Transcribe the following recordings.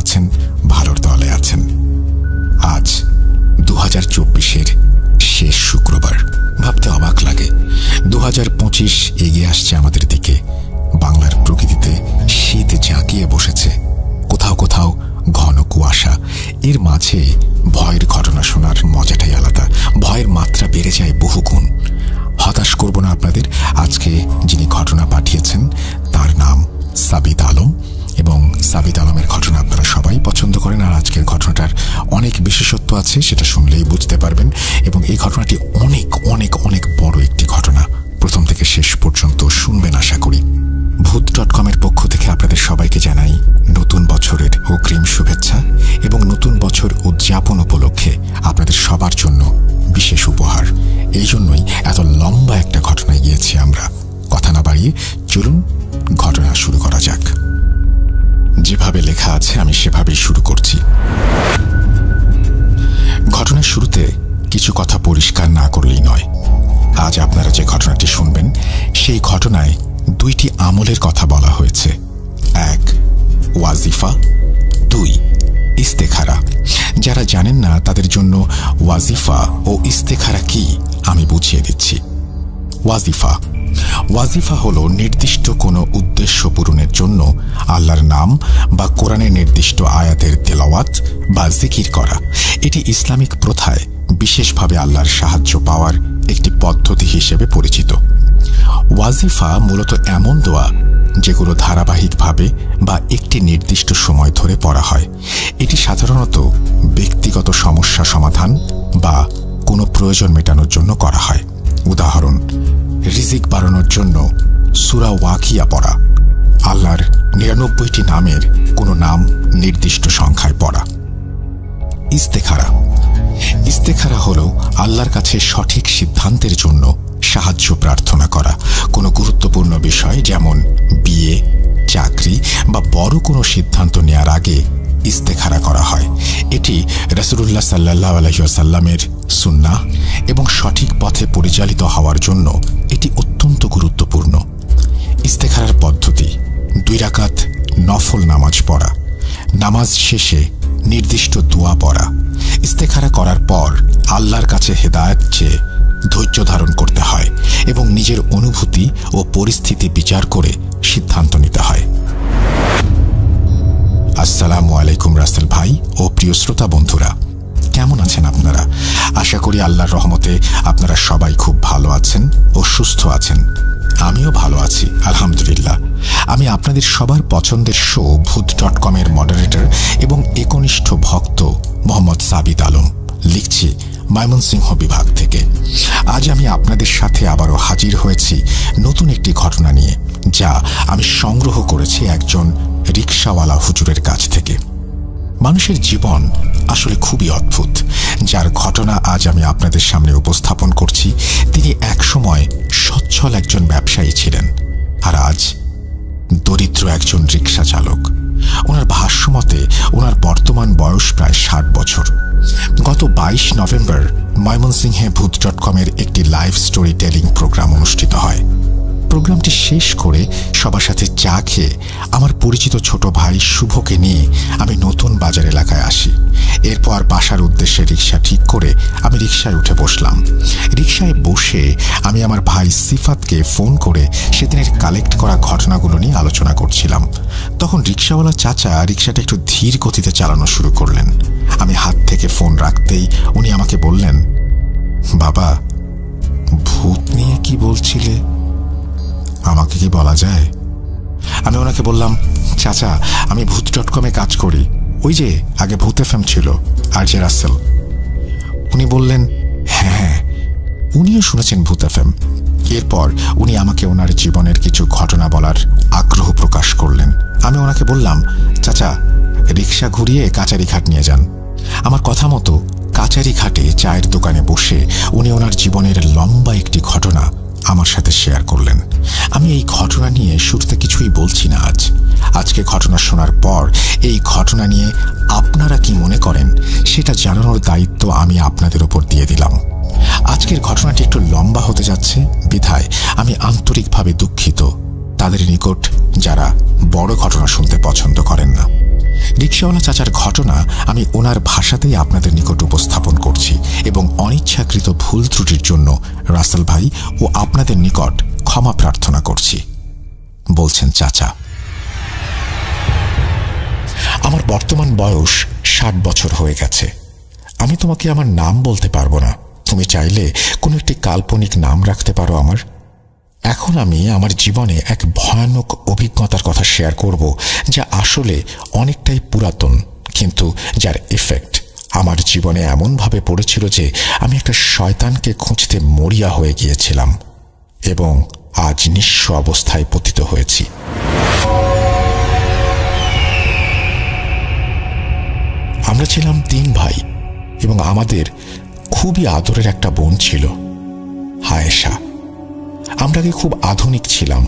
আছেন, ভালোর দলে আছেন। আজ 2024-এর শেষ শুক্রবার। ভাবতে অবাক লাগে 2025 এগিয়ে আসছে আমাদের দিকে। বাংলার প্রকৃতিতে শীত জাঁকিয়ে বসেছে, কোথাও কোথাও ঘন কুয়াশা। এর মাঝে ভয়ের ঘটনা শোনার মজাটাই আলাদা। ভয়ের মাত্রা বেড়ে যায় বহুগুণ। হতাশ করব না আপনাদের। আজকে যিনি ঘটনা পাঠিয়েছেন তার নাম সাবিত আলম, এবং সাবিত আলমের ঘটনা আপনারা সবাই পছন্দ করেন। আর আজকের ঘটনাটার অনেক বিশেষত্ব আছে, সেটা শুনলেই বুঝতে পারবেন। এবং এই ঘটনাটি অনেক অনেক অনেক বড় একটি ঘটনা। প্রথম থেকে শেষ পর্যন্ত শুনবেন আশা করি। ভূত.com-এর পক্ষ থেকে আপনাদের সবাইকে জানাই নতুন বছরের অগ্রিম শুভেচ্ছা, এবং নতুন বছর উদযাপন উপলক্ষে আপনাদের সবার জন্য বিশেষ উপহার। এই জন্যই এত লম্বা একটা ঘটনায় গিয়েছি আমরা। কথা না বাড়িয়ে চলুন ঘটনা শুরু করা যাক। যেভাবে লেখা আছে আমি সেভাবেই শুরু করছি। ঘটনার শুরুতে কিছু কথা পরিষ্কার না করলেই নয়। আজ আপনারা যে ঘটনাটি শুনবেন সেই ঘটনায় দুইটি আমলের কথা বলা হয়েছে। 1 ওয়াজিফা, 2 ইস্তেখারা। যারা জানেন না তাদের জন্য ওয়াজিফা ও ইস্তেখারা কি আমি বুঝিয়ে দিচ্ছি। ওয়াজিফা হলো নির্দিষ্ট কোনো উদ্দেশ্য পূরণের জন্য আল্লাহর নাম বা কোরআনের নির্দিষ্ট আয়াতের তেলাওয়াত বা জিকির করা। এটি ইসলামিক প্রথায় বিশেষভাবে আল্লাহর সাহায্য পাওয়ার একটি পদ্ধতি হিসেবে পরিচিত। ওয়াজিফা মূলত এমন দোয়া যেগুলো ধারাবাহিকভাবে বা একটি নির্দিষ্ট সময় ধরে পড়া হয়। এটি সাধারণত ব্যক্তিগত সমস্যা সমাধান বা কোনো প্রয়োজন মেটানোর জন্য করা হয়। উদাহরণ, রিজিক বাড়ানোর জন্য সূরা ওয়াকিয়া পড়া, আল্লাহর 99টি নামের কোনো নাম নির্দিষ্ট সংখ্যায় পড়া। ইস্তেখারা হলো আল্লাহর কাছে সঠিক সিদ্ধান্তের জন্য সাহায্য প্রার্থনা করা। কোনো গুরুত্বপূর্ণ বিষয় যেমন বিয়ে, চাকরি বা বড় কোনো সিদ্ধান্ত নেয়ার আগে ইস্তেখারা করা হয়। এটি রাসূলুল্লাহ সাল্লাল্লাহু আলাইহি ওয়াসাল্লামের সুন্নাহ এবং সঠিক পথে পরিচালিত হওয়ার জন্য এটি অত্যন্ত গুরুত্বপূর্ণ। ইস্তেখারার পদ্ধতি: 2 রাকাত নফল নামাজ পড়া, নামাজ শেষে নির্দিষ্ট দোয়া পড়া। ইস্তেখারা করার পর আল্লাহর কাছে হেদায়েত চেয়ে ধৈর্য ধারণ করতে হয় এবং নিজের অনুভূতি ও পরিস্থিতি বিচার করে সিদ্ধান্ত নিতে হয়। আসসালামু আলাইকুম রাসেল ভাই ও প্রিয় শ্রোতা বন্ধুরা, কেমন আছেন আপনারা? আশা করি আল্লাহর রহমতে আপনারা সবাই খুব ভালো আছেন ও সুস্থ আছেন। আমিও ভালো আছি আলহামদুলিল্লাহ। আমি আপনাদের সবার পছন্দের শো ভূত.com-এর মডারেটর এবং একনিষ্ঠ ভক্ত মোহাম্মদ সাবিত আলম, লিখছি ময়মনসিংহ বিভাগ থেকে। আজ আমি আপনাদের সাথে আবারও হাজির হয়েছি নতুন একটি ঘটনা নিয়ে, যা আমি সংগ্রহ করেছি একজন রিকশাওয়ালা হুজুরের কাছ থেকে। মানুষের জীবন আসলে খুবই অদ্ভুত। যার ঘটনা আজ আমি আপনাদের সামনে উপস্থাপন করছি, তিনি একসময় সচ্ছল একজন ব্যবসায়ী ছিলেন, আর আজ দরিদ্র একজন রিকশা চালক। ওনার ভাষ্যমতে ওনার বর্তমান বয়স প্রায় 60 বছর। গত 22 নভেম্বর ময়মনসিংহে ভূত.com-এর একটি লাইভ স্টোরি টেলিং প্রোগ্রাম অনুষ্ঠিত হয়। প্রোগ্রামটি শেষ করে সবার সাথে চা খেয়ে আমার পরিচিত ছোট ভাই শুভকে নিয়ে আমি নতুন বাজার এলাকায় আসি। এরপর বাসার উদ্দেশ্যে রিকশা ঠিক করে আমি রিকশায় উঠে বসলাম। রিকশায় বসে আমি আমার ভাই সিফাতকে ফোন করে সেদিনের কালেক্ট করা ঘটনাগুলো নিয়ে আলোচনা করছিলাম। তখন রিকশাওয়ালা চাচা রিকশাটা একটু ধীর গতিতে চালানো শুরু করলেন। আমি হাত থেকে ফোন রাখতেই উনি আমাকে বললেন, বাবা, ভূত নিয়ে কি বলছিলে? আমাকে কি বলা যায়? আমি ওনাকে বললাম, চাচা, আমি ভূত.com-এ কাজ করি। ওই যে আগে ভূত FM ছিল, RJ রাসেল। উনি বললেন, হ্যাঁ, উনিও শুনেছেন ভূত FM। এরপর উনি আমাকে ওনার জীবনের কিছু ঘটনা বলার আগ্রহ প্রকাশ করলেন। আমি ওনাকে বললাম, চাচা, রিকশা ঘুরিয়ে কাচারিঘাট নিয়ে যান। আমার কথা মতো কাচারিঘাটে চায়ের দোকানে বসে উনি ওনার জীবনের লম্বা একটি ঘটনা আমার সাথে শেয়ার করলেন। আমি এই ঘটনা নিয়ে শুরুতে কিছুই বলছি না। আজকে ঘটনা শোনার পর এই ঘটনা নিয়ে আপনারা কি মনে করেন সেটা জানানোর দায়িত্ব আমি আপনাদের উপর দিয়ে দিলাম। আজকের ঘটনাটি একটু লম্বা হতে যাচ্ছে, বিধায় আমি আন্তরিকভাবে দুঃখিত তাদের নিকট যারা বড় ঘটনা শুনতে পছন্দ করেন না। রিকশাওয়ালা চাচার ঘটনা আমি ওনার ভাষাতেই আপনাদের নিকট উপস্থাপন করছি এবং অনিচ্ছাকৃত ভুল ত্রুটির জন্য রাসেল ভাই ও আপনাদের নিকট ক্ষমা প্রার্থনা করছি। বলছেন চাচা, আমার বর্তমান বয়স 60 বছর হয়ে গেছে। আমি তোমাকে আমার নাম বলতে পারবো না। তুমি চাইলে কোনো একটি কাল্পনিক নাম রাখতে পারো আমার। এখন আমি আমার জীবনে এক ভয়ানক অভিজ্ঞতার কথা শেয়ার করব, যা আসলে অনেকটাই পুরাতন, কিন্তু যার এফেক্ট আমার জীবনে এমনভাবে পড়েছিল যে আমি একটা শয়তানকে খুঁজতে মরিয়া হয়ে গিয়েছিলাম এবং আজ নিঃস্ব অবস্থায় পতিত হয়েছি। আমরা ছিলাম 3 ভাই এবং আমাদের খুবই আদরের একটা বোন ছিল, আয়েশা। আমরা আগে খুব আধুনিক ছিলাম,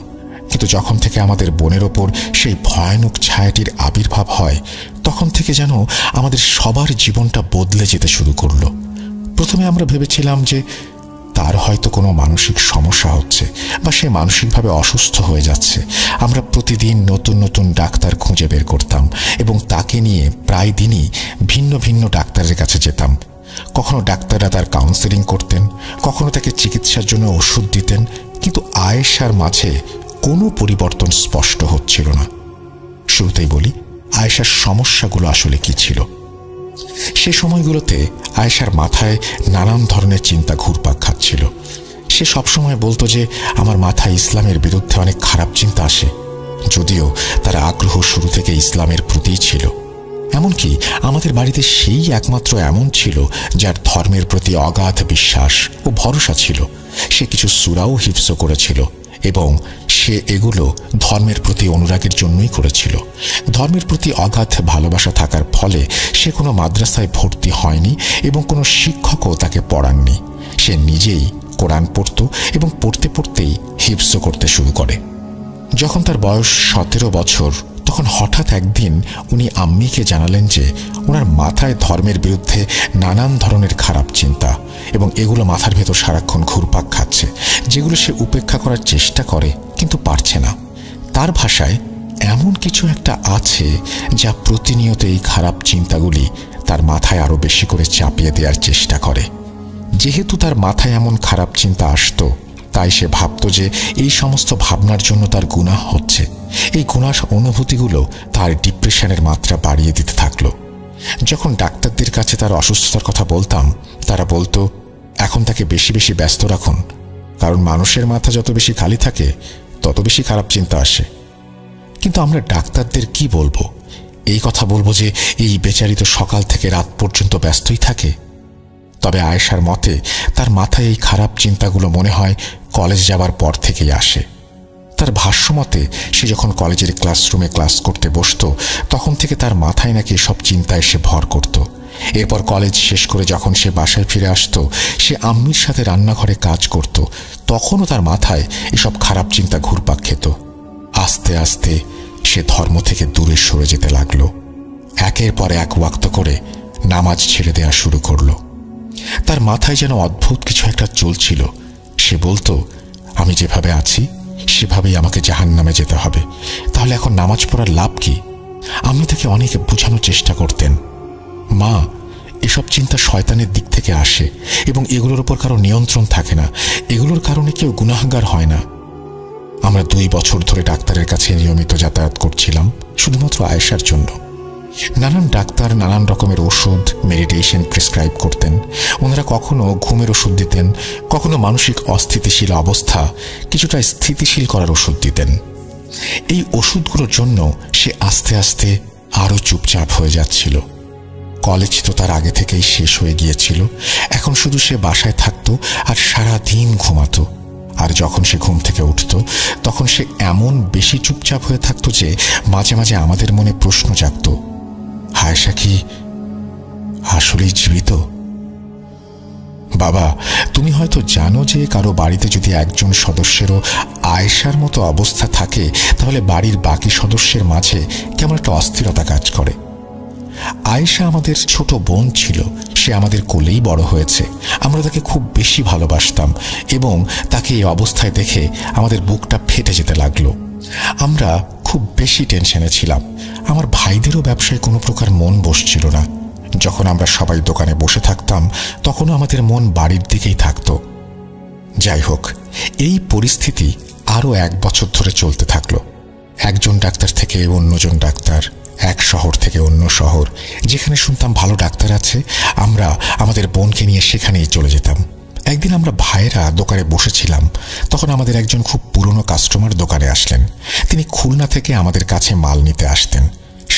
কিন্তু যখন থেকে আমাদের বোনের ওপর সেই ভয়ানক ছায়াটির আবির্ভাব হয়, তখন থেকে যেন আমাদের সবার জীবনটা বদলে যেতে শুরু করলো। প্রথমে আমরা ভেবেছিলাম যে তার হয়তো কোনো মানসিক সমস্যা হচ্ছে বা সে মানসিকভাবে অসুস্থ হয়ে যাচ্ছে। আমরা প্রতিদিন নতুন নতুন ডাক্তার খুঁজে বের করতাম এবং তাকে নিয়ে প্রায় দিনই ভিন্ন ভিন্ন ডাক্তারের কাছে যেতাম। কখনো ডাক্তাররা তার কাউন্সেলিং করতেন, কখনো তাকে চিকিৎসার জন্য ওষুধ দিতেন, কিন্তু আয়েশার মাঝে কোনো পরিবর্তন স্পষ্ট হচ্ছিল না। শুরুতেই বলি আয়েশার সমস্যাগুলো আসলে কি ছিল। সে সময়গুলোতে আয়েশার মাথায় নানান ধরনের চিন্তা ঘুরপাক খাচ্ছিল। সে সবসময় বলতো যে আমার মাথায় ইসলামের বিরুদ্ধে অনেক খারাপ চিন্তা আসে, যদিও তার আগ্রহ শুরু থেকে ইসলামের প্রতিই ছিল। এমনকি আমাদের বাড়িতে সেই একমাত্র এমন ছিল যার ধর্মের প্রতি অগাধ বিশ্বাস ও ভরসা ছিল। সে কিছু সূরাও হিফজ করেছিল এবং সে এগুলো ধর্মের প্রতি অনুরাগের জন্যই করেছিল। ধর্মের প্রতি অগাধ ভালোবাসা থাকার ফলে সে কোনো মাদ্রাসায় ভর্তি হয়নি এবং কোনো শিক্ষকও তাকে পড়াননি। সে নিজেই কোরআন পড়ত এবং পড়তে পড়তেই হিফজ করতে শুরু করে। যখন তার বয়স 17 বছর, তখন হঠাৎ একদিন উনি আম্মিকে জানালেন যে ওনার মাথায় ধর্মের বিরুদ্ধে নানান ধরনের খারাপ চিন্তা এবং এগুলো মাথার ভেতর সারাক্ষণ ঘুরপাক খাচ্ছে, যেগুলো সে উপেক্ষা করার চেষ্টা করে কিন্তু পারছে না। তার ভাষায় এমন কিছু একটা আছে যা প্রতিনিয়ত এই খারাপ চিন্তাগুলি তার মাথায় আরো বেশি করে চাপিয়ে দেওয়ার চেষ্টা করে। যেহেতু তার মাথায় এমন খারাপ চিন্তা আসতো, তাই সে ভাবত যে এই সমস্ত ভাবনার জন্য তার গুনাহ হচ্ছে। এই গুনাহ অনুভূতিগুলো তার ডিপ্রেশনের মাত্রা বাড়িয়ে দিতে থাকলো। যখন ডাক্তারদের কাছে তার অসুস্থতার কথা বলতাম, তারা বলতো এখন তাকে বেশি বেশি ব্যস্ত রাখুন, কারণ মানুষের মাথা যত বেশি খালি থাকে তত বেশি খারাপ চিন্তা আসে। কিন্তু আমরা ডাক্তারদের কি বলবো? এই কথা বলবো যে এই বেচারি তো সকাল থেকে রাত পর্যন্ত ব্যস্তই থাকে? তবে আয়েশার মতে তার মাথায় এই খারাপ চিন্তাগুলো মনে হয় কলেজ যাবার পর থেকেই আসে। তার ভাষ্যমতে সে যখন কলেজের ক্লাসরুমে ক্লাস করতে বসত, তখন থেকে তার মাথায় নাকি সব চিন্তা এসে ভর করত। এরপর কলেজ শেষ করে যখন সে বাসায় ফিরে আসত, সে আম্মির সাথে রান্নাঘরে কাজ করত, তখনও তার মাথায় এসব খারাপ চিন্তা ঘুরপাক খেত। আস্তে আস্তে সে ধর্ম থেকে দূরে সরে যেতে লাগলো। একের পর এক ওয়াক্ত করে নামাজ ছেড়ে দেওয়া শুরু করলো। তার মাথায় যেন অদ্ভুত কিছু একটা চলছিল। সে বলতো আমি যেভাবে আছি সেভাবেই আমাকে জাহান্নামে যেতে হবে, তাহলে এখন নামাজ পড়ার লাভ কি? আমি তাকে অনেক বোঝানোর চেষ্টা করতেন, মা এসব চিন্তা শয়তানের দিক থেকে আসে এবং এগুলোর উপর কারো নিয়ন্ত্রণ থাকে না, এগুলোর কারণে কেউ গুনাহগার হয় না। আমরা 2 বছর ধরে ডাক্তারের কাছে নিয়মিত যাতায়াত করছিলাম শুধুমাত্র আয়েশার জন্য। নানান ডাক্তার নানান রকমের ওষুধ, মেডিটেশন প্রেসক্রাইব করতেন। ওনারা কখনো ঘুমের ওষুধ দিতেন, কখনো মানসিক অস্থিতিশীল অবস্থা কিছুটা স্থিতিশীল করার ওষুধ দিতেন। এই ওষুধগুলোর জন্য সে আস্তে আস্তে আরো চুপচাপ হয়ে যাচ্ছিল। কলেজ তো তার আগে থেকেই শেষ হয়ে গিয়েছিল। এখন শুধু সে বাসায় থাকতো আর সারা দিন ঘুমাতো। আর যখন সে ঘুম থেকে উঠত, তখন সে এমন বেশি চুপচাপ হয়ে থাকতো যে মাঝে মাঝে আমাদের মনে প্রশ্ন জাগত, আয়েশা কি আসলেই জীবিত? বাবা, তুমি হয়তো জানো যে কারো বাড়িতে যদি একজন সদস্যেরও আয়েশার মতো অবস্থা থাকে, তাহলে বাড়ির বাকি সদস্যের মাঝে কেমন একটা অস্থিরতা কাজ করে। আয়েশা আমাদের ছোট বোন ছিল। সে আমাদের কোলেই বড় হয়েছে। আমরা তাকে খুব বেশি ভালোবাসতাম এবং তাকে এই অবস্থায় দেখে আমাদের বুকটা ফেটে যেতে লাগলো। আমরা খুব বেশি টেনশনে ছিলাম। আমার ভাইদেরও ব্যবসায় কোনো প্রকার মন বসছিল না। যখন আমরা সবাই দোকানে বসে থাকতাম তখনও আমাদের মন বাড়ির দিকেই থাকত। যাই হোক, এই পরিস্থিতি আরও 1 বছর ধরে চলতে থাকলো। একজন ডাক্তার থেকে অন্যজন ডাক্তার, এক শহর থেকে অন্য শহর, যেখানে শুনতাম ভালো ডাক্তার আছে আমরা আমাদের বোনকে নিয়ে সেখানেই চলে যেতাম। একদিন আমরা ভাইয়েরা দোকানে বসেছিলাম, তখন আমাদের একজন খুব পুরনো কাস্টমার দোকানে আসলেন। তিনি খুলনা থেকে আমাদের কাছে মাল নিতে আসতেন।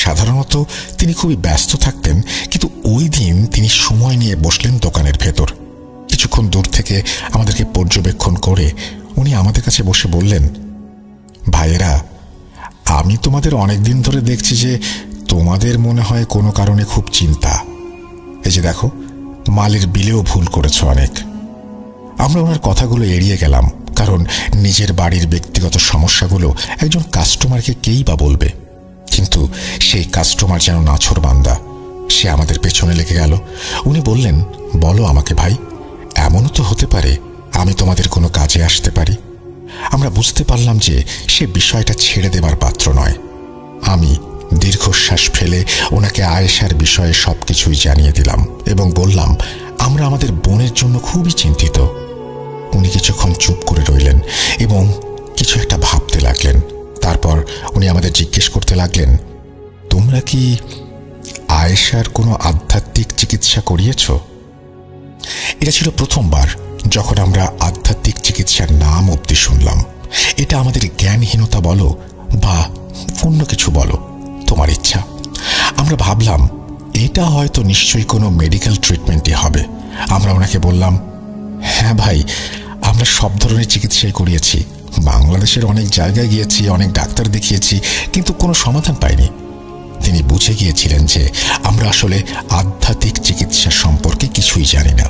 সাধারণত তিনি খুবই ব্যস্ত থাকতেন, কিন্তু ওই দিন তিনি সময় নিয়ে বসলেন দোকানের ভেতর। কিছুক্ষণ দূর থেকে আমাদেরকে পর্যবেক্ষণ করে উনি আমাদের কাছে বসে বললেন, ভাইয়েরা, আমি তোমাদের অনেকদিন ধরে দেখছি যে তোমাদের মনে হয় কোনো কারণে খুব চিন্তা। এই যে দেখো, মালের বিলেও ভুল করেছ অনেক। আমরা ওনার কথাগুলো এড়িয়ে গেলাম, কারণ নিজের বাড়ির ব্যক্তিগত সমস্যাগুলো একজন কাস্টমারকে কেই বা বলবে। কিন্তু সেই কাস্টমার যেন নাছোড়বান্দা, সে আমাদের পেছনে লেগে গেল। উনি বললেন, বলো আমাকে ভাই, এমনও তো হতে পারে আমি তোমাদের কোনো কাজে আসতে পারি। আমরা বুঝতে পারলাম যে সে বিষয়টা ছেড়ে দেবার পাত্র নয়। আমি দীর্ঘশ্বাস ফেলে ওনাকে আয়েশার বিষয়ে সবকিছুই জানিয়ে দিলাম এবং বললাম আমরা আমাদের বোনের জন্য খুবই চিন্তিত। উনি কিছুক্ষণ চুপ করে রইলেন এবং কিছু একটা ভাবতে লাগলেন। তারপর উনি আমাদের জিজ্ঞেস করতে লাগলেন, তোমরা কি আয়েশার কোনো আধ্যাত্মিক চিকিৎসা করিয়েছ? এটা ছিল প্রথমবার যখন আমরা আধ্যাত্মিক চিকিৎসার নাম অবধি শুনলাম। এটা আমাদের জ্ঞানহীনতা বলো বা অন্য কিছু বলো, তোমার ইচ্ছা। আমরা ভাবলাম এটা হয়তো নিশ্চয়ই কোনো মেডিকেল ট্রিটমেন্টই হবে। আমরা ওনাকে বললাম, হ্যাঁ ভাই, আমরা সব ধরনের চিকিৎসাই করিয়েছি, বাংলাদেশের অনেক জায়গায় গিয়েছি, অনেক ডাক্তার দেখিয়েছি, কিন্তু কোনো সমাধান পাইনি। তিনি বুঝে গিয়েছিলেন যে আমরা আসলে আধ্যাত্মিক চিকিৎসা সম্পর্কে কিছুই জানি না।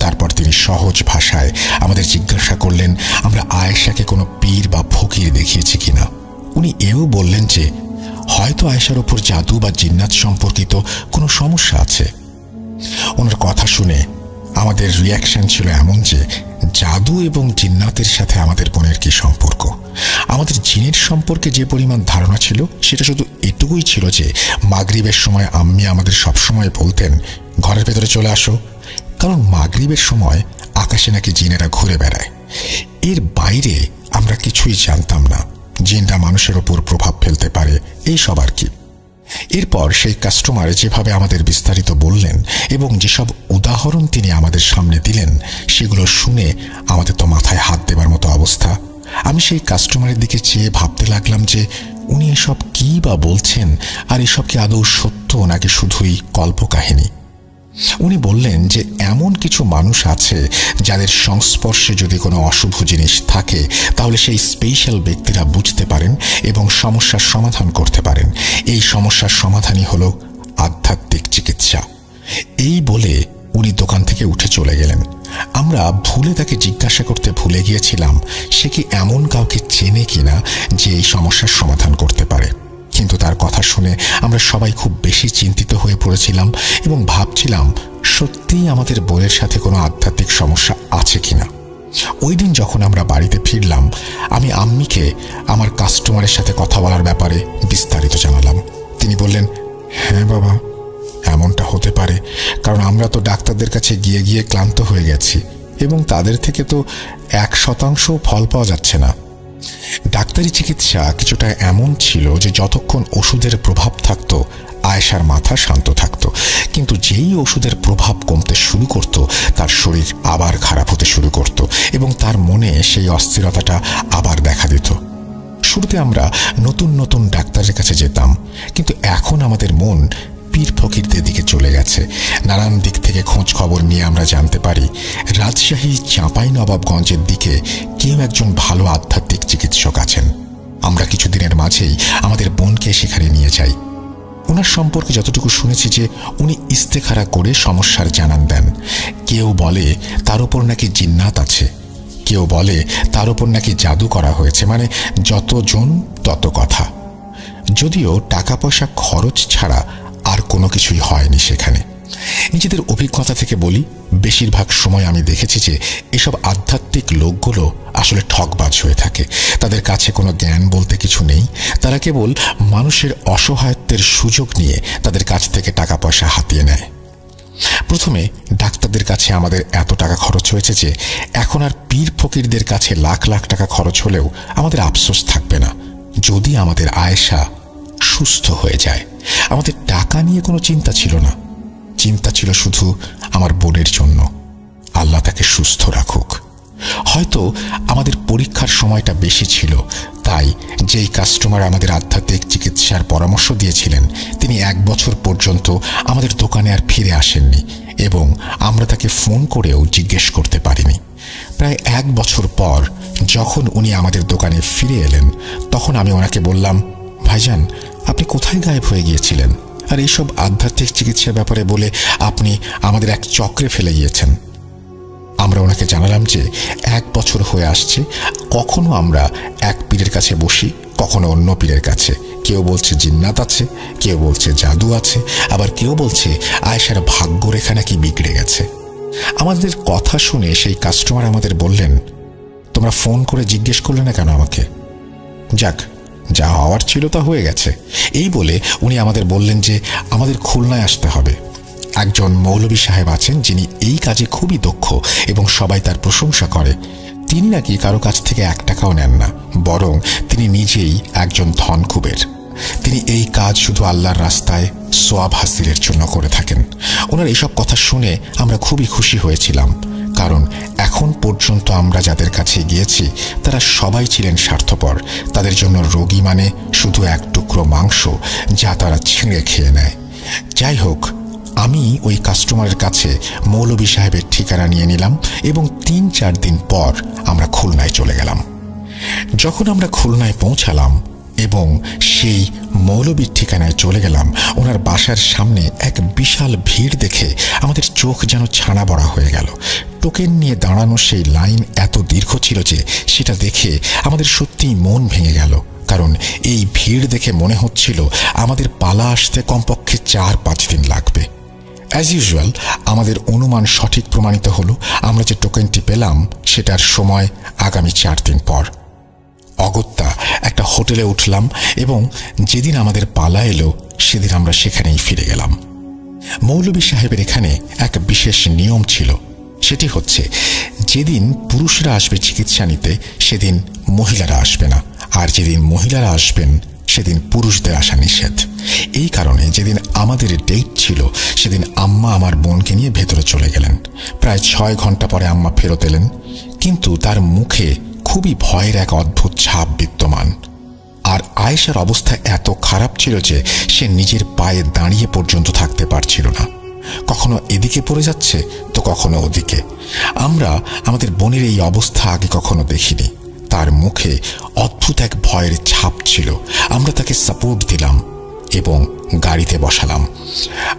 তারপর তিনি সহজ ভাষায় আমাদের জিজ্ঞাসা করলেন আমরা আয়েশাকে কোনো পীর বা ফকির দেখিয়েছি কিনা। উনি এও বললেন যে হয়তো আয়েশার ওপর জাদু বা জিন্নাত সম্পর্কিত কোনো সমস্যা আছে। ওনার কথা শুনে আমাদের রিয়াকশন ছিল এমন যে জাদু এবং জিন্নাতের সাথে আমাদের বোনের কি সম্পর্ক। আমাদের জিনের সম্পর্কে যে পরিমাণ ধারণা ছিল সেটা শুধু এটুকুই ছিল যে মাগরিবের সময় আম্মি আমাদের সবসময় বলতেন ঘরের ভেতরে চলে আসো, কারণ মাগরিবের সময় আকাশে নাকি জিনেরা ঘুরে বেড়ায়। এর বাইরে আমরা কিছুই জানতাম না। জিনরা মানুষের ওপর প্রভাব ফেলতে পারে, এই সব আর কি। এরপর সেই কাস্টমার যেভাবে আমাদের বিস্তারিত বললেন এবং যেসব উদাহরণ তিনি আমাদের সামনে দিলেন সেগুলো শুনে আমাদের তো মাথায় হাত দেবার মতো অবস্থা। আমি সেই কাস্টমারের দিকে চেয়ে ভাবতে লাগলাম যে উনি এসব কি বা বলছেন, আর এসব কি আদৌ সত্য নাকি শুধুই কল্পকাহিনী। উনি বললেন যে এমন কিছু মানুষ আছে যাদের সংস্পর্শে যদি কোনো অশুভ জিনিস থাকে তাহলে সেই স্পেশাল ব্যক্তিরা বুঝতে পারেন এবং সমস্যার সমাধান করতে পারেন। এই সমস্যার সমাধানই হলো আধ্যাত্মিক চিকিৎসা। এই বলে উনি দোকান থেকে উঠে চলে গেলেন। আমরা ভুলে তাকে জিজ্ঞাসা করতে ভুলে গিয়েছিলাম সে কি এমন কাউকে চেনে কিনা যে এই সমস্যার সমাধান করতে পারে। কিন্তু তার কথা শুনে আমরা সবাই খুব বেশি চিন্তিত হয়ে পড়েছিলাম এবং ভাবছিলাম সত্যিই আমাদের বোনের সাথে কোনো আধ্যাত্মিক সমস্যা আছে কিনা। ওই দিন যখন আমরা বাড়িতে ফিরলাম আমি আম্মিকে আমার কাস্টমারের সাথে কথা বলার ব্যাপারে বিস্তারিত জানালাম। তিনি বললেন, হ্যাঁ বাবা, এমনটা হতে পারে, কারণ আমরা তো ডাক্তারদের কাছে গিয়ে গিয়ে ক্লান্ত হয়ে গেছি এবং তাদের থেকে তো 1% ফল পাওয়া যাচ্ছে না। ডাক্তারি চিকিৎসা কিছুটা এমন ছিল যে যতক্ষণ ওষুধের প্রভাব থাকতো আয়েশার মাথা শান্ত থাকতো, কিন্তু যেই ওষুধের প্রভাব কমতে শুরু করত তার শরীর আবার খারাপ হতে শুরু করত এবং তার মনে সেই অস্থিরতাটা আবার দেখা দিত। শুরুতে আমরা নতুন নতুন ডাক্তারের কাছে যেতাম, কিন্তু এখন আমাদের মন পীর ফকিরদের দিকে চলে গেছে। নানান দিক থেকে খোঁজ খবর নিয়ে আমরা জানতে পারি রাজশাহী চাঁপাইনবাবগঞ্জের দিকে কেউ একজন ভালো আধ্যাত্মিক চিকিৎসক আছেন। আমরা কিছুদিনের মাঝেই আমাদের বোনকে সেখানে নিয়ে যাই। ওনার সম্পর্কে যতটুকু শুনেছি যে উনি ইস্তেখারা করে সমস্যার জানান দেন। কেউ বলে তার উপর নাকি জিন্নাত আছে, কেউ বলে তার উপর নাকি জাদু করা হয়েছে, মানে যতজন তত কথা। যদিও টাকা পয়সা খরচ ছাড়া আর কোনো কিছুই হয়নি সেখানে। নিজেদের অভিজ্ঞতা থেকে বলি, বেশিরভাগ সময় আমি দেখেছি যে এসব আধ্যাত্মিক লোকগুলো আসলে ঠকবাজ হয়ে থাকে। তাদের কাছে কোনো জ্ঞান বলতে কিছু নেই। তারা কেবল মানুষের অসহায়ত্বের সুযোগ নিয়ে তাদের কাছ থেকে টাকা পয়সা হাতিয়ে নেয়। প্রথমে ডাক্তারদের কাছে আমাদের এত টাকা খরচ হয়েছে যে এখন আর পীর ফকিরদের কাছে লাখ লাখ টাকা খরচ হলেও আমাদের আফসোস থাকবে না যদি আমাদের আয়েশা সুস্থ হয়ে যায়। আমাদের টাকা নিয়ে কোনো চিন্তা ছিল না, চিন্তা ছিল শুধু আমার বোনের জন্য। আল্লাহ তাকে সুস্থ রাখুক। হয়তো আমাদের পরীক্ষার সময়টা বেশি ছিল, তাই যেই কাস্টমার আমাদের আধ্যাত্মিক চিকিৎসার পরামর্শ দিয়েছিলেন তিনি 1 বছর পর্যন্ত আমাদের দোকানে আর ফিরে আসেননি এবং আমরা তাকে ফোন করেও জিজ্ঞেস করতে পারিনি। প্রায় 1 বছর পর যখন উনি আমাদের দোকানে ফিরে এলেন তখন আমি ওনাকে বললাম, ভাইজান আপনি কোথায় গায়েব হয়ে গিয়েছিলেন? আর এইসব আধ্যাত্মিক চিকিৎসার ব্যাপারে বলে আপনি আমাদের এক চক্রে ফেলে গিয়েছেন। আমরা ওনাকে জানালাম যে 1 বছর হয়ে আসছে কখনো আমরা এক পীরের কাছে বসি, কখনো অন্য পীরের কাছে। কেউ বলছে জিন্নাত আছে, কেউ বলছে জাদু আছে, আবার কেউ বলছে আয়েশার ভাগ্যরেখা নাকি বিগড়ে গেছে। আমাদের কথা শুনে সেই কাস্টমার আমাদের বললেন, তোমরা ফোন করে জিজ্ঞেস করলে না কেন আমাকে? যাক, যা হওয়ার ছিল তা হয়ে গেছে। এই বলে উনি আমাদের বললেন যে আমাদের খুলনায় আসতে হবে। একজন মৌলভী সাহেব আছেন যিনি এই কাজে খুবই দক্ষ এবং সবাই তার প্রশংসা করে। তিনি নাকি কারো কাছ থেকে 1 টাকাও নেন না, বরং তিনি নিজেই একজন ধনকুবের। তিনি এই কাজ শুধু আল্লাহর রাস্তায় সোয়াব হাসিলের জন্য করে থাকেন। ওনার এসব কথা শুনে আমরা খুবই খুশি হয়েছিলাম, কারণ এখন পর্যন্ত আমরা যাদের কাছে গিয়েছি তারা সবাই ছিলেন স্বার্থপর। তাদের জন্য রোগী মানে শুধু এক টুকরো মাংস যা তারা ছিঁড়ে খেয়ে নেয়। যাই হোক, আমি ওই কাস্টমারের কাছে মৌলভী সাহেবের ঠিকানা নিয়ে নিলাম এবং 3-4 দিন পর আমরা খুলনায় চলে গেলাম। যখন আমরা খুলনায় পৌঁছালাম এবং সেই মৌলভীর ঠিকানায় চলে গেলাম, ওনার বাসার সামনে এক বিশাল ভিড় দেখে আমাদের চোখ যেন ছানা বড়া হয়ে গেল। টোকেন নিয়ে দাঁড়ানো সেই লাইন এত দীর্ঘ ছিল যে সেটা দেখে আমাদের সত্যিই মন ভেঙে গেল, কারণ এই ভিড় দেখে মনে হচ্ছিল আমাদের পালা আসতে কমপক্ষে 4-5 দিন লাগবে। অ্যাজ ইউজুয়াল আমাদের অনুমান সঠিক প্রমাণিত হলো। আমরা যে টোকেনটি পেলাম সেটার সময় আগামী 4 দিন পর। অগত্যা একটা হোটেলে উঠলাম এবং যেদিন আমাদের পালা এলো সেদিন আমরা সেখানেই ফিরে গেলাম। মৌলভী সাহেবের এখানে এক বিশেষ নিয়ম ছিল, সেটি হচ্ছে যেদিন পুরুষরা আসবে চিকিৎসা নিতে সেদিন মহিলারা আসবে না, আর যেদিন মহিলারা আসবেন সেদিন পুরুষদের আসা নিষেধ। এই কারণে যেদিন আমাদের ডেট ছিল সেদিন আম্মা আমার বোনকে নিয়ে ভেতরে চলে গেলেন। প্রায় 6 ঘন্টা পরে আম্মা ফেরত এলেন, কিন্তু তার মুখে খুবই ভয়ের এক অদ্ভুত ছাপ বিদ্যমান। আর আয়েশার অবস্থা এত খারাপ ছিল যে সে নিজের পায়ে দাঁড়িয়ে পর্যন্ত থাকতে পারছিল না। কখনো এদিকে পড়ে যাচ্ছে তো কখনো ওদিকে। আমরা আমাদের বোনের এই অবস্থা আগে কখনো দেখিনি। তার মুখে অদ্ভুত এক ভয়ের ছাপ ছিল। আমরা তাকে সাপোর্ট দিলাম এবং গাড়িতে বসালাম।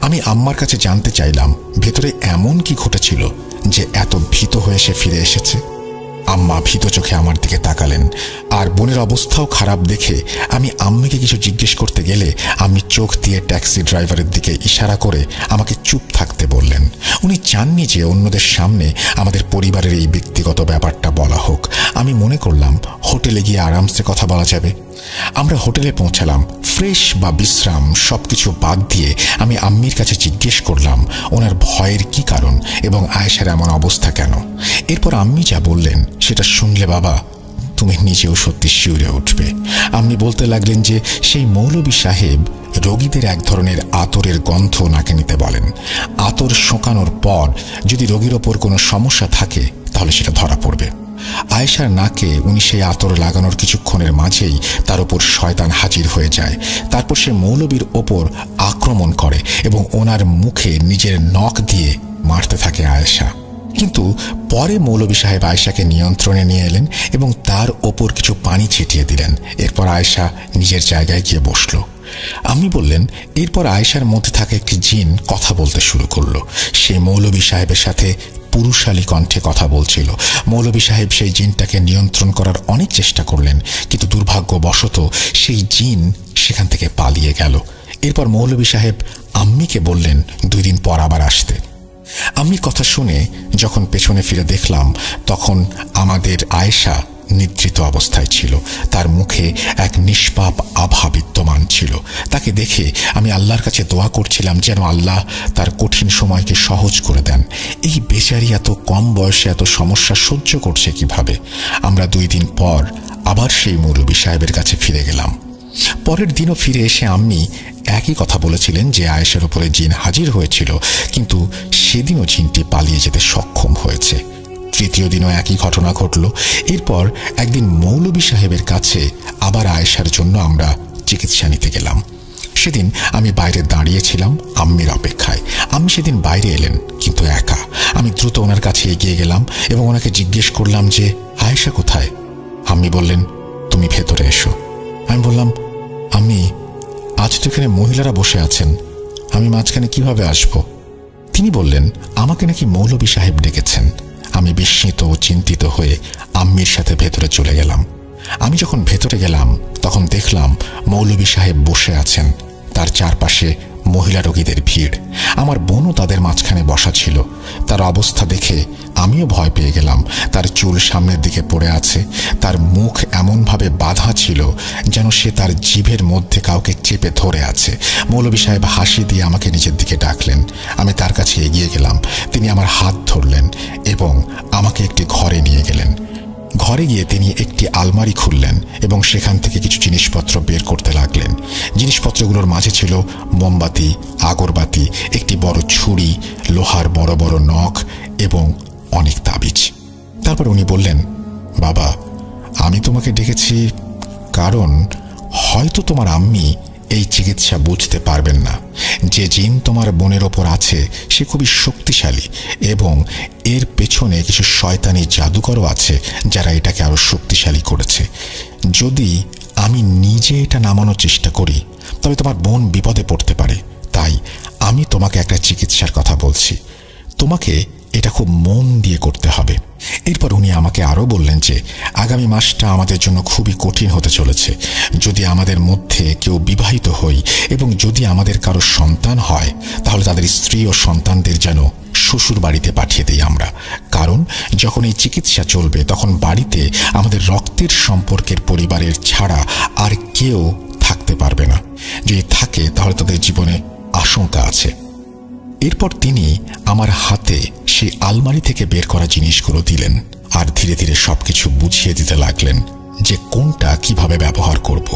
আমি আম্মার কাছে জানতে চাইলাম ভেতরে এমন কি ঘটেছিল যে এত ভীত হয়ে সে ফিরে এসেছে। আম্মা ভীত চোখে আমার দিকে তাকালেন, আর বোনের অবস্থাও খারাপ দেখে আমি আম্মিকে কিছু জিজ্ঞেস করতে গেলে আম্মি চোখ দিয়ে ট্যাক্সি ড্রাইভারের দিকে ইশারা করে আমাকে চুপ থাকতে বললেন। উনি চাননি যে অন্যদের সামনে আমাদের পরিবারের এই ব্যক্তিগত ব্যাপারটা বলা হোক। আমি মনে করলাম হোটেলে গিয়ে আরামসে কথা বলা যাবে। আমরা হোটেলে পৌঁছালাম। ফ্রেশ বা বিশ্রাম সবকিছু বাদ দিয়ে আমি আম্মির কাছে জিজ্ঞেস করলাম ওনার ভয়ের কি কারণ এবং আয়েশার এমন অবস্থা কেন। এরপর আম্মি যা বললেন সেটা শুনলে বাবা তুমি নিজেও সত্যি শিউরে উঠবে। আম্মি বলতে লাগলেন যে সেই মৌলভী সাহেব রোগীদের এক ধরনের আতরের গন্ধ নাকে নিতে বলেন। আতর শোকানোর পর যদি রোগীর ওপর কোনো সমস্যা থাকে তাহলে সেটা ধরা পড়বে। আয়েশার নাকে উনি সেই আতর লাগানোর কিছুক্ষণের মাঝেই তার ওপর শয়তান হাজির হয়ে যায়। তারপর সে মৌলভীর ওপর আক্রমণ করে এবং ওনার মুখে নিজের নখ দিয়ে মারতে থাকে আয়েশা। কিন্তু পরে মৌলভী সাহেব আয়েশাকে নিয়ন্ত্রণে নিয়ে এলেন এবং তার ওপর কিছু পানি ছিটিয়ে দিলেন। এরপর আয়েশা নিজের জায়গায় গিয়ে বসল। আমি বললেন এরপর আয়েশার মধ্যে থাকা একটি জিন কথা বলতে শুরু করলো। সে মৌলভী সাহেবের সাথে পুরুষালী কণ্ঠে কথা বলছিল। মৌলভী সাহেব সেই জিনটাকে নিয়ন্ত্রণ করার অনেক চেষ্টা করলেন, কিন্তু দুর্ভাগ্যবশত সেই জিন সেখান থেকে পালিয়ে গেল। এরপর মৌলভী সাহেব আম্মিকে বললেন 2 দিন পর আবার আসতে। আম্মির কথা শুনে যখন পেছনে ফিরে দেখলাম তখন আমাদের আয়েশা নিদ্রিত অবস্থায় ছিল। তার মুখে এক নিষ্পাপ আভা বিদ্যমান ছিল। তাকে দেখে আমি আল্লাহর কাছে দোয়া করছিলাম যেন আল্লাহ তার কঠিন সময়কে সহজ করে দেন। এই বেচারি এত কম বয়সে এত সমস্যা সহ্য করছে কিভাবে। আমরা 2 দিন পর আবার সেই মৌলভী সাহেবের কাছে ফিরে গেলাম। পরের দিনও ফিরে এসে আম্মি একই কথা বলেছিলেন যে আয়েশার উপরে জিন হাজির হয়েছিল, কিন্তু সেদিনও জিনটি পালিয়ে যেতে সক্ষম হয়েছে। তৃতীয় দিনও একই ঘটনা ঘটল। এরপর একদিন মৌলভী সাহেবের কাছে আবার আয়েশার জন্য আমরা চিকিৎসা নিতে গেলাম। সেদিন আমি বাইরে দাঁড়িয়েছিলাম আম্মির অপেক্ষায়। আম্মি সেদিন বাইরে এলেন, কিন্তু একা। আমি দ্রুত ওনার কাছে এগিয়ে গেলাম এবং ওনাকে জিজ্ঞেস করলাম যে আয়েশা কোথায়। আম্মি বললেন, তুমি ভেতরে এসো। আমি বললাম, আম্মি, আজ তো এখানে মহিলারা বসে আছেন, আমি মাঝখানে কিভাবে আসব? তিনি বললেন, আমাকে নাকি মৌলভী সাহেব ডেকেছেন। আমি বিস্মিত ও চিন্তিত হয়ে আম্মির সাথে ভেতরে চলে গেলাম। আমি যখন ভেতরে গেলাম তখন দেখলাম মৌলভী সাহেব বসে আছেন, তার চারপাশে মহিলা রোগীদের ভিড়। আমার বোনও তাদের মাঝখানে বসা ছিল। তার অবস্থা দেখে আমিও ভয় পেয়ে গেলাম। তার চুল সামনের দিকে পড়ে আছে, তার মুখ এমনভাবে বাঁধা ছিল যেন সে তার জিভের মধ্যে কাউকে চেপে ধরে আছে। মৌলভী সাহেব হাসি দিয়ে আমাকে নিজের দিকে ডাকলেন। আমি তার কাছে এগিয়ে গেলাম। তিনি আমার হাত ধরলেন এবং আমাকে একটি ঘরে নিয়ে গেলেন। ঘরে গিয়ে তিনি একটি আলমারি খুললেন এবং সেখান থেকে কিছু জিনিসপত্র বের করতে লাগলেন। জিনিসপত্রগুলোর মাঝে ছিল মোমবাতি, আগরবাতি, একটি বড় ছুরি, লোহার বড় বড় নখ এবং অনেক তাবিজ। তারপর উনি বললেন, বাবা, আমি তোমাকে ডেকেছি কারণ হয়তো তোমার আম্মি এই চিকিৎসা বুঝতে পারবেন না। যে জিন তোমার বোনের ওপর আছে সে খুবই শক্তিশালী এবং এর পেছনে কিছু শয়তানি জাদুকরও আছে যারা এটাকে আরো শক্তিশালী করেছে। যদি আমি নিজে এটা নামানোর চেষ্টা করি তবে তোমার বোন বিপদে পড়তে পারে। তাই আমি তোমাকে একটা চিকিৎসার কথা বলছি, তোমাকে এটা খুব মন দিয়ে করতে হবে। এরপর উনি আমাকে আরও বললেন যে আগামী মাসটা আমাদের জন্য খুবই কঠিন হতে চলেছে। যদি আমাদের মধ্যে কেউ বিবাহিত হই এবং যদি আমাদের কারো সন্তান হয় তাহলে তাদের স্ত্রী ও সন্তানদের যেন শ্বশুর বাড়িতে পাঠিয়ে দিই আমরা। কারণ যখন এই চিকিৎসা চলবে তখন বাড়িতে আমাদের রক্তের সম্পর্কের পরিবারের ছাড়া আর কেউ থাকতে পারবে না। যদি থাকে তাহলে তাদের জীবনে আশঙ্কা আছে। এরপর তিনি আমার হাতে সেই আলমারি থেকে বের করা জিনিসগুলো দিলেন আর ধীরে ধীরে সবকিছু বুঝিয়ে দিতে লাগলেন যে কোনটা কিভাবে ব্যবহার করব।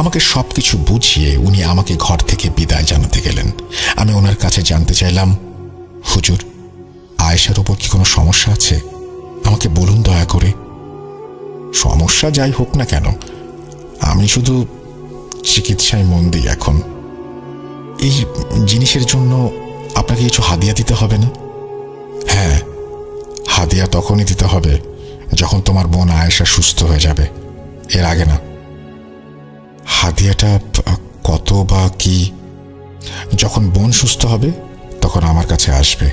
আমাকে সবকিছু বুঝিয়ে উনি আমাকে ঘর থেকে বিদায় জানাতে গেলেন। আমি ওনার কাছে জানতে চাইলাম, হুজুর, আয়েশার উপর কি কোনো সমস্যা আছে? আমাকে বলুন দয়া করে। সমস্যা যাই হোক না কেন, আমি শুধু চিকিৎসায় মন দিই এখন। এই জিনিসের জন্য আপনাকে কিছু হাদিয়া দিতে হবে না? হ্যাঁ, হাদিয়া তখনই দিতে হবে যখন তোমার বোন আয়েশা সুস্থ হয়ে যাবে, এর আগে না। হাদিয়াটা কত বা কি? যখন বোন সুস্থ হবে তখন আমার কাছে আসবে,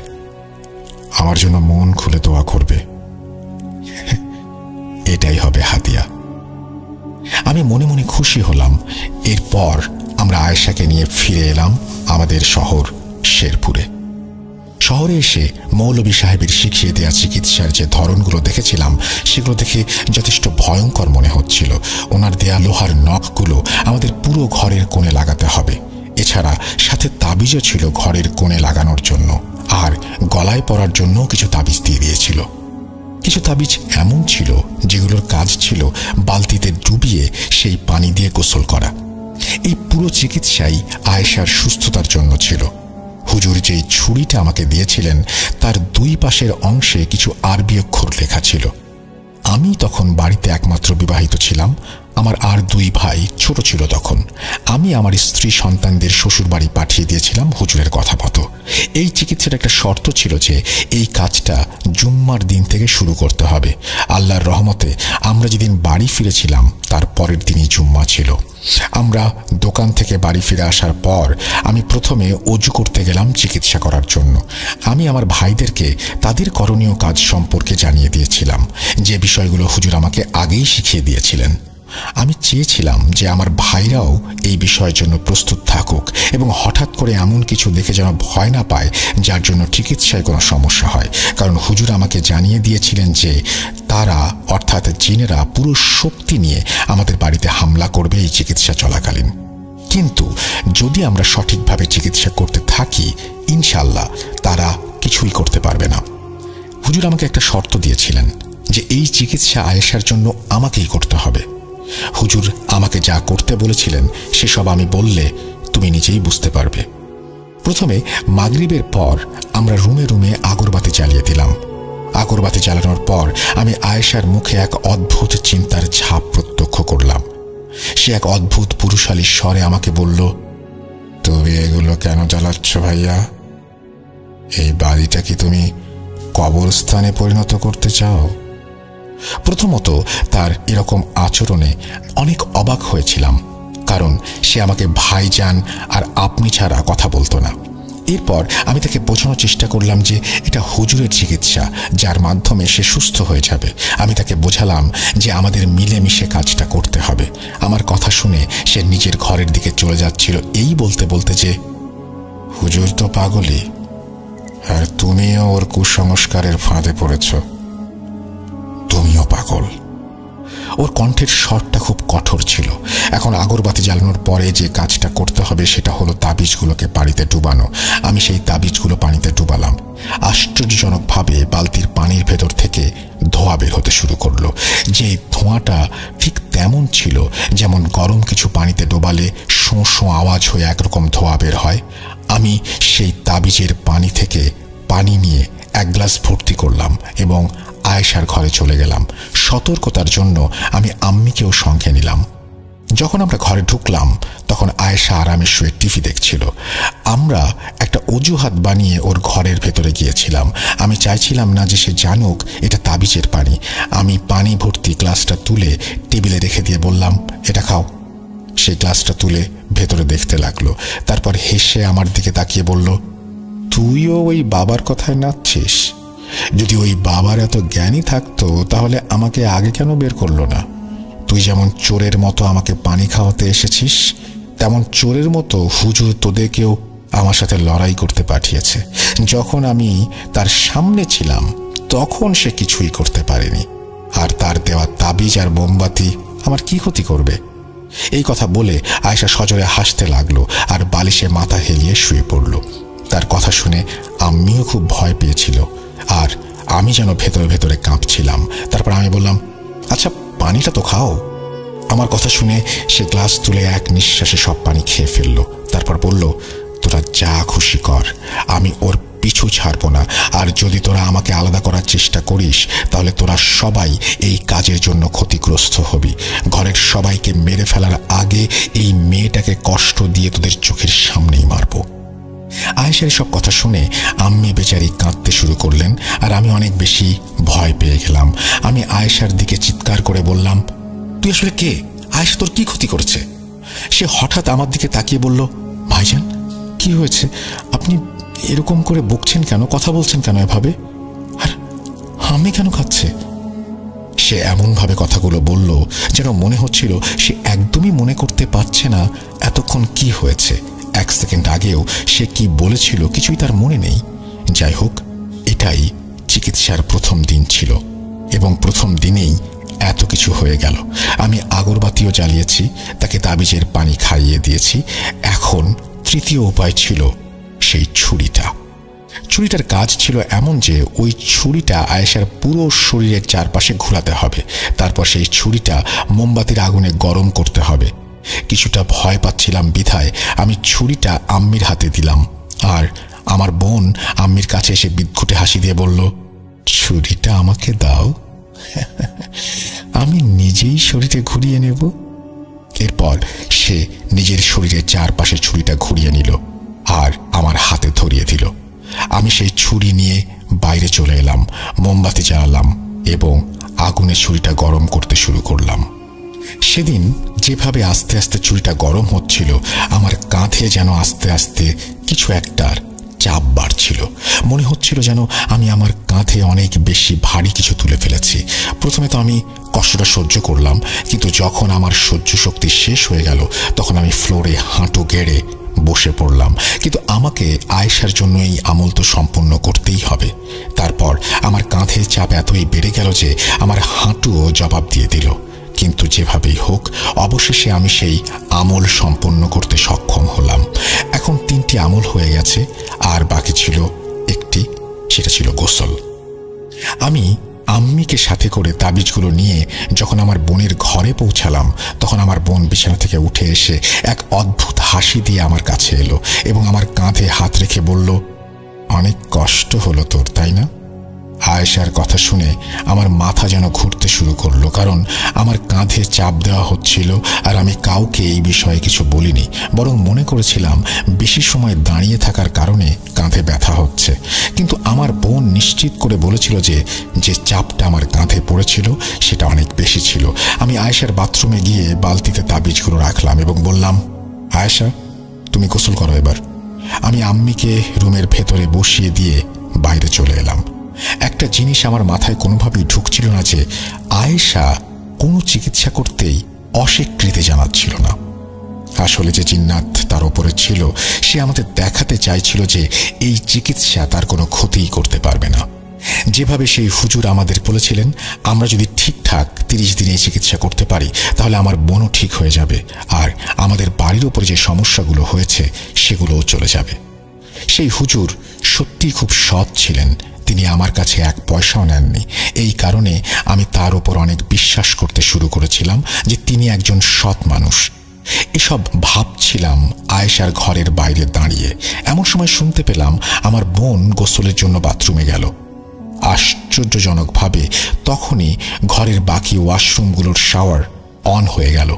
আমার জন্য মন খুলে দোয়া করবে, এটাই হবে হাদিয়া। আমি মনে মনে খুশি হলাম। এরপর আমরা আয়েশাকে নিয়ে ফিরে এলাম আমাদের শহর শেরপুরে। শহরে এসে মৌলভী সাহেবের শিখিয়ে দেওয়া চিকিৎসার যে ধরনগুলো দেখেছিলাম সেগুলো দেখে যথেষ্ট ভয়ঙ্কর মনে হচ্ছিল। ওনার দেয়া লোহার নখগুলো আমাদের পুরো ঘরের কোণে লাগাতে হবে। এছাড়া সাথে তাবিজও ছিল ঘরের কোণে লাগানোর জন্য, আর গলায় পরার জন্য কিছু তাবিজ দিয়ে দিয়েছিল। কিছু তাবিজ এমন ছিল যেগুলোর কাজ ছিল বালতিতে ডুবিয়ে সেই পানি দিয়ে গোসল করা। এই পুরো চিকিৎসাই আয়েশার সুস্থতার জন্য ছিল। হুজুর যেই ছুরিটা আমাকে দিয়েছিলেন তার 2 পাশের অংশে কিছু আরবি অক্ষর লেখা ছিল। আমি তখন বাড়িতে একমাত্র বিবাহিত ছিলাম। আমার আর 2 ভাই ছোট ছিল তখন। আমি আমার স্ত্রী সন্তানদের শ্বশুর বাড়ি পাঠিয়ে দিয়েছিলাম হুজুরের কথা মতো। এই চিকিৎসার একটা শর্ত ছিল যে এই কাজটা জুম্মার দিন থেকে শুরু করতে হবে। আল্লাহর রহমতে আমরা যেদিন বাড়ি ফিরেছিলাম তার পরের দিনই জুম্মা ছিল। আমরা দোকান থেকে বাড়ি ফিরে আসার পর আমি প্রথমে অজু করতে গেলাম চিকিৎসা করার জন্য। আমি আমার ভাইদেরকে তাদের করণীয় কাজ সম্পর্কে জানিয়ে দিয়েছিলাম, যে বিষয়গুলো হুজুর আমাকে আগেই শিখিয়ে দিয়েছিলেন। আমি চেয়েছিলাম যে আমার ভাইরাও এই বিষয়ের জন্য প্রস্তুত থাকুক এবং হঠাৎ করে এমন কিছু দেখে যেন ভয় না পায় যার জন্য চিকিৎসায় কোনো সমস্যা হয়। কারণ হুজুর আমাকে জানিয়ে দিয়েছিলেন যে তারা অর্থাৎ জিনেরা পুরো শক্তি নিয়ে আমাদের বাড়িতে হামলা করবে এই চিকিৎসা চলাকালীন। কিন্তু যদি আমরা সঠিকভাবে চিকিৎসা করতে থাকি ইনশাল্লাহ তারা কিছুই করতে পারবে না। হুজুর আমাকে একটা শর্ত দিয়েছিলেন যে এই চিকিৎসা আয়েশার জন্য আমাকেই করতে হবে। হুজুর আমাকে যা করতে বলেছিলেন সেসব আমি বললে তুমি নিজেই বুঝতে পারবে। প্রথমে মাগরিবের পর আমরা রুমে রুমে আগরবাতি জ্বালিয়ে দিলাম। আগরবাতি জ্বালানোর পর আমি আয়েশার মুখে এক অদ্ভুত চিন্তার ছাপ প্রত্যক্ষ করলাম। সে এক অদ্ভুত পুরুষালী স্বরে আমাকে বলল, তুমি এগুলো কেন জ্বালাচ্ছ ভাইয়া? এই বাড়িটা কি তুমি কবরস্থানে পরিণত করতে চাও? প্রথমত তার এরকম আচরণে অনেক অবাক হয়েছিলাম, কারণ সে আমাকে ভাইজান আর আপনি ছাড়া কথা বলতো না। এরপর আমি তাকে বোঝানোর চেষ্টা করলাম যে এটা হুজুরের চিকিৎসা, যার মাধ্যমে সে সুস্থ হয়ে যাবে। আমি তাকে বোঝালাম যে আমাদের মিলেমিশে কাজটা করতে হবে। আমার কথা শুনে সে নিজের ঘরের দিকে চলে যাচ্ছিল, এই বলতে বলতে যে হুজুর তো পাগলই, আর তুমিও ওর কুসংস্কারের ফাঁদে পড়েছ। তুমিও পাগল। ওর কণ্ঠের স্বরটা খুব কঠোর ছিল। এখন আগরবাতি জ্বালানোর পরে যে কাজটা করতে হবে সেটা হলো তাবিজগুলোকে পানিতে ডুবানো। আমি সেই তাবিজগুলো পানিতে ডুবালাম। আশ্চর্যজনকভাবে বালতির পানির ভেতর থেকে ধোঁয়া বের হতে শুরু করলো। যে ধোঁয়াটা ঠিক তেমন ছিল যেমন গরম কিছু পানিতে ডোবালে শোঁ শোঁ আওয়াজ হয়ে একরকম ধোঁয়া বের হয়। আমি সেই তাবিজের পানি থেকে পানি নিয়ে এক গ্লাস ভর্তি করলাম এবং আয়েশার ঘরে চলে গেলাম। সতর্কতার জন্য আমি আম্মিকেও সঙ্গে নিলাম। যখন আমরা ঘরে ঢুকলাম তখন আয়েশা আরামে শুয়ে টিভি দেখছিল। আমরা একটা অজুহাত বানিয়ে ওর ঘরের ভেতরে গিয়েছিলাম। আমি চাইছিলাম না যে সে জানুক এটা তাবিজের পানি। আমি পানি ভর্তি গ্লাসটা তুলে টেবিলে রেখে দিয়ে বললাম, এটা খাও। সেই গ্লাসটা তুলে ভেতরে দেখতে লাগলো। তারপর হেসে আমার দিকে তাকিয়ে বলল, তুইও ওই বাবার কথায় নাচছিস? যদি ওই বাবার এত জ্ঞানী থাকতো তাহলে আমাকে আগে কেন বের করলো না? তুই যেমন চোরের মতো আমাকে পানি খাওয়াতে এসেছিস, তেমন চোরের মতো হুজুর তোদেরকেও আমার সাথে লড়াই করতে পাঠিয়েছে। যখন আমি তার সামনে ছিলাম তখন সে কিছুই করতে পারেনি, আর তার দেওয়া তাবিজ আর মোমবাতি আমার কি ক্ষতি করবে? এই কথা বলে আয়েশা সজোরে হাসতে লাগলো আর বালিশে মাথা হেলিয়ে শুয়ে পড়ল। তার কথা শুনে আম্মিও খুব ভয় পেয়েছিল, আর আমি যেন ভেতরে ভেতরে কাঁপছিলাম। তারপর আমি বললাম, আচ্ছা পানিটা তো খাও। আমার কথা শুনে সে গ্লাস তুলে এক নিঃশ্বাসে সব পানি খেয়ে ফেলল। তারপর বলল, তোরা যা খুশি কর, আমি ওর পিছু ছাড়ব না। আর যদি তোরা আমাকে আলাদা করার চেষ্টা করিস তাহলে তোরা সবাই এই কাজের জন্য ক্ষতিগ্রস্ত হবি। ঘরের সবাইকে মেরে ফেলার আগে এই মেয়েটাকে কষ্ট দিয়ে তোদের চোখের সামনেই মারব। আয়েশার সব কথা শুনে আম্মি বেচারি কাঁদতে শুরু করলেন, আর আমি অনেক বেশি ভয় পেয়ে গেলাম। আমি আয়েশার দিকে চিৎকার করে বললাম, তুই আসলে কে? আয়েশা তোর কি ক্ষতি করেছে? সে হঠাৎ আমার দিকে তাকিয়ে বলল, ভাইজান কি হয়েছে? আপনি এরকম করে বকছেন কেন? কথা বলছেন কেন এভাবে? আর আমি কেন খাচ্ছে? সে এমনভাবে কথাগুলো বলল যেন মনে হচ্ছিল সে একদমই মনে করতে পারছে না এতক্ষণ কি হয়েছে। এক সেকেন্ড আগেও সে কি বলেছিল কিছুই তার মনে নেই। যাই হোক, এটাই চিকিৎসার প্রথম দিন ছিল এবং প্রথম দিনেই এত কিছু হয়ে গেল। আমি আগরবাতিও জ্বালিয়েছি, তাকে তাবিজের পানি খাইয়ে দিয়েছি। এখন তৃতীয় উপায় ছিল সেই ছুরিটা। ছুরিটার কাজ ছিল এমন যে ওই ছুরিটা আয়েশার পুরো শরীরের চারপাশে ঘোরাতে হবে। তারপর সেই ছুরিটা মোমবাতির আগুনে গরম করতে হবে। কিছুটা ভয় পাচ্ছিলাম বিধায় আমি ছুরিটা আম্মির হাতে দিলাম, আর আমার বোন আম্মির কাছে এসে বিদঘুটে হাসি দিয়ে বলল, ছুরিটা আমাকে দাও, আমি নিজেই শরীরে ঘুরিয়ে নেব। এরপর সে নিজের শরীরের চারপাশে ছুরিটা ঘুরিয়ে নিল আর আমার হাতে ধরিয়ে দিল। আমি সেই ছুরি নিয়ে বাইরে চলে এলাম, মোমবাতি জ্বালালাম এবং আগুনে ছুরিটা গরম করতে শুরু করলাম। সেদিন যেভাবে আস্তে আস্তে ছুরিটা গরম হচ্ছিল, আমার কাঁধে যেন আস্তে আস্তে কিছু একটার চাপ বাড়ছিল। মনে হচ্ছিল যেন আমি আমার কাঁধে অনেক বেশি ভারী কিছু তুলে ফেলেছি। প্রথমে তো আমি কষ্টটা সহ্য করলাম, কিন্তু যখন আমার সহ্য শক্তি শেষ হয়ে গেল তখন আমি ফ্লোরে হাঁটু গেড়ে বসে পড়লাম। কিন্তু আমাকে আয়েশার জন্য এই আমল তো সম্পূর্ণ করতেই হবে। তারপর আমার কাঁধের চাপ এতই বেড়ে গেল যে আমার হাঁটুও জবাব দিয়ে দিল। কিন্তু যেভাবেই হোক অবশেষে আমি সেই আমল সম্পন্ন করতে সক্ষম হলাম। এখন 3টি আমল হয়ে গেছে, আর বাকি ছিল একটি, সেটা ছিল গোসল। আমি আম্মিকে সাথে করে তাবিজগুলো নিয়ে যখন আমার বোনের ঘরে পৌঁছালাম তখন আমার বোন বিছানা থেকে উঠে এসে এক অদ্ভুত হাসি দিয়ে আমার কাছে এলো এবং আমার কাঁধে হাত রেখে বলল, অনেক কষ্ট হলো তোর, তাই না? আয়েশার কথা শুনে আমার মাথা যেন ঘুরতে শুরু করলো, কারণ আমার কাঁধে চাপ দেওয়া হচ্ছিল আর আমি কাউকে এই বিষয়ে কিছু বলিনি, বরং মনে করেছিলাম বেশি সময় দাঁড়িয়ে থাকার কারণে কাঁধে ব্যথা হচ্ছে। কিন্তু আমার বোন নিশ্চিত করে বলেছিল যে চাপটা আমার কাঁধে পড়েছিল সেটা অনেক বেশি ছিল। আমি আয়েশার বাথরুমে গিয়ে বালতিতে তাবিজগুলো রাখলাম এবং বললাম, আয়েশা, তুমি গোসল করো এবার। আমি আম্মিকে রুমের ভেতরে বসিয়ে দিয়ে বাইরে চলে এলাম। একটা জিনিস আমার মাথায় কোনোভাবেই ঢুকছিল না যে আয়েশা কোনো চিকিৎসা করতেই অস্বীকৃতি জানাচ্ছিল না। আসলে যে জিন্নাত তার ওপরে ছিল সে আমাদের দেখাতে চাইছিল যে এই চিকিৎসা তার কোনো ক্ষতিই করতে পারবে না। যেভাবে সেই হুজুর আমাদের বলেছিলেন, আমরা যদি ঠিকঠাক 30 দিনে চিকিৎসা করতে পারি তাহলে আমার বোনও ঠিক হয়ে যাবে, আর আমাদের বাড়ির ওপরে যে সমস্যাগুলো হয়েছে সেগুলোও চলে যাবে। সেই হুজুর সত্যিই খুব সৎ ছিলেন। তিনি আমার কাছে 1 পয়সাও নেননি। এই কারণে আমি তার উপর অনেক বিশ্বাস করতে শুরু করেছিলাম যে তিনি একজন সৎ মানুষ। এসব ভাবছিলাম আয়েশার ঘরের বাইরে দাঁড়িয়ে। এমন সময় শুনতে পেলাম আমার বোন গোসলের জন্য বাথরুমে গেল। আশ্চর্যজনকভাবে তখনই ঘরের বাকি ওয়াশরুমগুলোর শাওয়ার অন হয়ে গেল,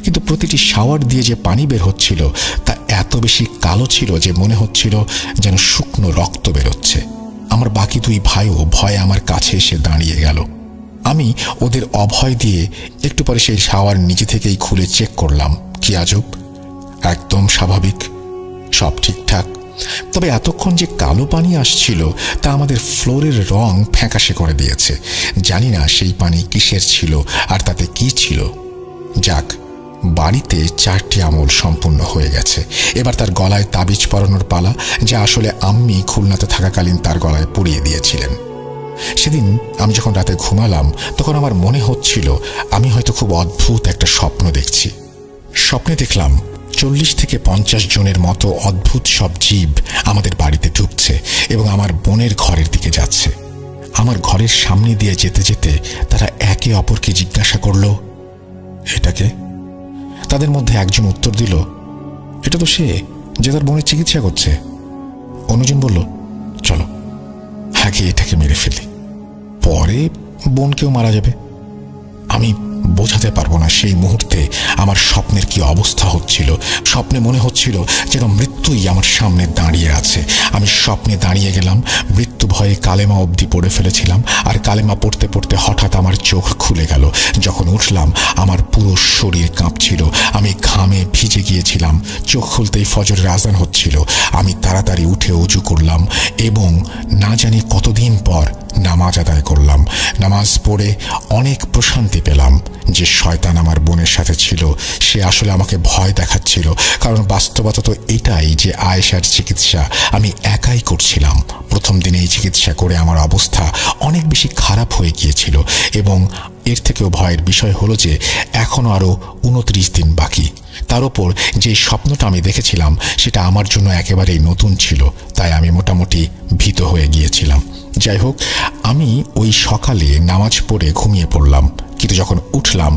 কিন্তু প্রতিটি শাওয়ার দিয়ে যে পানি বের হচ্ছিল তা এত বেশি কালো ছিল যে মনে হচ্ছিল যেন শুকনো রক্ত বেরোচ্ছে। আমার বাকি 2 ভাইও ভয়ে আমার কাছে এসে দাঁড়িয়ে গেল। আমি ওদের অভয় দিয়ে একটু পরে সেই শাওয়ার নিজে থেকেই খুলে চেক করলাম। কি আজব, একদম স্বাভাবিক, সব ঠিকঠাক। তবে এতক্ষণ যে কালো পানি আসছিল তা আমাদের ফ্লোরের রং ফ্যাকাশে করে দিয়েছে। জানি না সেই পানি কিসের ছিল আর তাতে কি ছিল। যাক, বাড়িতে 4টি আমল সম্পূর্ণ হয়ে গেছে। এবার তার গলায় তাবিজ পরানোর পালা, যা আসলে আম্মি খুলনাতে থাকাকালীন তার গলায় পরিয়ে দিয়েছিলেন। সেদিন আমি যখন রাতে ঘুমালাম তখন আমার মনে হচ্ছিল আমি হয়তো খুব অদ্ভুত একটা স্বপ্ন দেখছি। স্বপ্নে দেখলাম 40 থেকে 50 জনের মতো অদ্ভুত সব জীব আমাদের বাড়িতে ঢুকছে এবং আমার বোনের ঘরের দিকে যাচ্ছে। আমার ঘরের সামনে দিয়ে যেতে যেতে তারা একে অপরকে জিজ্ঞাসা করল, এটাকে? তাদের মধ্যে একজন উত্তর দিল, এটা তো সে যে তার বোনের চিকিৎসা করছে। অন্যজন বলল, চলো আগে এটাকে মেরে ফেলি, পরে বোনকেও মারা যাবে। আমি বোঝাতে পারবো না সেই মুহূর্তে আমার স্বপ্নের কি অবস্থা হচ্ছিল। স্বপ্নে মনে হচ্ছিল যেন মৃত্যুই আমার সামনে দাঁড়িয়ে আছে। আমি স্বপ্নে দাঁড়িয়ে গেলাম, মৃত্যু ভয়ে কালেমা অবধি পড়ে ফেলেছিলাম, আর কালেমা পড়তে পড়তে হঠাৎ আমার চোখ খুলে গেল। যখন উঠলাম আমার পুরো শরীর কাঁপছিল, আমি ঘামে ভিজে গিয়েছিলাম। চোখ খুলতেই ফজরের আজান হচ্ছিল। আমি তাড়াতাড়ি উঠে ওযু করলাম এবং না জানি কতদিন পর নামাজ আদায় করলাম। নামাজ পড়ে অনেক প্রশান্তি পেলাম। যে শয়তান আমার বোনের সাথে ছিল সে আসলে আমাকে ভয় দেখাচ্ছিল, কারণ বাস্তবতা তো এটাই যে আয়েশার চিকিৎসা আমি একাই করছিলাম। প্রথম দিনে এই চিকিৎসা করে আমার অবস্থা অনেক বেশি খারাপ হয়ে গিয়েছিল এবং এর থেকেও ভয়ের বিষয় হলো যে এখনো আরো 29 দিন বাকি। তার উপর যে স্বপ্নটা আমি দেখেছিলাম সেটা আমার জন্য একেবারেই নতুন ছিল, তাই আমি মোটামুটি ভীত হয়ে গিয়েছিলাম। যাই হোক, আমি ওই সকালে নামাজ পড়ে ঘুমিয়ে পড়লাম, কিন্তু যখন উঠলাম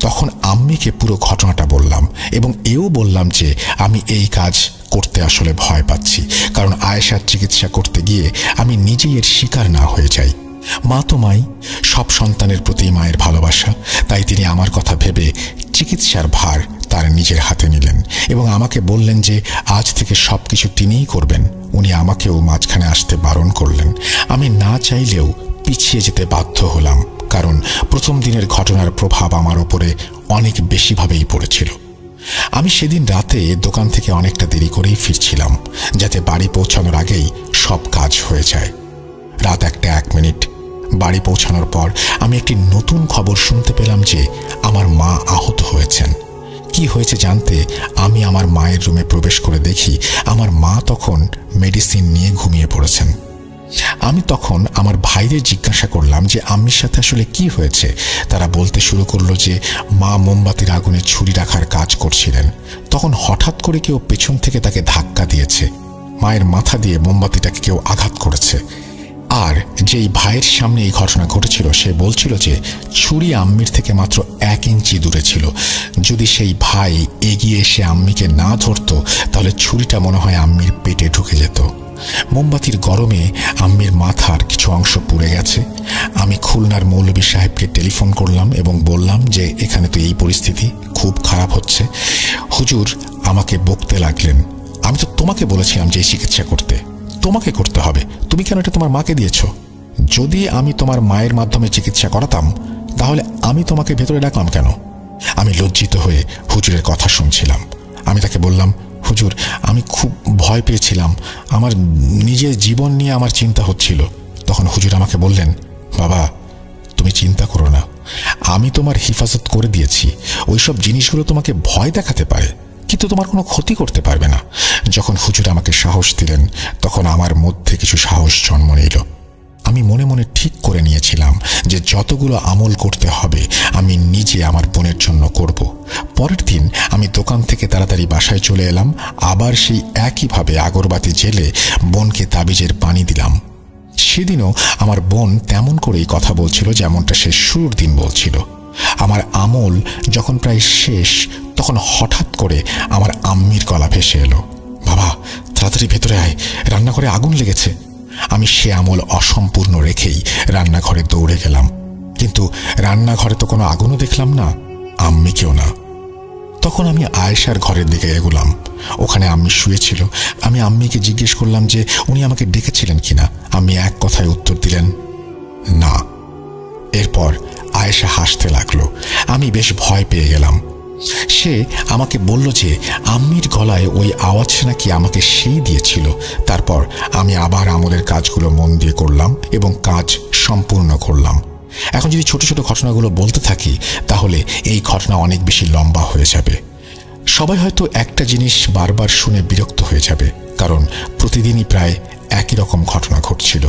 তখন আম্মিকে পুরো ঘটনাটা বললাম এবং এও বললাম যে আমি এই কাজ করতে আসলে ভয় পাচ্ছি, কারণ আয়েশার চিকিৎসা করতে গিয়ে আমি নিজেই এর শিকার না হয়ে যাই। মা তো মাই, সব সন্তানের প্রতি মায়ের ভালোবাসা, তাই তিনি আমার কথা ভেবে চিকিৎসার ভার তার নিজের হাতে নিলেন এবং আমাকে বললেন যে আজ থেকে সবকিছু তিনিই করবেন। উনি আমাকেও মাঝখানে আসতে বারণ করলেন। আমি না চাইলেও পিছিয়ে যেতে বাধ্য হলাম, কারণ প্রথম দিনের ঘটনার প্রভাব আমার উপরে অনেক বেশিভাবেই পড়েছিল। আমি সেদিন রাতে দোকান থেকে অনেকটা দেরি করেই ফিরছিলাম, যাতে বাড়ি পৌঁছানোর আগেই সব কাজ হয়ে যায়। রাত 1:01। বাড়ি পৌঁছানোর পর আমি একটি নতুন খবর শুনতে পেলাম যে আমার মা আহত হয়েছেন। কি হয়েছে জানতে আমি আমার মায়ের রুমে প্রবেশ করে দেখি আমার মা তখন মেডিসিন নিয়ে ঘুমিয়ে পড়েছেন। আমি তখন আমার ভাইদের জিজ্ঞাসা করলাম যে আম্মির সাথে আসলে কি হয়েছে। তারা বলতে শুরু করলো যে মা মোমবাতির আগুনে ছুরি রাখার কাজ করছিলেন, তখন হঠাৎ করে কেউ পেছন থেকে তাকে ধাক্কা দিয়েছে। মায়ের মাথা দিয়ে মোমবাতিটাকে কেউ আঘাত করেছে। আর যেই ভাইয়ের সামনে এই ঘটনা ঘটেছিল সে বলছিল যে ছুরি আম্মির থেকে মাত্র 1 ইঞ্চি দূরে ছিল। যদি সেই ভাই এগিয়ে এসে আম্মিকে না ধরত তাহলে ছুরিটা মনে হয় আম্মির পেটে ঢুকে যেত। মোমবাতির গরমে আম্মির মাথার কিছু অংশ পুড়ে গেছে। আমি খুলনার মৌলভী সাহেবকে টেলিফোন করলাম এবং বললাম যে এখানে তো এই পরিস্থিতি, খুব খারাপ হচ্ছে। হুজুর আমাকে বকতে লাগলেন, আমি তো তোমাকে বলেছিলাম যে চিকিৎসা করতে, তোমাকে করতে হবে, তুমি কেন এটা তোমার মাকে দিয়েছ? যদি আমি তোমার মায়ের মাধ্যমে চিকিৎসা করাতাম তাহলে আমি তোমাকে ভেতরে ডাকলাম কেন? আমি লজ্জিত হয়ে হুজুরের কথা শুনছিলাম। আমি তাকে বললাম, হুজুর আমি খুব ভয় পেয়েছিলাম, আমার নিজের জীবন নিয়ে আমার চিন্তা হচ্ছিল। তখন হুজুর আমাকে বললেন, বাবা তুমি চিন্তা করো না, আমি তোমার হিফাজত করে দিয়েছি। ওইসব জিনিসগুলো তোমাকে ভয় দেখাতে পারে কিন্তু তোমার কোনো ক্ষতি করতে পারবে না। যখন হুজুর আমাকে সাহস দিলেন তখন আমার মধ্যে কিছু সাহস জন্ম নিল। আমি মনে মনে ঠিক করে নিয়েছিলাম যে যতগুলো আমল করতে হবে আমি নিজে আমার বোনের জন্য করব। পরের দিন আমি দোকান থেকে তাড়াতাড়ি বাসায় চলে এলাম। আবার সেই একইভাবে আগরবাতি জেলে বোনকে তাবিজের পানি দিলাম। সেদিনও আমার বোন তেমন করেই কথা বলছিল যেমনটা সে শুরুর দিন বলছিল। আমার আমল যখন প্রায় শেষ তখন হঠাৎ করে আমার আম্মির গলা ভেসে এলো, বাবা তাড়াতাড়ি ভেতরে আয়, রান্নাঘরে আগুন লেগেছে। আমি সে আমল অসম্পূর্ণ রেখেই রান্নাঘরে দৌড়ে গেলাম, কিন্তু রান্নাঘরে তো কোনো আগুনও দেখলাম না, আম্মিকেও না। তখন আমি আয়েশার ঘরের দিকে এগোলাম। ওখানে আম্মি শুয়েছিল। আমি আম্মিকে জিজ্ঞেস করলাম যে উনি আমাকে ডেকেছিলেন কিনা। আম্মি এক কথায় উত্তর দিলেন, না। এরপর আয়েশা হাসতে লাগলো। আমি বেশ ভয় পেয়ে গেলাম। সে আমাকে বলল যে আম্মির গলায় ওই আওয়াজ নাকি আমাকে সেই দিয়েছিল। তারপর আমি আবার আমলের কাজগুলো মন দিয়ে করলাম এবং কাজ সম্পূর্ণ করলাম। এখন যদি ছোট ছোট ঘটনাগুলো বলতে থাকি তাহলে এই ঘটনা অনেক বেশি লম্বা হয়ে যাবে। সবাই হয়তো একটা জিনিস বারবার শুনে বিরক্ত হয়ে যাবে, কারণ প্রতিদিনই প্রায় একই রকম ঘটনা ঘটছিল।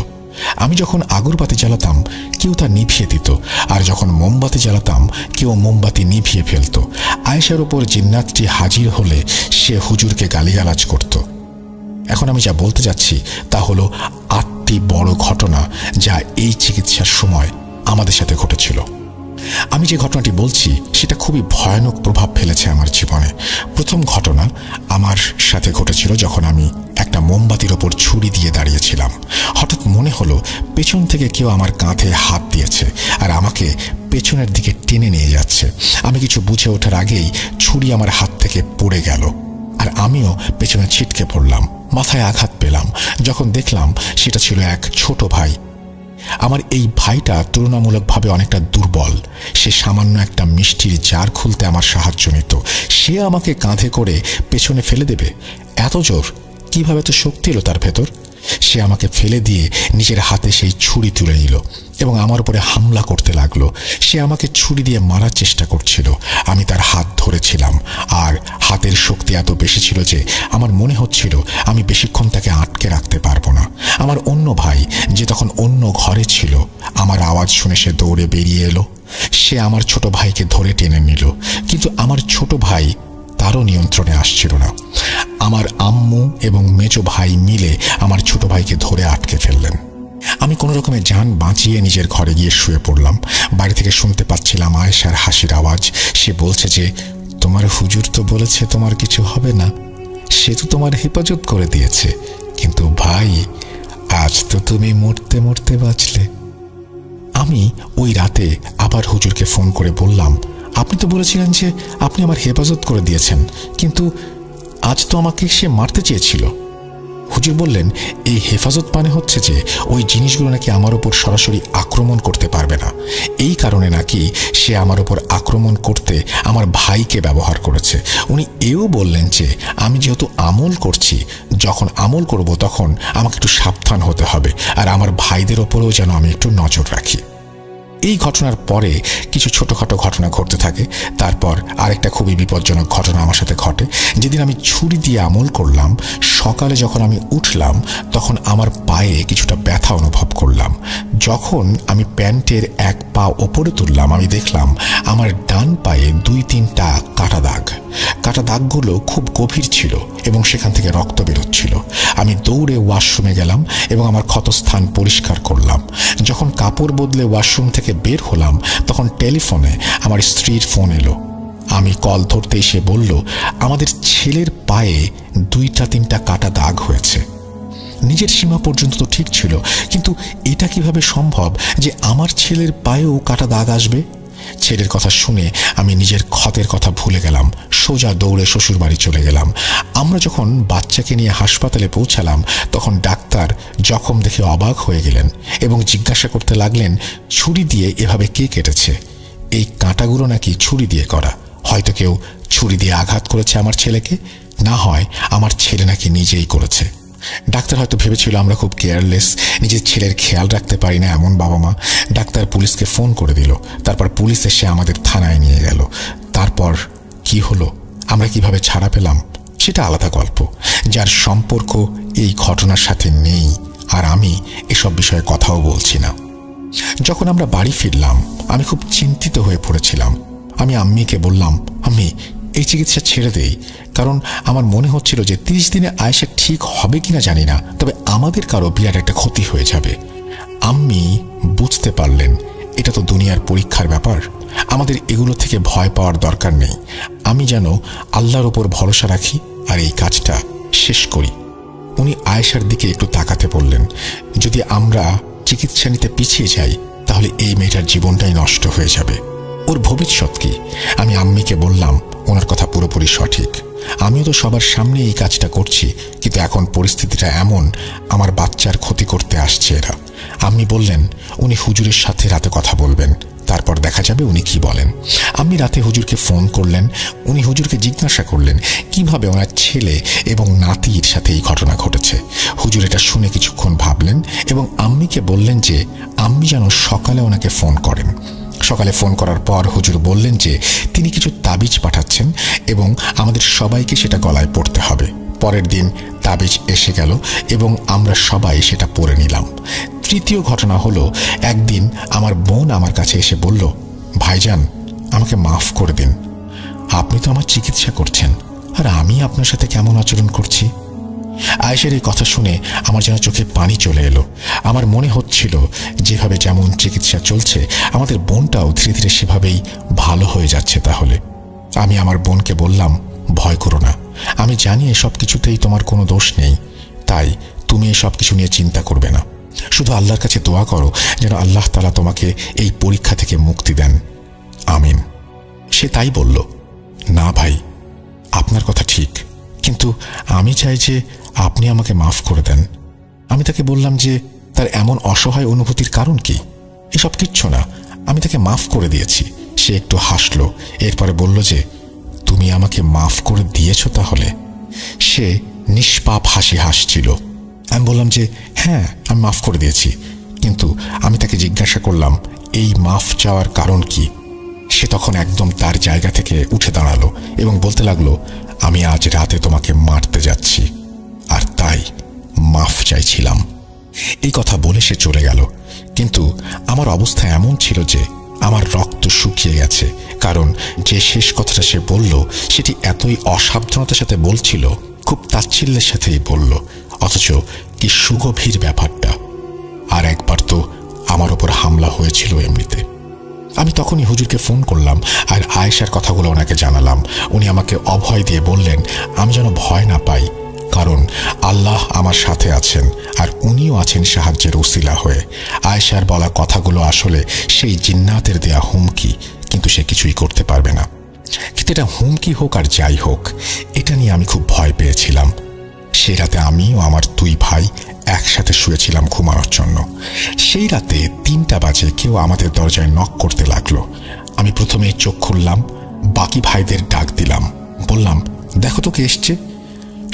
আমি যখন আগরবাতি জ্বালাতাম কেউ তা নিভিয়ে দিত, আর যখন মোমবাতি জ্বালাতাম কেউ মোমবাতি নিভিয়ে ফেলত। আয়েশার ওপর জিন্নাতটি হাজির হলে সে হুজুরকে গালিগালাজ করত। এখন আমি যা বলতে যাচ্ছি তা হলো 8টি বড় ঘটনা যা এই চিকিৎসার সময় আমাদের সাথে ঘটেছিল। আমি যে ঘটনাটি বলছি সেটা খুবই ভয়ানক প্রভাব ফেলেছে আমার জীবনে। প্রথম ঘটনা আমার সাথে ঘটেছিল যখন আমি একটা মোমবাতির ওপর ছুরি দিয়ে দাঁড়িয়েছিলাম। হঠাৎ মনে হলো পেছন থেকে কেউ আমার কাঁধে হাত দিয়েছে আর আমাকে পেছনের দিকে টেনে নিয়ে যাচ্ছে। আমি কিছু বুঝে ওঠার আগেই ছুরি আমার হাত থেকে পড়ে গেল আর আমিও পেছনে ছিটকে পড়লাম। মাথায় আঘাত পেলাম। যখন দেখলাম সেটা ছিল এক ছোট ভাই। আমার এই ভাইটা তুলনামূলকভাবে অনেকটা দুর্বল। সে সামান্য একটা মিষ্টির জার খুলতে আমার সাহায্য নিত। সে আমাকে কাঁধে করে পেছনে ফেলে দেবে, এত জোর কিভাবে তো শক্তি এলো তার ভেতর। সে আমাকে ফেলে দিয়ে নিজের হাতে সেই ছুরি তুলে নিল এবং আমার উপরে হামলা করতে লাগলো। সে আমাকে ছুরি দিয়ে মারার চেষ্টা করছিল। আমি তার হাত ধরেছিলাম আর হাতের শক্তি এত বেশি ছিল যে আমার মনে হচ্ছিল আমি বেশিক্ষণ তাকে আটকে রাখতে পারবো না। আমার অন্য ভাই যে তখন অন্য ঘরে ছিল আমার আওয়াজ শুনে সে দৌড়ে বেরিয়ে এলো। সে আমার ছোট ভাইকে ধরে টেনে নিল, কিন্তু আমার ছোট ভাই তারও নিয়ন্ত্রণে আসছিল না। আমার আম্মু এবং মেজো ভাই মিলে আমার ছোট ভাইকে ধরে আটকে ফেললেন। আমি কোনো রকমে জান বাঁচিয়ে নিজের ঘরে গিয়ে শুয়ে পড়লাম। বাড়ি থেকে শুনতে পাচ্ছিলাম আয়েশার হাসির আওয়াজ। সে বলছে যে তোমার হুজুর তো বলেছে তোমার কিছু হবে না, সে তো তোমার হেফাজত করে দিয়েছে, কিন্তু ভাই আজ তো তুমি মরতে মরতে বাঁচলে। আমি ওই রাতে আবার হুজুরকে ফোন করে বললাম, আপনি তো বলেছিলেন যে আপনি আমার হেফাজত করে দিয়েছেন, কিন্তু আজ তো আমাকে সে মারতে চেয়েছিল। হুজুর বললেন, এই হেফাজত মানে হচ্ছে যে ওই জিনিসগুলো নাকি আমার উপর সরাসরি আক্রমণ করতে পারবে না। এই কারণে নাকি সে আমার উপর আক্রমণ করতে আমার ভাইকে ব্যবহার করেছে। উনি এও বললেন যে আমি যেহেতু আমল করছি, যখন আমল করব তখন আমাকে একটু সাবধান হতে হবে, আর আমার ভাইদের ওপরেও যেন আমি একটু নজর রাখি। এই ঘটনার পরে কিছু ছোটখাটো ঘটনা ঘটতে থাকে। তারপর আরেকটা খুবই বিপজ্জনক ঘটনা আমার সাথে ঘটে। যেদিন আমি ছুরি দিয়ে আমল করলাম, সকালে যখন আমি উঠলাম তখন আমার পায়ে কিছুটা ব্যথা অনুভব করলাম। যখন আমি প্যান্টের এক পা ওপরে তুললাম, আমি দেখলাম আমার ডান পায়ে 2-3টা কাটা দাগ। কাটা দাগগুলো খুব গভীর ছিল এবং সেখান থেকে রক্ত বেরোচ্ছিল। আমি দৌড়ে ওয়াশরুমে গেলাম এবং আমার ক্ষতস্থান পরিষ্কার করলাম। যখন কাপড় বদলে ওয়াশরুম থেকে বের হলাম তখন টেলিফোনে আমার স্ত্রীর ফোন এলো। আমি কল ধরতেই সে বলল, আমাদের ছেলের পায়ে 2-3টা কাটা দাগ হয়েছে। নিজের সীমা পর্যন্ত তো ঠিক ছিল, কিন্তু এটা কিভাবে সম্ভব যে আমার ছেলের পায়েও কাটা দাগ আসবে? ছেলের কথা শুনে আমি নিজের ক্ষতের কথা ভুলে গেলাম। সোজা দৌড়ে শ্বশুর বাড়ি চলে গেলাম। আমরা যখন বাচ্চাকে নিয়ে হাসপাতালে পৌঁছালাম তখন ডাক্তার জখম দেখে অবাক হয়ে গেলেন এবং জিজ্ঞাসা করতে লাগলেন, ছুরি দিয়ে এভাবে কে কেটেছে? এই কাঁটাগুলো নাকি ছুরি দিয়ে করা। হয়তো কেউ ছুরি দিয়ে আঘাত করেছে আমার ছেলেকে, না হয় আমার ছেলে নাকি নিজেই করেছে। ডাক্তার হয়তো ভেবেছিল আমরা খুব কেয়ারলেস, নিজের ছেলের খেয়াল রাখতে পারি না এমন বাবা মা। ডাক্তার পুলিশকে ফোন করে দিল। তারপর পুলিশ এসে আমাদের থানায় নিয়ে গেল। তারপর কি হলো, আমরা কিভাবে ছাড়া পেলাম, সেটা আলাদা গল্প, যার সম্পর্ক এই ঘটনার সাথে নেই। আর আমি এসব বিষয়ে কথাও বলছি না। যখন আমরা বাড়ি ফিরলাম আমি খুব চিন্তিত হয়ে পড়েছিলাম। আমি আম্মিকে বললাম, আম্মি এই চিকিৎসা ছেড়ে দেই, কারণ আমার মনে হচ্ছিল যে 30 দিনে আয়েশা ঠিক হবে কিনা জানি না, তবে আমাদের কারো বিরাট একটা ক্ষতি হয়ে যাবে। আম্মি বুঝতে পারলেন এটা তো দুনিয়ার পরীক্ষার ব্যাপার, আমাদের এগুলো থেকে ভয় পাওয়ার দরকার নেই। আমি যেন আল্লাহর উপর ভরসা রাখি আর এই কাজটা শেষ করি। উনি আয়েশার দিকে একটু তাকাতে বললেন, যদি আমরা চিকিৎসা নিতে পিছিয়ে যাই তাহলে এই মেয়েটার জীবনটাই নষ্ট হয়ে যাবে, ওর ভবিষ্যৎ কি? আমি আম্মিকে বললাম, ওনার কথা পুরোপুরি সঠিক, আমিও তো সবার সামনে এই কাজটা করছি, কিন্তু এখন পরিস্থিতিটা এমন, আমার বাচ্চার ক্ষতি করতে আসছে এরা। আম্মি বললেন উনি হুজুরের সাথে রাতে কথা বলবেন, তারপর দেখা যাবে উনি কি বলেন। আম্মি রাতে হুজুরকে ফোন করলেন। উনি হুজুরকে জিজ্ঞাসা করলেন কিভাবে ওনার ছেলে এবং নাতির সাথে এই ঘটনা ঘটেছে। হুজুর এটা শুনে কিছুক্ষণ ভাবলেন এবং আম্মিকে বললেন যে আম্মি যেন সকালে ওনাকে ফোন করেন। সকালে ফোন করার পর হুজুর বললেন যে তিনি কিছু তাবিজ পাঠাচ্ছেন এবং আমাদের সবাইকে সেটা গলায় পড়তে হবে। পরের দিন তাবিজ এসে গেল এবং আমরা সবাই সেটা পরে নিলাম। তৃতীয় ঘটনা হলো, একদিন আমার বোন আমার কাছে এসে বলল, ভাইজান আমাকে মাফ করে দিন, আপনি তো আমার চিকিৎসা করছেন আর আমি আপনার সাথে কেমন আচরণ করছি। আয়েশার এই কথা শুনে আমার যেন চোখে পানি চলে এলো। আমার মনে হচ্ছিল যেভাবে যেমন চিকিৎসা চলছে আমাদের বোনটাও ধীরে ধীরে সেভাবেই ভালো হয়ে যাচ্ছে। তাহলে আমি আমার বোনকে বললাম, ভয় করো না, আমি জানি এসব কিছুতেই তোমার কোনো দোষ নেই, তাই তুমি এসব কিছু নিয়ে চিন্তা করবে না, শুধু আল্লাহর কাছে দোয়া করো যেন আল্লাহ তাআলা তোমাকে এই পরীক্ষা থেকে মুক্তি দেন, আমিন। সে তাই বলল, না ভাই আপনার কথা ঠিক, কিন্তু আমি চাই যে আপনি আমাকে মাফ করে দেন। আমি তাকে বললাম যে তার এমন অসহায় অনুভূতির কারণ কি? এসব কিচ্ছু না, আমি তাকে মাফ করে দিয়েছি। সে একটু হাসলো, এরপরে বলল যে তুমি আমাকে মাফ করে দিয়েছ তাহলে? সে নিষ্পাপ হাসি হাসছিল। আমি বললাম যে হ্যাঁ আমি মাফ করে দিয়েছি, কিন্তু আমি তাকে জিজ্ঞাসা করলাম এই মাফ চাওয়ার কারণ কি? সে তখন একদম তার জায়গা থেকে উঠে দাঁড়ালো এবং বলতে লাগলো, আমি আজ রাতে তোমাকে মারতে যাচ্ছি আর তাই মাফ চাইছিলাম। এই কথা বলে সে চলে গেল, কিন্তু আমার অবস্থা এমন ছিল যে আমার রক্ত শুকিয়ে গেছে, কারণ যে শেষ কথাটা সে বলল সেটি এতই অসাবধানতার সাথে বলছিল, খুব তাচ্ছিল্যের সাথেই বলল, অথচ কি সুগভীর ব্যাপারটা। আর একবার তো আমার উপর হামলা হয়েছিল এমনিতে। আমি তখনই হুজুরকে ফোন করলাম আর আয়েশার কথাগুলো ওনাকে জানালাম। উনি আমাকে অভয় দিয়ে বললেন আমি যেন ভয় না পাই, কারণ আল্লাহ আমার সাথে আছেন আর উনিও আছেন সাহায্যের উসিলা হয়ে। আয়েশার বলা কথাগুলো আসলে সেই জিন্নাতের দেয়া হুমকি, কিন্তু সে কিছুই করতে পারবে না। কিন্তু এটা হুমকি হোক আর যাই হোক, এটা নিয়ে আমি খুব ভয় পেয়েছিলাম। সেই রাতে আমি ও আমার 2 ভাই একসাথে শুয়েছিলাম ঘুমানোর জন্য। সেই রাতে 3টা বাজে কেউ আমাদের দরজায় নক করতে লাগলো। আমি প্রথমে চোখ খুললাম, বাকি ভাইদের ডাক দিলাম, বললাম, দেখো তো কে এসছে।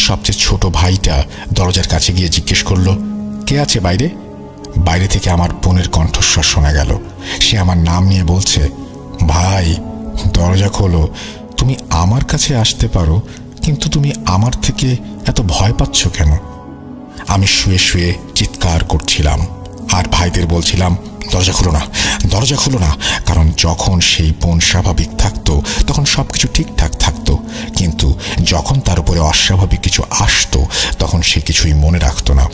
সবচেয়ে ছোট ভাইটা দরজার কাছে গিয়ে জিজ্ঞেস করলো, কে আছে বাইরে? বাইরে থেকে আমার বোনের কণ্ঠস্বর শোনা গেল। সে আমার নাম নিয়ে বলছে, ভাই দরজা খোলো, তুমি আমার কাছে আসতে পারো, কিন্তু তুমি আমার থেকে এত ভয় পাচ্ছ কেন? আমি শুয়ে শুয়ে চিৎকার করছিলাম আর ভাইদের বলছিলাম, দরজা খুলো না, দরজা খুলো না। কারণ যখন সেই বোন স্বাভাবিক থাকতো তখন সবকিছু ঠিকঠাক থাকতো, কিন্তু যখন তার উপরে অস্বাভাবিক কিছু আসতো তখন সে কিছুই মনে রাখতো না।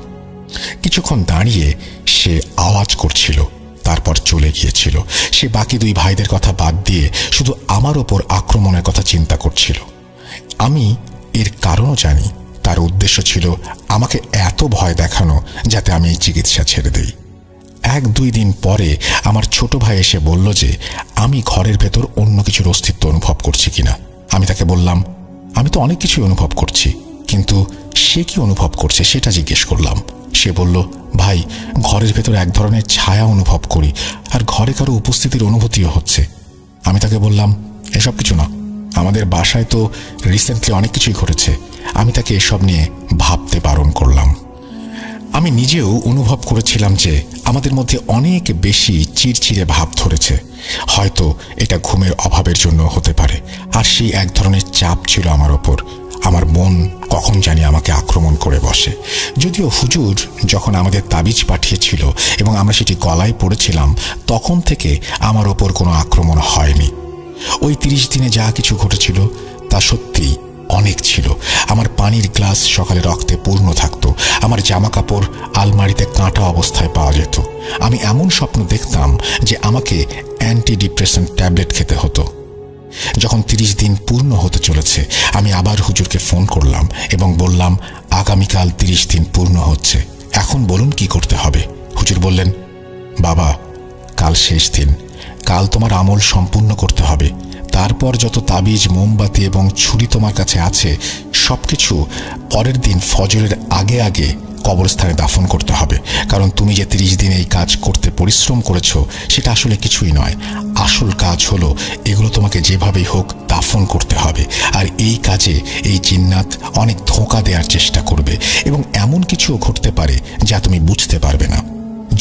কিছুক্ষণ দাঁড়িয়ে সে আওয়াজ করছিল, তারপর চলে গিয়েছিল। সে বাকি 2 ভাইদের কথা বাদ দিয়ে শুধু আমার ওপর আক্রমণের কথা চিন্তা করছিল। আমি এর কারণও জানি। তার উদ্দেশ্য ছিল আমাকে এত ভয় দেখানো যাতে আমি এই চিকিৎসা ছেড়ে দেই। 1-2 দিন পরে আমার ছোট ভাই এসে বলল যে আমি ঘরের ভেতর অন্য কিছুর অস্তিত্ব অনুভব করছি কিনা। আমি তাকে বললাম, আমি তো অনেক কিছুই অনুভব করছি, কিন্তু সে কি অনুভব করছে সেটা জিজ্ঞেস করলাম। সে বলল, ভাই ঘরের ভেতর এক ধরনের ছায়া অনুভব করি, আর ঘরে কারো উপস্থিতির অনুভূতিও হচ্ছে। আমি তাকে বললাম, এসব কিছু না, আমাদের বাসায় তো রিসেন্টলি অনেক কিছুই ঘটেছে। আমি তাকে এসব নিয়ে ভাবতে বারণ করলাম। আমি নিজেও অনুভব করেছিলাম যে আমাদের মধ্যে অনেক বেশি চিড়চিড়ে ভাব ধরেছে। হয়তো এটা ঘুমের অভাবের জন্য হতে পারে, আর সেই এক ধরনের চাপ ছিল আমার ওপর। আমার মন কখন জানি আমাকে আক্রমণ করে বসে। যদিও হুজুর যখন আমাদের তাবিজ পাঠিয়েছিল এবং আমরা সেটি গলায় পড়েছিলাম, তখন থেকে আমার ওপর কোনো আক্রমণ হয়নি। ওই 30 দিনে যা কিছু ঘটেছিল তা সত্যি অনেক ছিল। আমার পানির গ্লাস সকালে রক্তে পূর্ণ থাকতো, আমার জামা কাপড় আলমারিতে কাঁটা অবস্থায় পাওয়া যেত। আমি এমন স্বপ্ন দেখতাম যে আমাকে অ্যান্টি ডিপ্রেশন ট্যাবলেট খেতে হতো। যখন 30 দিন পূর্ণ হতে চলেছে, আমি আবার হুজুরকে ফোন করলাম এবং বললাম, আগামীকাল 30 দিন পূর্ণ হচ্ছে, এখন বলুন কি করতে হবে। হুজুর বললেন, বাবা কাল শেষ দিন, কাল তোমার আমল সম্পূর্ণ করতে হবে। তারপর যত তাবিজ, মোমবাতি এবং ছুরি তোমার কাছে আছে সবকিছু পরের দিন ফজরের আগে আগে কবরস্থানে দাফন করতে হবে। কারণ তুমি যে 30 দিন এই কাজ করতে পরিশ্রম করেছো সেটা আসলে কিছুই নয়। আসল কাজ হলো এগুলো তোমাকে যেভাবেই হোক দাফন করতে হবে। আর এই কাজে এই জিন্নাত অনেক ধোঁকা দেওয়ার চেষ্টা করবে এবং এমন কিছুও ঘটতে পারে যা তুমি বুঝতে পারবে না।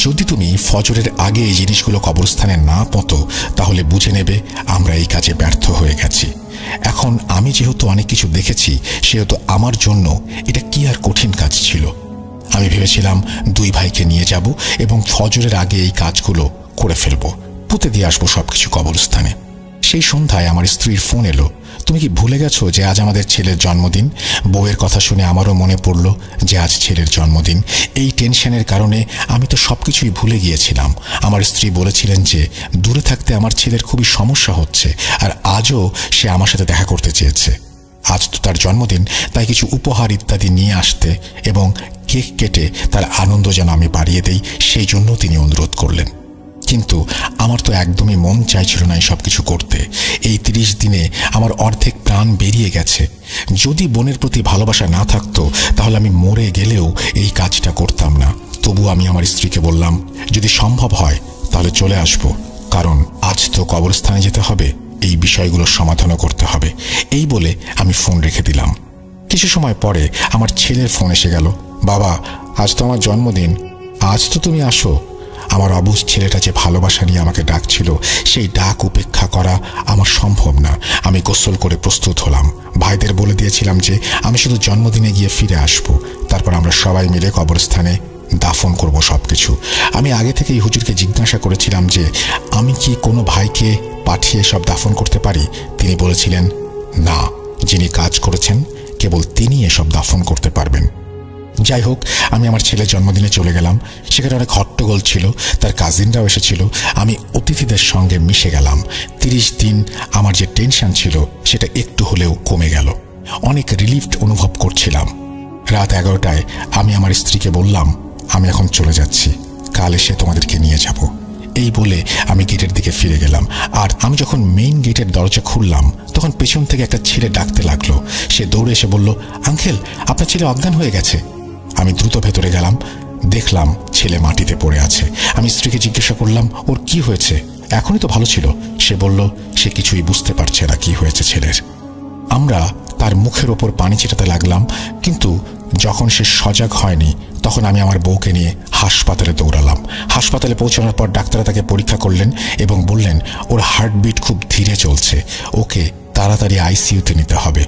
যদি তুমি ফজরের আগে এই জিনিসগুলো কবরস্থানে না পতো তাহলে বুঝে নেবে আমরা এই কাজে ব্যর্থ হয়ে গেছি। এখন আমি যেহেতু অনেক কিছু দেখেছি, সেহেতু আমার জন্য এটা কি আর কঠিন কাজ ছিল। আমি ভেবেছিলাম 2 ভাইকে নিয়ে যাব এবং ফজরের আগে এই কাজগুলো করে ফেলবো, পুঁতে দিয়ে আসবো সবকিছু কবরস্থানে। সেই সন্ধ্যায় আমার স্ত্রীর ফোন এলো, তুমি কি ভুলে গেছো যে আজ আমাদের ছেলের জন্মদিন? বউয়ের কথা শুনে আমারও মনে পড়ল যে আজ ছেলের জন্মদিন। এই টেনশনের কারণে আমি তো সবকিছুই ভুলে গিয়েছিলাম। আমার স্ত্রী বলেছিলেন যে দূরে থাকতে আমার ছেলের খুবই সমস্যা হচ্ছে, আর আজও সে আমার সাথে দেখা করতে চেয়েছে। আজ তো তার জন্মদিন, তাই কিছু উপহার ইত্যাদি নিয়ে আসতে এবং কেক কেটে তার আনন্দ যেন আমি বাড়িয়ে দেই সেই জন্য তিনি অনুরোধ করলেন। কিন্তু আমার তো একদমই মন চাইছিল না এই সব কিছু করতে। এই 30 দিনে আমার অর্ধেক প্রাণ বেরিয়ে গেছে। যদি বোনের প্রতি ভালোবাসা না থাকতো তাহলে আমি মরে গেলেও এই কাজটা করতাম না। তবু আমি আমার স্ত্রীকে বললাম, যদি সম্ভব হয় তাহলে চলে আসবো, কারণ আজ তো কবরস্থানে যেতে হবে, এই বিষয়গুলোর সমাধানও করতে হবে। এই বলে আমি ফোন রেখে দিলাম। কিছু সময় পরে আমার ছেলের ফোন এসে গেল, বাবা আজ তো আমার জন্মদিন, আজ তো তুমি আসো। আমার অবুঝ ছেলেটা যে ভালোবাসা নিয়ে আমাকে ডাকছিল, সেই ডাক উপেক্ষা করা আমার সম্ভব না। আমি গোসল করে প্রস্তুত হলাম। ভাইদের বলে দিয়েছিলাম যে আমি শুধু জন্মদিনে গিয়ে ফিরে আসব, তারপর আমরা সবাই মিলে কবরস্থানে দাফন করব সবকিছু। আমি আগে থেকেই হুজুরকে জিজ্ঞাসা করেছিলাম যে আমি কি কোনো ভাইকে পাঠিয়ে সব দাফন করতে পারি। তিনি বলেছিলেন, না, যিনি কাজ করেছেন কেবল তিনি এসব দাফন করতে পারবেন। যাই হোক, আমি আমার ছেলের জন্মদিনে চলে গেলাম। সেখানে অনেক হট্টগোল ছিল, তার কাজিনরাও এসেছিল। আমি অতিথিদের সঙ্গে মিশে গেলাম। 30 দিন আমার যে টেনশন ছিল সেটা একটু হলেও কমে গেল। অনেক রিলিফড অনুভব করছিলাম। রাত 11টায় আমি আমার স্ত্রীকে বললাম, আমি এখন চলে যাচ্ছি, কাল এসে তোমাদেরকে নিয়ে যাব। এই বলে আমি গেটের দিকে ফিরে গেলাম। আর আমি যখন মেইন গেটের দরজা খুললাম তখন পেছন থেকে একটা ছেলে ডাকতে লাগলো। সে দৌড়ে এসে বলল, আঙ্কেল, আপনার ছেলে অজ্ঞান হয়ে গেছে। আমি দ্রুত ভেতরে গেলাম, দেখলাম ছেলে মাটিতে পড়ে আছে। আমি স্ত্রীকে জিজ্ঞাসা করলাম, ওর কি হয়েছে? এখনই তো ভালো ছিল। সে বলল সে কিছুই বুঝতে পারছে না কি হয়েছে ছেলের। আমরা তার মুখের ওপর পানি ছিটাতে লাগলাম, কিন্তু যখন সে সজাগ হয়নি তখন আমি আমার বউকে নিয়ে হাসপাতালে দৌড়ালাম। হাসপাতালে পৌঁছানোর পর ডাক্তাররা তাকে পরীক্ষা করলেন এবং বললেন ওর হার্টবিট খুব ধীরে চলছে, ওকে তাড়াতাড়ি আইসিইউতে নিতে হবে।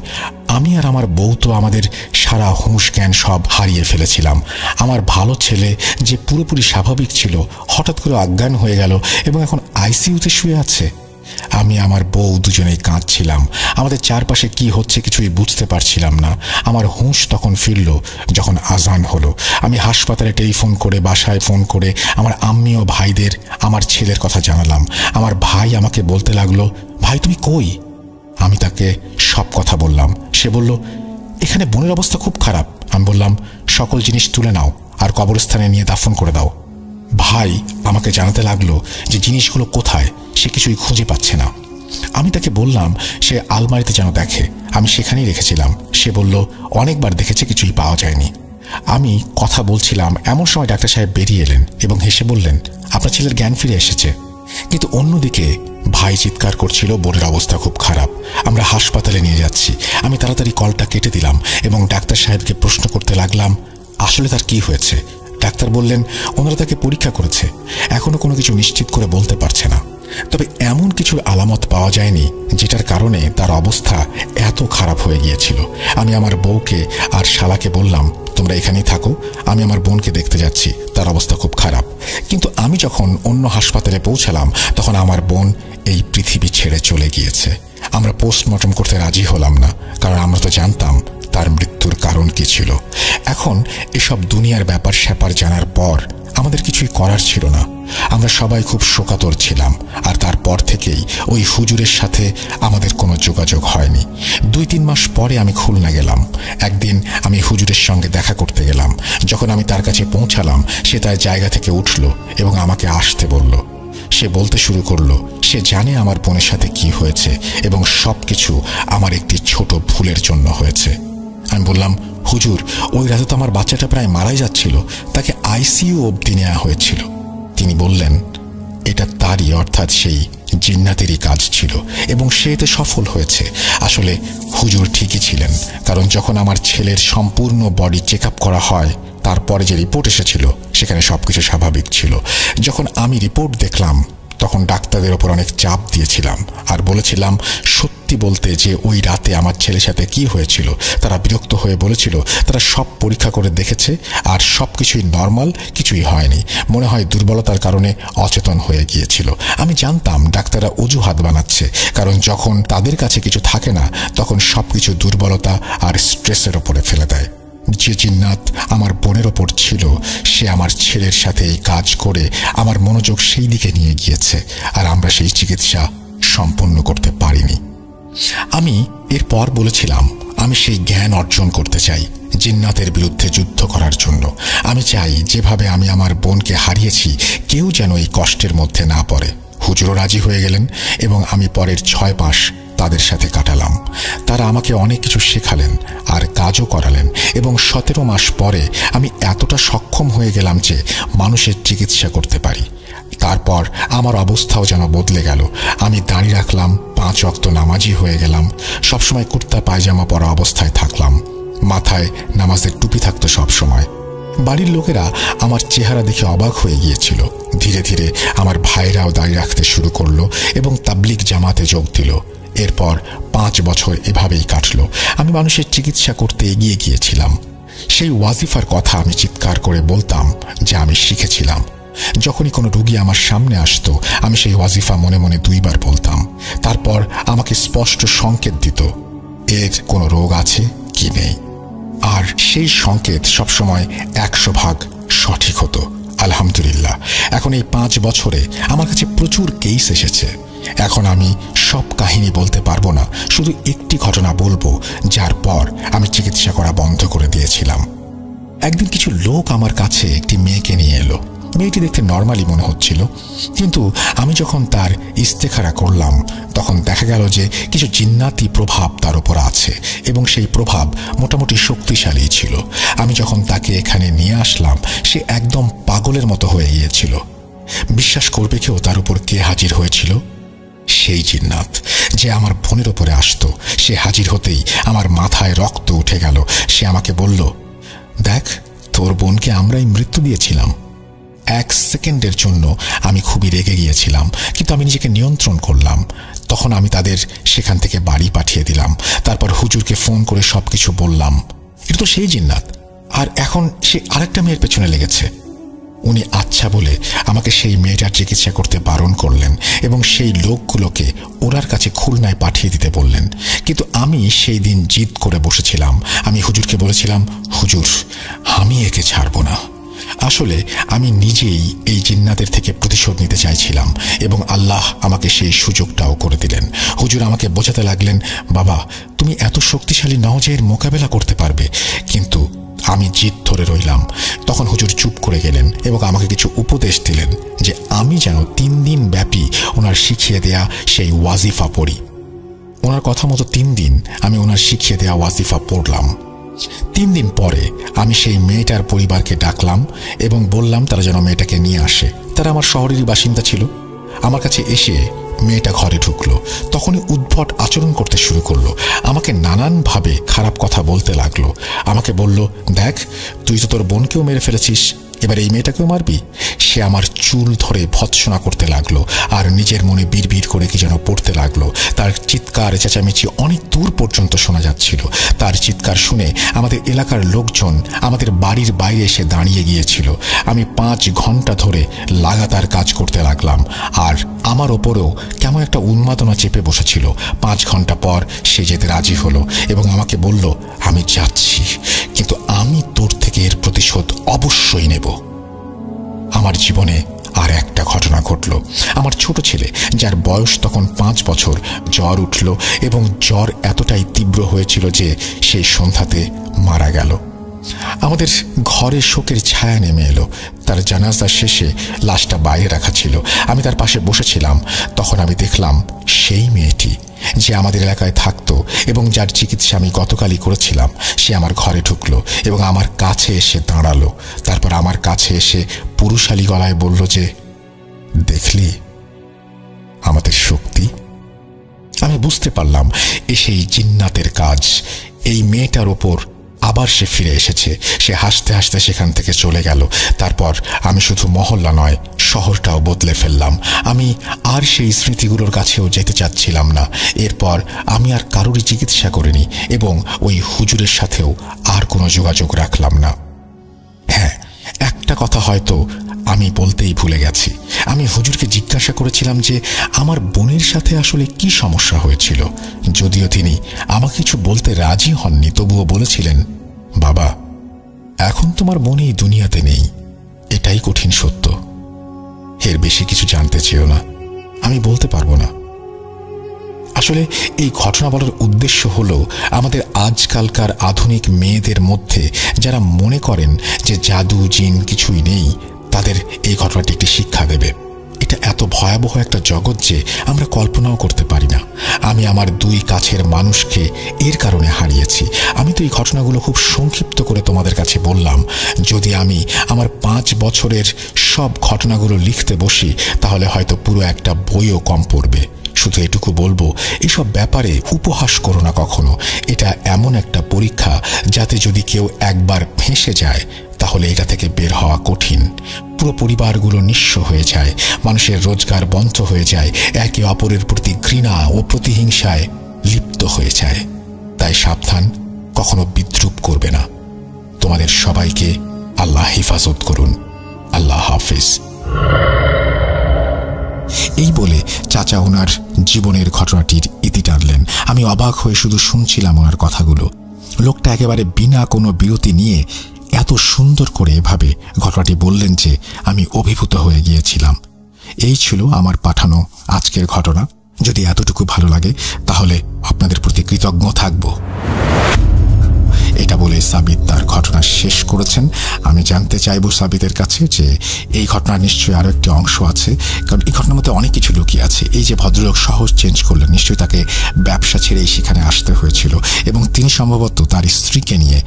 আমি আর আমার বউ তো আমাদের সারা হুঁশ জ্ঞান সব হারিয়ে ফেলেছিলাম। আমার ভালো ছেলে যে পুরোপুরি স্বাভাবিক ছিল হঠাৎ করে অজ্ঞান হয়ে গেল এবং এখন আইসিইউতে শুয়ে আছে। আমি আমার বউ দুজনেই কাঁদছিলাম। আমাদের চারপাশে কি হচ্ছে কিছুই বুঝতে পারছিলাম না। আমার হুঁশ তখন ফিরল যখন আজান হলো। আমি হাসপাতালে টেলিফোন করে, বাসায় ফোন করে আমার আম্মি ও ভাইদের আমার ছেলের কথা জানালাম। আমার ভাই আমাকে বলতে লাগলো, ভাই তুমি কই? আমি তাকে সব কথা বললাম। সে বলল, এখানে বোনের অবস্থা খুব খারাপ। আমি বললাম, সকল জিনিস তুলে নাও আর কবরস্থানে নিয়ে দাফন করে দাও। ভাই আমাকে জানাতে লাগলো যে জিনিসগুলো কোথায়, সে কিছুই খুঁজে পাচ্ছে না। আমি তাকে বললাম সে আলমারিতে যেন দেখে, আমি সেখানেই রেখেছিলাম। সে বলল অনেকবার দেখেছে, কিছুই পাওয়া যায়নি। আমি কথা বলছিলাম এমন সময় ডাক্তার সাহেব বেরিয়ে এলেন এবং হেসে বললেন, আপনার ছেলের জ্ঞান ফিরে এসেছে। কিন্তু অন্যদিকে ভাই চিৎকার করছিল, বোনের অবস্থা খুব খারাপ, আমরা হাসপাতালে নিয়ে যাচ্ছি। আমি তাড়াতাড়ি কলটা কেটে দিলাম এবং ডাক্তার সাহেবকে প্রশ্ন করতে লাগলাম আসলে তার কি হয়েছে। ডাক্তার বললেন ওনারা তাকে পরীক্ষা করেছে, এখনো কোনো কিছু নিশ্চিত করে বলতে পারছে না। তবে এমন কিছু আলামত পাওয়া যায়নি যেটার কারণে তার অবস্থা এত খারাপ হয়ে গিয়েছিল। আমি আমার বউকে আর শালাকে বললাম, তোমরা এখানেই থাকো, আমি আমার বোনকে দেখতে যাচ্ছি, তার অবস্থা খুব খারাপ। কিন্তু আমি যখন অন্য হাসপাতালে পৌঁছালাম তখন আমার বোন এই পৃথিবী ছেড়ে চলে গিয়েছে। আমরা পোস্টমর্টম করতে রাজি হলাম না, কারণ আমরা তো জানতাম তার মৃত্যুর কারণ কি ছিল। এখন এসব দুনিয়ার ব্যাপার স্যাপার জানার পর আমাদের কিছুই করার ছিল না। আমরা সবাই খুব শোকাতর ছিলাম। আর তারপর থেকেই ওই হুজুরের সাথে আমাদের কোনো যোগাযোগ হয়নি। 2-3 মাস পরে আমি খুলনা গেলাম। একদিন আমি হুজুরের সঙ্গে দেখা করতে গেলাম। যখন আমি তার কাছে পৌঁছালাম সে তার জায়গা থেকে উঠল এবং আমাকে আসতে বলল। সে বলতে শুরু করলো সে জানে আমার বোনের সাথে কি হয়েছে এবং সবকিছু আমার একটি ছোট ভুলের জন্য হয়েছে। আমি বললাম, হুজুর, ওই রাতে তো আমার বাচ্চাটা প্রায় মারাই যাচ্ছিল, তাকে আইসিইউ অবধি নেওয়া হয়েছিল। তিনি বললেন এটা তারই, অর্থাৎ সেই জিন্নাতেরই কাজ ছিল এবং সে এতে সফল হয়েছে। আসলে হুজুর ঠিকই ছিলেন, কারণ যখন আমার ছেলের সম্পূর্ণ বডি চেক আপ করা হয় তারপরে যে রিপোর্ট এসেছিল সেখানে সবকিছু স্বাভাবিক ছিল। যখন আমি রিপোর্ট দেখলাম তখন ডাক্তারদের ওপর অনেক চাপ দিয়েছিলাম আর বলেছিলাম সত্যি বলতে যে ওই রাতে আমার ছেলের সাথে কি হয়েছিল। তারা বিরক্ত হয়ে বলেছিল তারা সব পরীক্ষা করে দেখেছে আর সব কিছুই নর্মাল, কিছুই হয়নি, মনে হয় দুর্বলতার কারণে অচেতন হয়ে গিয়েছিল। আমি জানতাম ডাক্তাররা অজুহাত বানাচ্ছে, কারণ যখন তাদের কাছে কিছু থাকে না তখন সবকিছু দুর্বলতা আর স্ট্রেসের ওপরে ফেলে দেয়। যে জিন্নাত আমার বোনের ওপর ছিল সে আমার ছেলের সাথে এই কাজ করে আমার মনোযোগ সেই দিকে নিয়ে গিয়েছে আর আমরা সেই চিকিৎসা সম্পন্ন করতে পারিনি। আমি এরপর বলেছিলাম আমি সেই জ্ঞান অর্জন করতে চাই জিন্নাতের বিরুদ্ধে যুদ্ধ করার জন্য। আমি চাই যেভাবে আমি আমার বোনকে হারিয়েছি কেউ যেন এই কষ্টের মধ্যে না পড়ে। হুজুরও রাজি হয়ে গেলেন এবং আমি পরের 6 মাস তাদের সাথে কাটালাম। তারা আমাকে অনেক কিছু শেখালেন আর কাজও করালেন এবং 17 মাস পরে আমি এতটা সক্ষম হয়ে গেলাম যে মানুষের চিকিৎসা করতে পারি। তারপর আমার অবস্থাও যেন বদলে গেল। আমি দাঁড়িয়ে রাখলাম, 5 ওয়াক্ত নামাজি হয়ে গেলাম, সবসময় কুর্তা পায়জামা পরা অবস্থায় থাকলাম, মাথায় নামাজের টুপি থাকতো সবসময়। বাড়ির লোকেরা আমার চেহারা দেখে অবাক হয়ে গিয়েছিল। ধীরে ধীরে আমার ভাইরাও দাঁড়িয়ে রাখতে শুরু করলো এবং তাবলিগ জামাতে যোগ দিল। এরপর 5 বছর এভাবেই কাটলো। আমি মানুষের চিকিৎসা করতে এগিয়ে গিয়েছিলাম। সেই ওয়াজিফার কথা আমি চিৎকার করে বলতাম যে আমি শিখেছিলাম। যখনই কোনো রোগী আমার সামনে আসতো আমি সেই ওয়াজিফা মনে মনে 2 বার বলতাম। তারপর আমাকে স্পষ্ট সংকেত দিত এর কোনো রোগ আছে কি নেই, আর সেই সংকেত সবসময় 100% সঠিক হতো। আলহামদুলিল্লাহ, এখন এই 5 বছরে আমার কাছে প্রচুর কেস এসেছে। এখন আমি সব কাহিনী বলতে পারবো না, শুধু একটি ঘটনা বলবো যার পর আমি চিকিৎসা করা বন্ধ করে দিয়েছিলাম। একদিন কিছু লোক আমার কাছে একটি মেয়েকে নিয়ে এলো। মেয়েটি দেখতে নর্মালি মনে হচ্ছিল, কিন্তু আমি যখন তার ইস্তেখারা করলাম তখন দেখা গেল যে কিছু জিন্নাতি প্রভাব তার উপর আছে এবং সেই প্রভাব মোটামুটি শক্তিশালী ছিল। আমি যখন তাকে এখানে নিয়ে আসলাম সে একদম পাগলের মতো হয়ে গিয়েছিল। বিশ্বাস করবে কেউ তার উপর কে হাজির হয়েছিল? সেই জিন্নাত যে আমার বোনের ওপরে আসতো। সে হাজির হতেই আমার মাথায় রক্ত উঠে গেল। সে আমাকে বলল, দেখ, তোর বোনকে আমরাই মৃত্যু দিয়েছিলাম। 1 সেকেন্ডের জন্য আমি খুবই রেগে গিয়েছিলাম, কিন্তু আমি নিজেকে নিয়ন্ত্রণ করলাম। তখন আমি তাদের সেখান থেকে বাড়ি পাঠিয়ে দিলাম। তারপর হুজুরকে ফোন করে সবকিছু বললাম। এটা তো সেই জিন্নাত, আর এখন সে আরেকটা মেয়ের পেছনে লেগেছে। উনি আচ্ছা বলে আমাকে সেই মেয়েটার চিকিৎসা করতে বারণ করলেন এবং সেই লোকগুলোকে ওনার কাছে খুলনায় পাঠিয়ে দিতে বললেন। কিন্তু আমি সেই দিন জিদ করে বসেছিলাম। আমি হুজুরকে বলেছিলাম, হুজুর, আমি একে ছাড়ব না। আসলে আমি নিজেই এই জিন্নাতের থেকে প্রতিশোধ নিতে চাইছিলাম এবং আল্লাহ আমাকে সেই সুযোগটাও করে দিলেন। হুজুর আমাকে বোঝাতে লাগলেন, বাবা, তুমি এত শক্তিশালী নও যে এর মোকাবেলা করতে পারবে। কিন্তু আমি জিদ ধরে রইলাম। তখন হুজুর চুপ করে গেলেন এবং আমাকে কিছু উপদেশ দিলেন যে আমি যেন 3 দিন ব্যাপী ওনার শিখিয়ে দেয়া সেই ওয়াজিফা পড়ি। ওনার কথা মতো 3 দিন আমি ওনার শিখিয়ে দেয়া ওয়াজিফা পড়লাম। 3 দিন পরে আমি সেই মেয়েটার পরিবারকে ডাকলাম এবং বললাম তারা যেন মেয়েটাকে নিয়ে আসে। তারা আমার শহরেরই বাসিন্দা ছিল। আমার কাছে এসে মেয়েটা ঘরে ঢুকলো। তখনই উদ্ভট আচরণ করতে শুরু করলো। আমাকে নানানভাবে খারাপ কথা বলতে লাগলো। আমাকে বলল, দেখ, তুই তো তোর বোনকেও মেরে ফেলেছিস, এবার এই মেয়েটাকেও মারবি। সে আমার চুল ধরে ভৎসনা করতে লাগলো আর নিজের মনে বিড়বিড় করে কি যেন পড়তে লাগলো। তার চিৎকার চেঁচামেচি অনেক দূর পর্যন্ত শোনা যাচ্ছিল। তার চিৎকার শুনে আমাদের এলাকার লোকজন আমাদের বাড়ির বাইরে এসে দাঁড়িয়ে গিয়েছিল। আমি 5 ঘন্টা ধরে লাগাতার কাজ করতে লাগলাম, আর আমার ওপরেও কেমন একটা উন্মাদনা চেপে বসেছিল। 5 ঘন্টা পর সে যেতে রাজি হলো এবং আমাকে বলল, আমি যাচ্ছি, কিন্তু আমি তোর থেকে এর প্রতিশোধ অবশ্যই নেব। আমার জীবনে আর একটা ঘটনা ঘটল। আমার ছোট ছেলে, যার বয়স তখন 5 বছর, জ্বর উঠল এবং জ্বর এতটাই তীব্র হয়েছিল যে সেই সন্ধ্যাতে মারা গেল। আমাদের ঘরে শোকের ছায়া নেমে এলো। তার জানাজা শেষে লাশটা বাইরে রাখা ছিল। আমি তার পাশে বসেছিলাম। তখন আমি দেখলাম সেই মেয়েটি যে আমাদের এলাকায় থাকতো এবং যার চিকিৎসা আমি গতকালই করেছিলাম, সে আমার ঘরে ঢুকলো এবং আমার কাছে এসে দাঁড়ালো। তারপর আমার কাছে এসে পুরুষালী গলায় বলল যে, দেখলি আমাদের শক্তি? আমি বুঝতে পারলাম এ সেই জিন্নাতের কাজ। এই মেয়েটার ওপর আবার সে ফিরে এসেছে। সে হাসতে হাসতে সেখান থেকে চলে গেল। তারপর আমি শুধু মহল্লা নয়, শহরটাও বদলে ফেললাম। আমি আর সেই স্মৃতিগুলোর কাছেও যেতে চাচ্ছিলাম না। এরপর আমি আর কারোরই চিকিৎসা করিনি এবং ওই হুজুরের সাথেও আর কোনো যোগাযোগ রাখলাম না। হ্যাঁ, একটা কথা হয়তো আমি বলতেই ভুলে গেছি। আমি হুজুরকে জিজ্ঞাসা করেছিলাম যে আমার বোনের সাথে আসলে কি সমস্যা হয়েছিল। যদিও তিনি আমাকে কিছু বলতে রাজি হননি, তবুও বলেছিলেন, বাবা, এখন তোমার বোন এই দুনিয়াতে নেই, এটাই কঠিন সত্য। এর বেশি কিছু জানতে চেয়েও না, আমি বলতে পারবো না। আসলে এই ঘটনা বলার উদ্দেশ্য হলো আমাদের আজকালকার আধুনিক মেয়েদের মধ্যে যারা মনে করেন যে জাদু জিন কিছুই নেই, তাদের এই ঘটনাটি একটি শিক্ষা দেবে। এটা এত ভয়াবহ একটা জগৎ যে আমরা কল্পনাও করতে পারি না। আমি আমার 2 কাছের মানুষকে এর কারণে হারিয়েছি। আমি তো এই ঘটনাগুলো খুব সংক্ষিপ্ত করে তোমাদের কাছে বললাম। যদি আমি আমার 5 বছরের সব ঘটনাগুলো লিখতে বসি তাহলে হয়তো পুরো একটা বইও কম পড়বে। শুধু এটুকু বলবো, এসব ব্যাপারে উপহাস করো না কখনো। এটা এমন একটা পরীক্ষা যাতে যদি কেউ একবার ফেঁসে যায় তাহলে এটা থেকে বের হওয়া কঠিন। পুরো পরিবারগুলো নিঃস্ব হয়ে যায়, মানুষের রোজগার বন্ধ হয়ে যায়, একে অপরের প্রতি ঘৃণা ও প্রতিহিংসায় লিপ্ত হয়ে যায়। তাই সাবধান, কখনো বিদ্রুপ করবে না। তোমাদের সবাইকে আল্লাহ হেফাজত করুন। আল্লাহ হাফেজ। এই বলে চাচা ওনার জীবনের ঘটনাটির ইতি টানলেন। আমি অবাক হয়ে শুধু শুনছিলাম ওনার কথাগুলো। লোকটা একেবারে বিনা কোনো বিরতি নিয়ে এত সুন্দর করে এভাবে ঘটনাটি বললেন যে আমি অভিভূত হয়ে গিয়েছিলাম। এই ছিল আমার পাঠানো আজকের ঘটনা। যদি এতটুকু ভালো লাগে তাহলে আপনাদের প্রতি কৃতজ্ঞ থাকব। এটা বলে সাবিত তার ঘটনা শেষ করেছেন। আমি জানতে চাইব সাবিতের কাছে যে এই ঘটনার নিশ্চয়ই আরও একটি অংশ আছে, কারণ এই ঘটনার মধ্যে অনেক কিছু লুকিয়ে আছে। এই যে ভদ্রলোক সহজ চেঞ্জ করলেন, নিশ্চয়ই তাকে ব্যবসা ছেড়েই সেখানে আসতে হয়েছিল এবং তিনি সম্ভবত তার স্ত্রীকে নিয়ে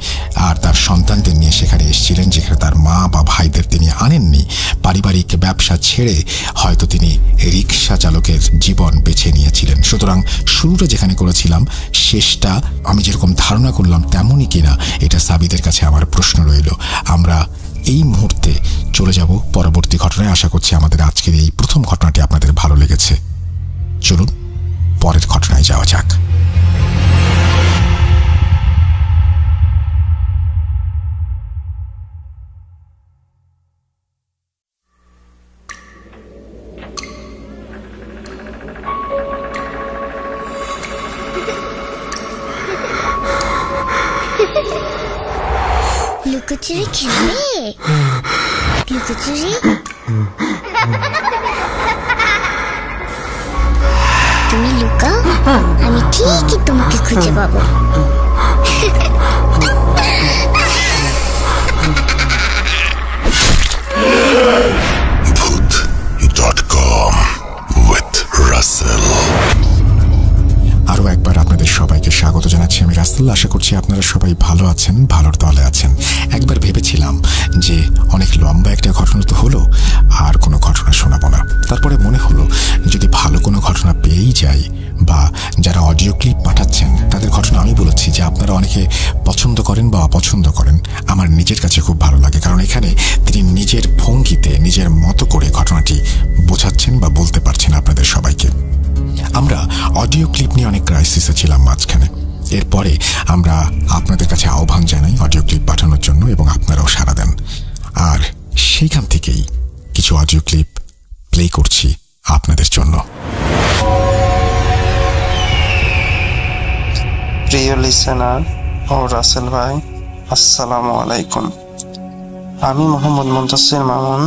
আর তার সন্তানদের নিয়ে সেখানে এসেছিলেন, যেখানে তার মা বা ভাইদের তিনি আনেননি। পারিবারিক ব্যবসা ছেড়ে হয়তো তিনি রিক্সা চালকের জীবন বেছে নিয়েছিলেন। সুতরাং শুরুটা যেখানে করেছিলাম শেষটা আমি যেরকম ধারণা করলাম তেমনই কিনা, এটা সাবিতের কাছে আমার প্রশ্ন রইল। আমরা এই মুহূর্তে চলে যাব পরবর্তী ঘটনায়। আশা করছি আমাদের আজকের এই প্রথম ঘটনাটি আপনাদের ভালো লেগেছে। চলুন পরের ঘটনায় যাওয়া যাক। লুকোচুরি খেলবে? লুকোচুরি তুমি লুকাও, আমি ঠিকই তোমাকে খুঁজে পাবো। ভূত.com with রাসেল। আরও একবার আপনাদের সবাইকে স্বাগত জানাচ্ছি। আমি রাসেল। আশা করছি আপনারা সবাই ভালো আছেন, ভালোর দলে আছেন। একবার ভেবেছিলাম যে অনেক লম্বা একটা ঘটনা তো হলো, আর কোনো ঘটনা শোনাবো না। তারপরে মনে হলো যদি ভালো কোনো ঘটনা পেয়েই যাই, বা যারা অডিও ক্লিপ পাঠাচ্ছেন তাদের ঘটনা আমি বলেছি যে আপনারা অনেকে পছন্দ করেন বা অপছন্দ করেন। আমার নিজের কাছে খুব ভালো লাগে, কারণ এখানে তিনি নিজের ভঙ্গিতে নিজের মতো করে ঘটনাটি বোঝাচ্ছেন বা বলতে পারছেন আপনাদের সবাইকে। আমরা অডিও ক্লিপ নিয়ে অনেক ক্রাইসিসে ছিলাম মাঝখানে। এরপরে আমরা আপনাদের কাছে আহ্বান জানাই অডিও ক্লিপ পাঠানোর জন্য, এবং আপনারাও সাড়া দেন। আর সেইখান থেকেই কিছু অডিও ক্লিপ প্লে করছি আপনাদের জন্য। প্রিয় লিসেনার ও রাসেল ভাই, আসসালামু আলাইকুম। আমি মোহাম্মদ মুনতাসির মামুন,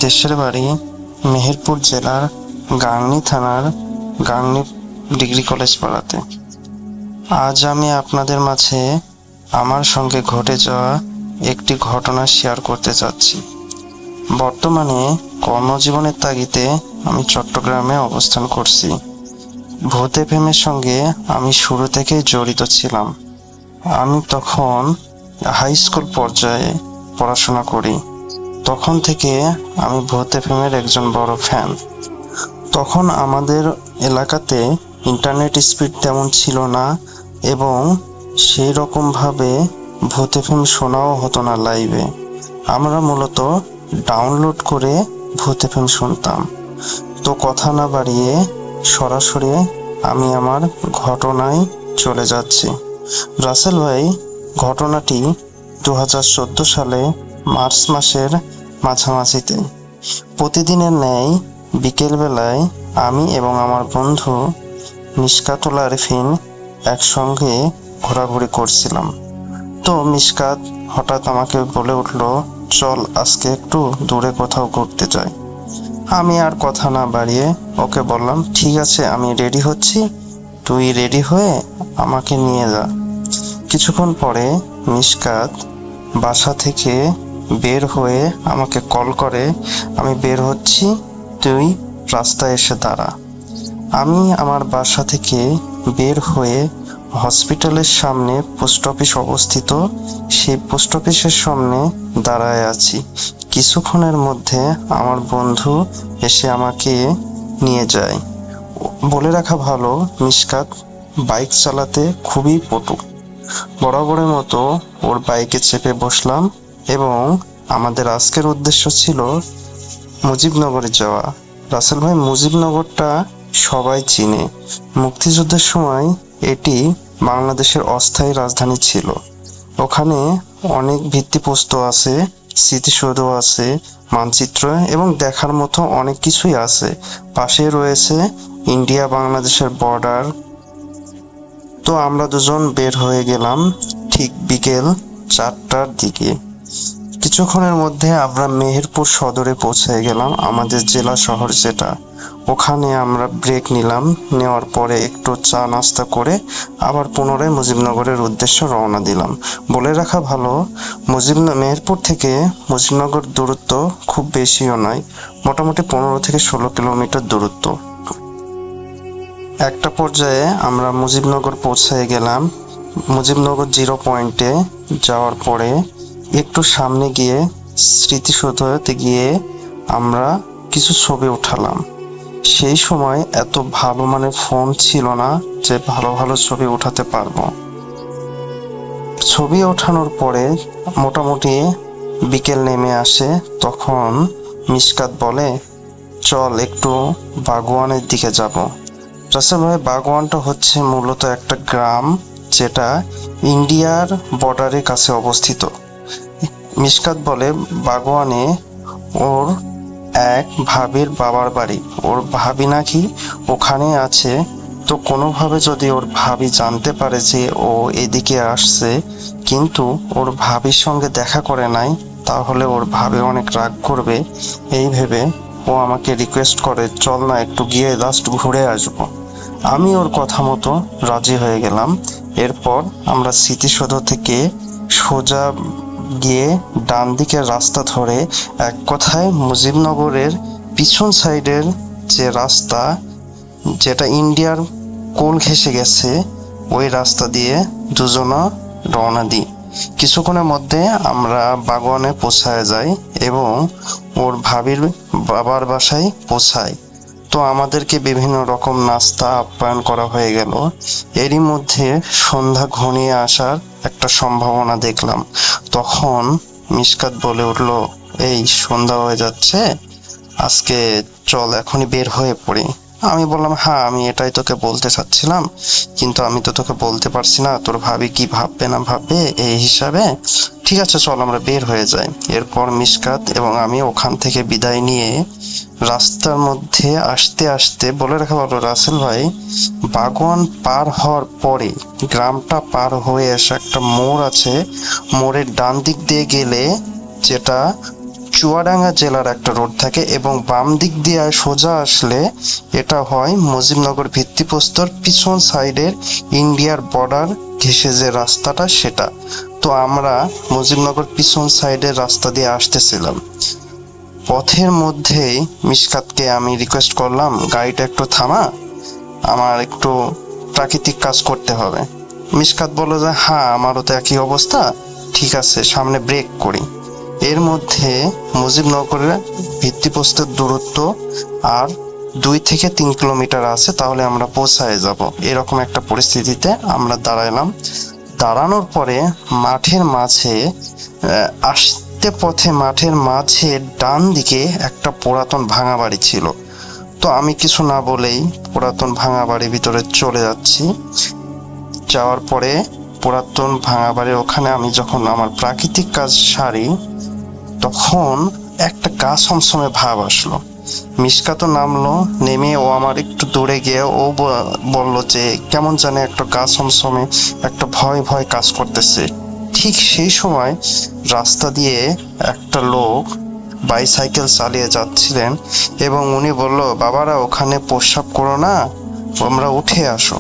দেশের বাড়ি মেহেরপুর জেলার গাংনী থানার গাংনী ডিগ্রি কলেজ পাড়াতে। আজ আমি আপনাদের মাঝে আমার সঙ্গে ঘটে যাওয়া একটি ঘটনা শেয়ার করতে চাচ্ছি। বর্তমানে কর্মজীবনের তাগিদে আমি চট্টগ্রামে অবস্থান করছি। ভূত এফএমের সঙ্গে আমি শুরু থেকে জড়িত ছিলাম। আমি তখন হাই স্কুল পর্যায়ে পড়াশোনা করি। তখন থেকে আমি ভূত এফএমের একজন বড় ফ্যান। তখন আমাদের এলাকাতে ইন্টারনেট স্পিড তেমন ছিল না, এবং সেই রকমভাবে ভূত এফএম শোনাও হতো না লাইভে। আমরা মূলত ডাউনলোড করে ভূত এফএম শুনতাম। তো কথা না বাড়িয়ে সরাসরি আমি আমার ঘটনায় চলে যাচ্ছি। রাসেল ভাই, ঘটনাটি 2014 সালে মার্চ মাসের মাঝামাঝিতে। প্রতিদিনের ন্যায় বিকেলবেলায় আমি এবং আমার বন্ধু মিশকাতুল আরিফিন একসঙ্গে ঘোরাঘুরি করছিলাম। তো মিশকাত হঠাৎ আমাকে বলে উঠল, চল আজকে একটু দূরে কোথাও ঘুরতে যাই। আমি আর কথা না বাড়িয়ে ওকে বললাম, ঠিক আছে, আমি রেডি হচ্ছি, তুই রেডি হয়ে আমাকে নিয়ে যা। কিছুক্ষণ পরে মিশকাত বাসা থেকে বের হয়ে আমাকে কল করে, আমি বের হচ্ছি, তুই রাস্তায় এসে দাঁড়া। আমি আমার বাসা থেকে বের হয়ে হসপিটালের সামনে পোস্ট অফিস অবস্থিত, সেই পোস্ট অফিসের সামনে দাঁড়ায় আছি। কিছুক্ষণের মধ্যে আমার বন্ধু এসে আমাকে নিয়ে যায়। বলে রাখা ভালো, মিশকাত বাইক চালাতে খুবই পটু। বরাবরের মতো ওর বাইকে চেপে বসলাম, এবং আমাদের আজকের উদ্দেশ্য ছিল মুজিবনগরে যাওয়া। রাসেল ভাই, মুজিবনগরটা সবাই চিনে। মুক্তিযুদ্ধের সময় এটি বাংলাদেশের অস্থায়ী রাজধানী ছিল। ওখানে অনেক ভিত্তিপ্রস্তর আছে, স্মৃতিসৌধ আছে, মানচিত্র এবং দেখার মতো অনেক কিছুই আছে। পাশে রয়েছে ইন্ডিয়া বাংলাদেশের বর্ডার। তো আমরা দুজন বের হয়ে গেলাম ঠিক বিকেল 4টার দিকে। কিছুক্ষণের মধ্যে আমরা মেহেরপুর সদরে পৌঁছে গেলাম, আমাদের জেলা শহর যেটা। ওখানে আমরা ব্রেক নিলাম, নেওয়ার পরে একটু চা নাস্তা করে আবার পুনরায় মুজিবনগরের উদ্দেশ্যে রওনা দিলাম। বলে রাখা ভালো, মেহেরপুর থেকে মুজিবনগর দূরত্ব খুব বেশিও নয়, মোটামুটি 15 থেকে 16 কিলোমিটার দূরত্ব। একটা পর্যায়ে আমরা মুজিবনগর পৌঁছে গেলাম। মুজিবনগর 0 পয়েন্টে যাওয়ার পরে একটু সামনে গিয়ে স্মৃতিসৌধতে গিয়ে আমরা কিছু ছবি উঠালাম। সেই সময় এত ভালো মানের ফোন ছিল না যে ভালো ভালো ছবি উঠাতে পারবো। ছবি ওঠানোর পরে মোটামুটি বিকেল নেমে আসে, তখন মিশকাত বলে চল একটু বাগওয়ানের দিকে যাব। রাসেল ভাই, বাগওয়ানটা হচ্ছে মূলত একটা গ্রাম যেটা ইন্ডিয়ার বর্ডারের কাছে অবস্থিত। মিশকাত বলে বাগওয়ানে ওর এক ভাবির বাবার বাড়ি, ওর ভাবি নাকি ওখানে আছে। তো কোনোভাবে যদি ওর ভাবি জানতে পারে যে ও এদিকে আসছে কিন্তু ওর ভাবির সঙ্গে দেখা করে নাই, তাহলে ওর ভাবি অনেক রাগ করবে। এই ভেবে ও আমাকে রিকোয়েস্ট করে চল না একটু গিয়ে জাস্ট ঘুরে আসবো। আমি ওর কথা মতো রাজি হয়ে গেলাম। এরপর আমরা স্মৃতিসৌধ থেকে সোজা গিয়ে ডান দিকের রাস্তা ধরে, এক কথায় মুজিবনগরের পিছন সাইডের যে রাস্তা যেটা ইন্ডিয়ার কোল ঘেঁষে গেছে, ওই রাস্তা দিয়ে দুজনা রওনা দিই। কিছুক্ষণের মধ্যে আমরা বাগওয়ানে পৌঁছায় যাই এবং ওর ভাবির বাবার বাসায় পৌঁছাই। তো আমাদেরকে বিভিন্ন রকম নাস্তা আপ্যায়ন করা হয়ে গেল। এরই মধ্যে সন্ধ্যা ঘনিয়ে আসার একটা সম্ভাবনা দেখলাম। তখন মিশকাত বলে উঠলো, এই সন্ধ্যা হয়ে যাচ্ছে, আজকে চল এখনই বের হয়ে পড়ি। আমি বললাম হ্যাঁ, আমি এটাই তোকে বলতে চাচ্ছিলাম, কিন্তু আমি তো তোকে বলতে পারছি না, তোর ভাবি কি ভাববে না ভাববে এই হিসাবে। ঠিক আছে চল আমরা বের হয়ে যাই। এরপর মিশকাত এবং আমি ওখান থেকে বিদায় নিয়ে রাস্তার মধ্যে আসতে আসতে, বলে রাখা ভালো রাসেল ভাই, বাগওয়ান পার হওয়ার পরে গ্রামটা পার হয়ে এসে একটা মোড় আছে, মোড়ের ডান দিক দিয়ে গেলে যেটা চুয়াডাঙ্গা জেলার একটা রোড থাকে এবং বাম দিক দিয়ে সোজা আসলে এটা হয় মুজিবনগর ভিত্তিপ্রস্তর পিছন সাইডের ইন্ডিয়ার বর্ডার ঘেঁষে যে রাস্তাটা সেটা। তো আমরা মুজিবনগর পিছন সাইডের রাস্তা দিয়ে আসতেছিলাম। পথের মধ্যেই মিশকাতকে আমি রিকোয়েস্ট করলাম গাড়িটা একটু থামা, আমার একটু প্রাকৃতিক কাজ করতে হবে। মিশকাত বলল যে হ্যাঁ আমারও তো একই অবস্থা, ঠিক আছে সামনে ব্রেক করি। এর মধ্যে মুজিবনগরের ভিত্তিপ্রস্তর দূরত্ব আর 2 থেকে 3 কিলোমিটার আছে, তাহলে আমরা পৌঁছায় যাব। এরকম একটা পরিস্থিতিতে আমরা দাঁড়াইলাম। দাঁড়ানোর পরে মাঠের মাঝে পথে মাঠের মাঝে ডান দিকে একটা পুরাতন ভাঙা বাড়ি ছিল। তো আমি কিছু না বলেই পুরাতন ভাঙা বাড়ির ভিতরে চলে যাচ্ছি। যাওয়ার পরে পুরাতন ভাঙা বাড়ির ওখানে আমি যখন আমার প্রাকৃতিক কাজ সারি, তখন একটা গা ছমছমে ভাব আসলো। মিশকাতও নামলো, নেমে ও আমার একটু দূরে গিয়ে ও বলল যে কেমন জানে একটা গা ছমছমে একটা ভয় ভয় কাজ করতেছে। ঠিক সেই সময় রাস্তা দিয়ে একটা লোক বাইসাইকেল চালিয়ে যাচ্ছিলেন এবং উনি বলল, বাবারা ওখানে প্রস্রাব করো না, তোমরা উঠে আসো।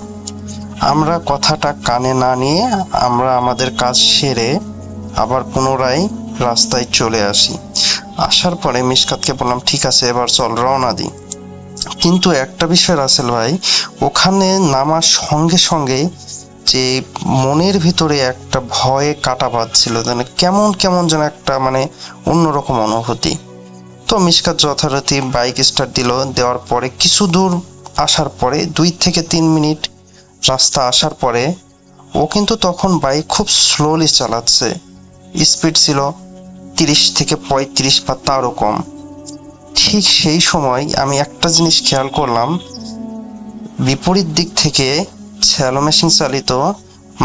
আমরা কথাটা কানে না নিয়ে আমরা আমাদের কাজ সেরে আবার পুনরায় রাস্তায় চলে আসি। আসার পরে মিশকাতকে বললাম ঠিক আছে এবার চল রওনা দিই। কিন্তু একটা বিষয় রাসেল ভাই, ওখানে নামার সঙ্গে সঙ্গে যে মনের ভিতরে একটা ভয়ে কাটা বাঁধছিল, যেন কেমন কেমন যেন একটা মানে অন্যরকম অনুভূতি। তো মিশকাত যথারীতি বাইক স্টার্ট দিল। দেওয়ার পরে কিছু দূর আসার পরে 2 থেকে 3 মিনিট রাস্তা আসার পরে ও কিন্তু তখন বাইক খুব স্লোলি চালাচ্ছে, স্পিড ছিল 30 থেকে 35 বা তারও কম। ঠিক সেই সময় আমি একটা জিনিস খেয়াল করলাম, বিপরীত দিক থেকে শ্যালো মেশিন চালিত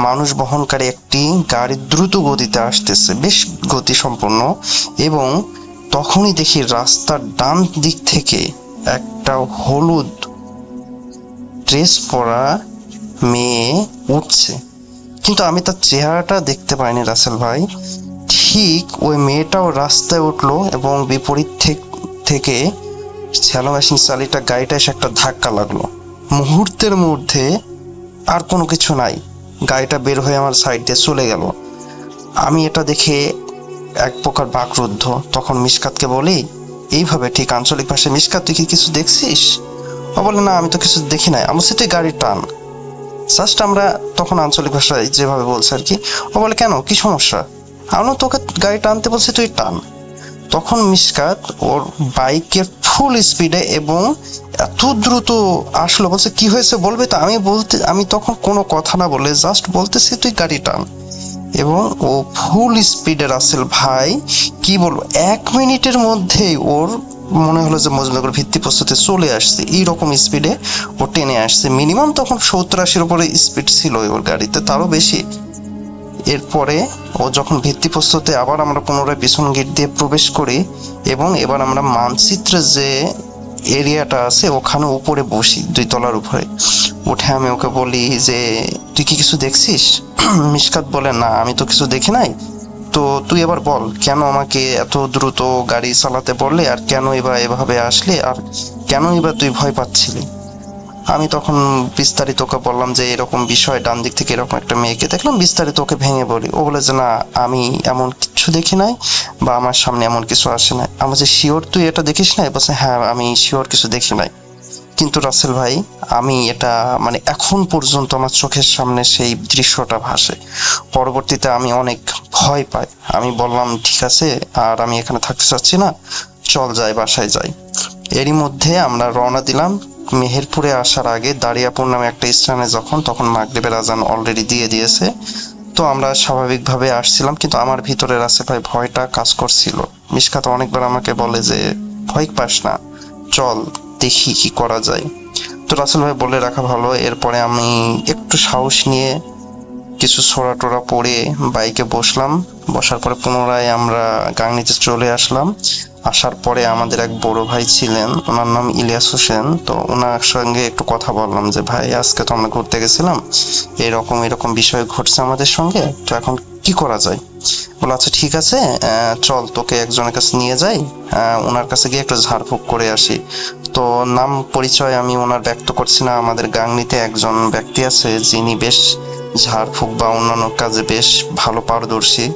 মানুষ বহনকারী একটি গাড়ি দ্রুত গতিতে আসতেছে, বেশ গতি সম্পন্ন। এবং তখনই দেখি রাস্তার ডান দিক থেকে একটা হলুদ ড্রেস পরা মেয়ে উঠছে, কিন্তু আমি তার চেহারাটা দেখতে পাইনি রাসেল ভাই। ঠিক ওই মেয়েটাও রাস্তায় উঠলো এবং বিপরীত থেকে শ্যালো মেশিন চালিটা গাড়িটা এসে একটা ধাক্কা লাগলো। মুহূর্তের মধ্যে আর কোনো কিছু নাই, গাড়িটা বের হয়ে আমার সাইড দিয়ে চলে গেল। আমি এটা দেখে এক প্রকার বাকরুদ্ধ। তখন মিশকাতকে বলি এইভাবে ঠিক আঞ্চলিক ভাষায়, মিশকাত তুই কি কিছু দেখছিস? ও বলে না আমি তো কিছু দেখি নাই। আমার সাথে গাড়ি টান, জাস্ট আমরা তখন আঞ্চলিক ভাষায় যেভাবে বলছে আর কি। ও বলে কেন, কি সমস্যা? আমি তোকে গাড়ি টানতে বলছি, তুই টান। তখন মিশকাত ওর বাইকের ফুল স্পিডে এবং এত দ্রুত আসলো, বলছে কি হয়েছে বলবে তো? আমি তখন কোনো কথা না বলে জাস্ট বলতেছি তুই গাড়ি টান, এবং ও ফুল স্পিডে রাসেল ভাই কি বলবো 1 মিনিটের মধ্যেই ওর মনে হলো যে মজনুনগর ভিত্তি প্রস্তুতে চলে আসছে, এইরকম স্পিডে ও টেনে আসছে। মিনিমাম তখন 70-80-র উপরে স্পিড ছিল ওর গাড়িতে, তারও বেশি। এরপরে ও যখন ভিত্তি প্রস্তুতে আবার আমরা পুনরায় পিছন গেট দিয়ে প্রবেশ করি এবং এবার আমরা মানচিত্রে যে এরিয়াটা আছে ওখানে উপরে বসি, 2 তলার উপরে উঠে আমি ওকে বলি যে তুই কি কিছু দেখছিস? মিশকাত বলে না আমি তো কিছু দেখি নাই। তো তুই এবার বল কেন আমাকে এত দ্রুত গাড়ি চালাতে বললে, আর কেন এবার এভাবে আসলে, আর কেন এবার তুই ভয় পাচ্ছিলি? আমি তখন বিস্তারিত ওকে বললাম যে এরকম বিষয়, ডান দিক থেকে এরকম একটা মেয়েকে দেখলাম, বিস্তারিত ওকে ভেঙে বলি। ও বলে যে না আমি এমন কিছু দেখি নাই বা আমার সামনে এমন কিছু আসে নাই। আমার যে শিওর তুই এটা দেখিস নাই? বলছে হ্যাঁ আমি শিওর কিছু দেখি নাই। কিন্তু রাসেল ভাই আমি এটা মানে এখন পর্যন্ত আমার চোখের সামনে সেই দৃশ্যটা ভাসে। পরবর্তীতে আমি অনেক ভয় পাই। আমি বললাম ঠিক আছে আর আমি এখানে থাকতে চাচ্ছি না, চল যাই, বাসায় যাই। এরই মধ্যে আমরা রওনা দিলাম। মেহেরপুরে আসার আগে দারিয়াপুর নামে একটা স্থানে তখন মাগরিবের আজান অলরেডি দিয়ে দিয়েছে। তো আমরা স্বাভাবিকভাবে আসছিলাম, কিন্তু আমার ভিতরে রাসেল ভাই ভয়টা কাজ করছিল। মিশকাত অনেকবার আমাকে বলে যে ভয় পাস না, চল দেখি কি করা যায়। তো রাসেল ভাই বলে রাখা ভালো। এরপরে আমি একটু সাহস নিয়ে কিছু ছোড়া টোড়া পরে বাইকে বসলাম। বসার পরে পুনরায় আমরা গাংনীতে চলে আসলাম। আসার পরে আমাদের এক বড় ভাই ছিলেন, ওনার নাম ইলিয়াস হোসেন। তো ওনার সঙ্গে একটু কথা বললাম যে ভাই আজকে তো আমরা ঘুরতে গেছিলাম, এরকম বিষয় ঘটছে আমাদের সঙ্গে, তো এখন কি করা যায়? বলে আচ্ছা ঠিক আছে চল তোকে একজনের কাছে নিয়ে যাই, ওনার কাছে গিয়ে একটু ঝাড়ফুঁক করে আসি। তো নাম পরিচয় আমি ওনার ব্যক্ত করছি না। আমাদের গাংনীতে একজন ব্যক্তি আছে যিনি বেশ ঝাড়ফুঁক বা অন্যান্য কাজে বেশ ভালো পারদর্শী।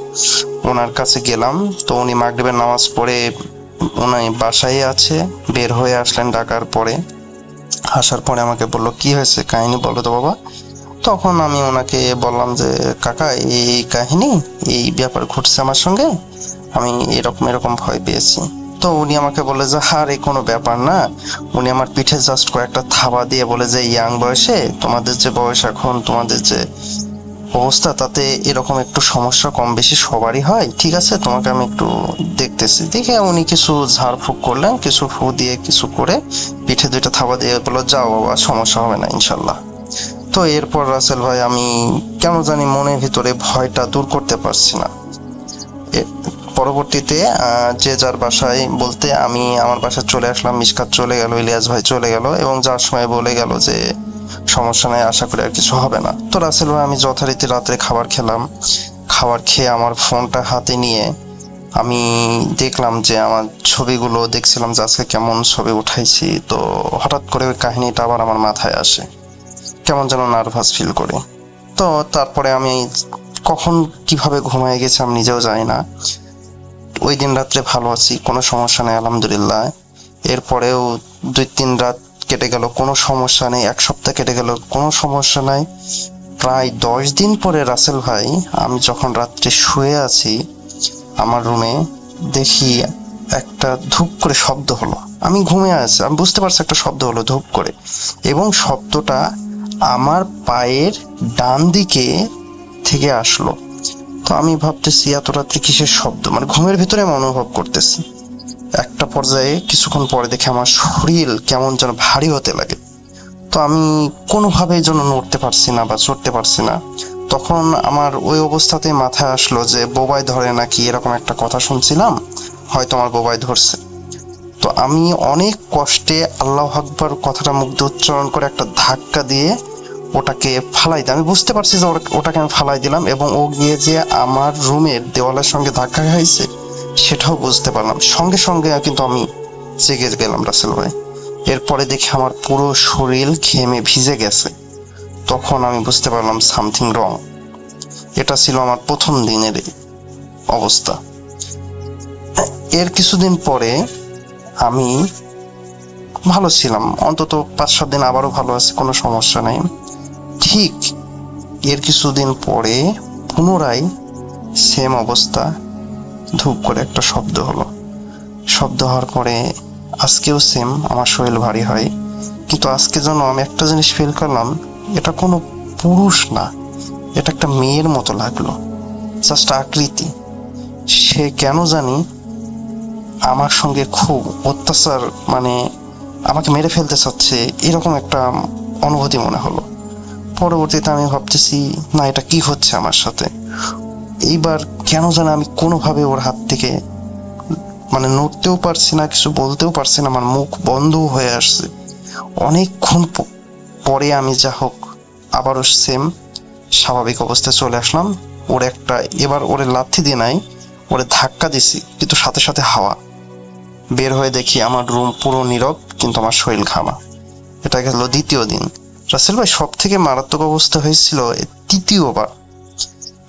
ওনার কাছে গেলাম। তো উনি মাগরিবের নামাজ পড়ে উনি বাসায় আছে, বের হয়ে আসলেন ডাকার পরে। আসার পরে আমাকে বললো কি হয়েছে, কাহিনী বলো তো বাবা। তখন আমি ওনাকে বললাম যে কাকা এই কাহিনী, এই ব্যাপার ঘটছে আমার সঙ্গে, আমি এরকম ভয় পেয়েছি। তো উনি আমাকে বলে যে আরে কোনো ব্যাপার না। উনি আমার পিঠে জাস্ট কয়েকটা থাবা দিয়ে বলে যে ইয়াং বয়সে তোমাদের যে বয়স এখন, তোমাদের যে অবস্থা, তাতে এরকম একটু সমস্যা কম বেশি সবারই হয়, ঠিক আছে তোমাকে আমি একটু দেখতেছি। দেখে উনি কিছু ঝাড়ফুঁক করলেন, কিছু ফু দিয়ে কিছু করে পিঠে 2টা থাবা দিয়ে বললো যাও বাবা, সমস্যা হবে না ইনশাল্লাহ। তো এরপর রাসেল ভাই আমি কেন জানি মনের ভিতরে ভয়টা দূর করতে পারছি না। পরবর্তীতে যে যার বাসায় বলতে আমি আমার বাসায় চলে আসলাম, মিশকাত চলে গেল, ইলিয়াস ভাই চলে গেল, এবং যার সময় বলে গেল যে সমস্যা নাই, আশা করি আর কিছু হবে না। তো রাসেল ভাই আমি যথারীতি রাত্রে খাবার খেলাম। খাবার খেয়ে আমার ফোনটা হাতে নিয়ে আমি দেখলাম যে আমার ছবিগুলো দেখছিলাম যে আজকে কেমন ছবি উঠাইছি। তো হঠাৎ করে ওই কাহিনীটা আবার আমার মাথায় আসে, কেমন যেন নার্ভাস ফিল করে। তো তারপরে আমি কখন কিভাবে ঘুমায় গেছি আমি নিজেও জানি না। ওই দিন রাত্রে ভালো আছি, কোনো সমস্যা নেই আলহামদুলিল্লাহ। এরপরেও 2-3 রাত কেটে গেল, কোনো সমস্যা নেই। 1 সপ্তাহ কেটে গেল, কোনো সমস্যা নাই। প্রায় 10 দিন পরে রাসেল ভাই আমি যখন রাত্রে শুয়ে আছি আমার রুমে, দেখি একটা ধূপ করে শব্দ হলো। আমি ঘুমিয়ে আছি, আমি বুঝতে পারছি একটা শব্দ হলো ধূপ করে, এবং শব্দটা আমার পায়ের ডান দিকে থেকে আসলো। তো আমি ভাবতেছি এত রাত্রে কিসের শব্দ, মানে ঘুমের ভিতরে আমি অনুভব করতেছি। একটা পর্যায়ে কিছুক্ষণ পরে দেখে আমার শরীর কেমন যেন ভারী হতে লাগে। তো আমি কোনোভাবে যেন নড়তে পারছি না বা চড়তে পারছি না। তখন আমার ওই অবস্থাতে মাথায় আসলো যে বোবাই ধরে নাকি, এরকম একটা কথা শুনছিলাম, হয়তো আমার বোবাই ধরছে। তো আমি অনেক কষ্টে আল্লাহু আকবার কথাটা মুখ দিয়ে উচ্চারণ করে একটা ধাক্কা দিয়ে ওটাকে ফালাই দিই। আমি বুঝতে পারছি যে ওটাকে আমি ফালাই দিলাম, এবং ও গিয়ে যে আমার রুমের দেওয়ালের সঙ্গে ধাক্কা খাইছে সেটাও বুঝতে পারলাম। সঙ্গে সঙ্গে কিন্তু আমি জেগে গেলাম রাসেল ভাই। এরপরে দেখি আমার পুরো শরীর ঘেমে ভিজে গেছে। তখন আমি বুঝতে পারলাম সামথিং রং। এটা ছিল আমার প্রথম দিনের অবস্থা। এর কিছুদিন পরে আমি ভালো ছিলাম, অন্তত 5-7 দিন আবারও ভালো আছে, কোনো সমস্যা নেই। ঠিক এর কিছুদিন পরে পুনরায় সেম অবস্থা, ধূপ করে একটা শব্দ হলো। শব্দ হওয়ার পরে আজকেও সেম আমার শরীর ভারী হয়, কিন্তু আজকে যেন আমি একটা জিনিস ফিল করলাম, এটা কোনো পুরুষ না, এটা একটা মেয়ের মতো লাগলো, জাস্ট আকৃতি। সে কেন জানি আমার সঙ্গে খুব অত্যাচার, মানে আমাকে মেরে ফেলতে চাচ্ছে, এরকম একটা অনুভূতি মনে হলো। পরবর্তীতে আমি ভাবতেছি না, এটা কি হচ্ছে আমার সাথে। এইবার কেন জানি আমি কোনোভাবে ওর হাত থেকে মানে নড়তেও পারছি না, কিছু বলতেও পারছি না, আমার মুখ বন্ধ হয়ে আসছে। অনেকক্ষণ পরে আমি যা হোক আবারও সেম স্বাভাবিক অবস্থায় চলে আসলাম। এবার ওরে লাথি দিয়ে নাই, ওরে ধাক্কা দিছি, কিন্তু সাথে সাথে হাওয়া বের হয়ে দেখি আমার রুম পুরো নীরব, কিন্তু আমার শরীর ঘামা। এটা গেল দ্বিতীয় দিন। রাসেল ভাই, সব থেকে মারাত্মক অবস্থা হয়েছিল তৃতীয়বার।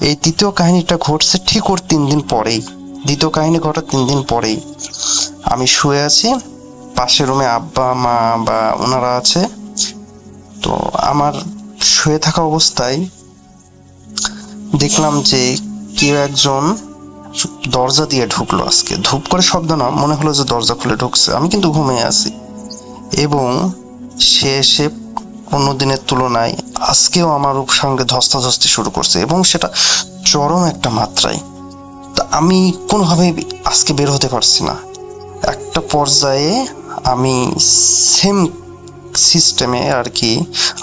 এই তৃতীয় কাহিনীটা ঘটছে ঠিক ওর 3 দিন পরেই। দ্বিতীয় কাহিনী ঘটার 3 দিন পরেই আমি শুয়ে আছি, পাশের রুমে আব্বা মা বা ওনারা আছে। তো আমার শুয়ে থাকা অবস্থায় দেখলাম যে কেউ একজন দরজা দিয়ে ঢুকলো। আজকে ধূপ করে শব্দ না, মনে হলো যে দরজা খুলে ঢুকছে। আমি কিন্তু ঘুমিয়ে আছি, এবং সে এসে অন্যদিনের তুলনায় আজকেও আমার সঙ্গে ধস্তাধস্তি শুরু করছে, এবং সেটা চরম একটা মাত্রায়। তা আমি কোনোভাবে আজকে বের হতে পারছি না। একটা পর্যায়ে আমি সেম সিস্টেমে আর কি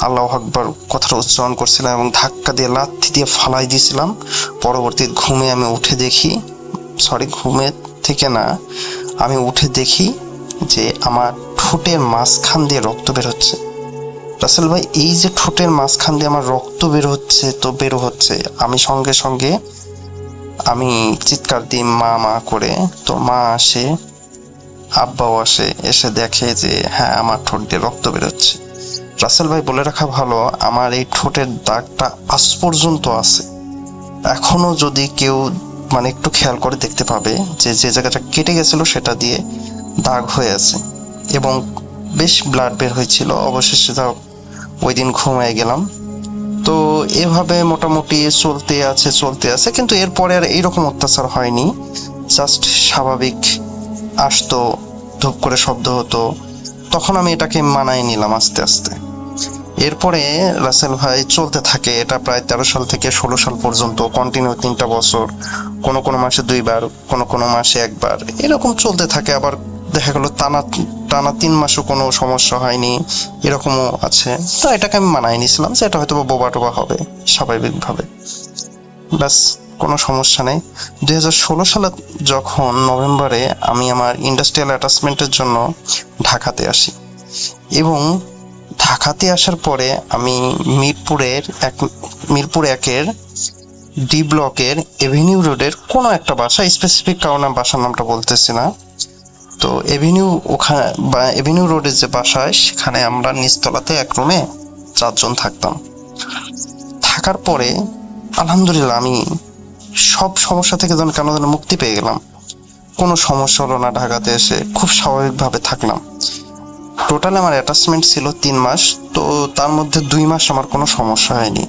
আল্লাহু আকবার কথাটা উচ্চারণ করছিলাম, এবং ধাক্কা দিয়ে লাথি দিয়ে ফালাই দিয়েছিলাম। পরবর্তী ঘুমে আমি উঠে দেখি, ঘুমে থেকে না, আমি উঠে দেখি যে আমার ঠোঁটের মাঝখান দিয়ে রক্ত বের হচ্ছে। রাসেল ভাই, এই যে ঠোঁটের মাঝখান দিয়ে আমার রক্ত বের হচ্ছে, আমি সঙ্গে সঙ্গে আমি চিৎকার দিই মা মা করে। তো মা আসে, আব্বাও আসে, এসে দেখে যে হ্যাঁ আমার ঠোঁট দিয়ে রক্ত বেরোচ্ছে। রাসেল ভাই, বলে রাখা ভালো, আমার এই ঠোঁটের দাগটা আজ পর্যন্ত আছে। এখনো যদি কেউ মানে একটু খেয়াল করে দেখতে পাবে যে যে জায়গাটা কেটে গেছিল সেটা দিয়ে দাগ হয়ে আছে, এবং বেশ ব্লাড বের হয়েছিল। অবশেষে ওই দিন ঘুমিয়ে গেলাম। তো এভাবে মোটামুটি চলতে আছে, কিন্তু এরপরে আর এইরকম অত্যাচার হয়নি। জাস্ট স্বাভাবিক আসতো, ধূপ করে শব্দ হতো, তখন আমি এটাকে মানায় নিলাম আস্তে আস্তে। এরপরে রাসেল ভাই চলতে থাকে এটা প্রায় 13 সাল থেকে 16 সাল পর্যন্ত, কন্টিনিউ 3টা বছর, কোনো মাসে 2বার, কোনো মাসে 1বার, এরকম চলতে থাকে। আবার দেখা গেল টানা 3 মাসও কোনো সমস্যা হয়নি, এরকমও আছে। তো এটাকে আমি মানায় নিয়েছিলাম যে এটা হয়তো বোবা টোবা হবে স্বাভাবিকভাবে, ব্যাস কোনো সমস্যা নেই। 2016 সালে যখন নভেম্বরে আমি আমার ইন্ডাস্ট্রিয়াল অ্যাটাচমেন্টের জন্য ঢাকাতে আসি, এবং ঢাকাতে আসার পরে আমি মিরপুর 1-এর ডি ব্লকের এভিনিউ রোডের কোনো একটা বাসা, স্পেসিফিক কারণে বাসার নামটা বলতেছি না, তো এভিনিউ রোডের যে বাসায়, সেখানে আমরা নিচতলাতে এক রুমে 4 জন থাকতাম। থাকার পরে আলহামদুলিল্লাহ আমি সব সমস্যা থেকে কেন যেন মুক্তি পেয়ে গেলাম। কোনো সমস্যা হলো না, ঢাকাতে এসে খুব স্বাভাবিকভাবে থাকলাম। টোটাল আমার অ্যাটাচমেন্ট ছিল 3 মাস, তো তার মধ্যে 2 মাস আমার কোনো সমস্যা হয়নি।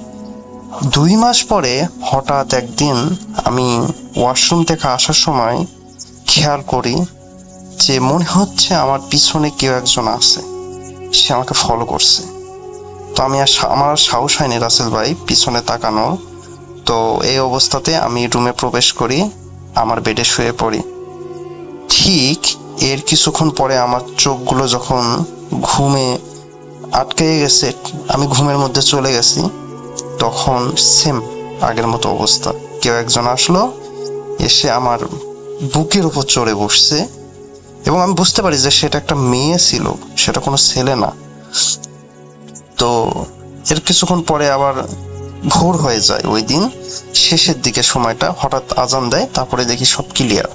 2 মাস পরে হঠাৎ একদিন আমি ওয়াশরুম থেকে আসার সময় খেয়াল করি যে মনে হচ্ছে আমার পিছনে কেউ একজন আছে, সে আমাকে ফলো করছে। তো আমার আর সাহস হয়নি রাসেল ভাই পিছনে তাকানো। তো এই অবস্থাতে আমি রুমে প্রবেশ করি, আমার বেডে শুয়ে পড়ি। ঠিক এর কিছুক্ষণ পরে আমার চোখগুলো যখন ঘুমে আটকে গেছে, আমি ঘুমের মধ্যে চলে গেছি, তখন সেম আগের মতো অবস্থা। কেউ একজন আসলো, এসে আমার বুকের উপর চড়ে বসছে, এবং আমি বুঝতে পারি যে সেটা একটা মেয়ে ছিল, সেটা কোনো ছেলে না। তো এর কিছুক্ষণ পরে আবার ভোর হয়ে যায়। ওই দিন শেষের দিকে সময়টা হঠাৎ আজান দেয়, তারপরে দেখি সব ক্লিয়ার।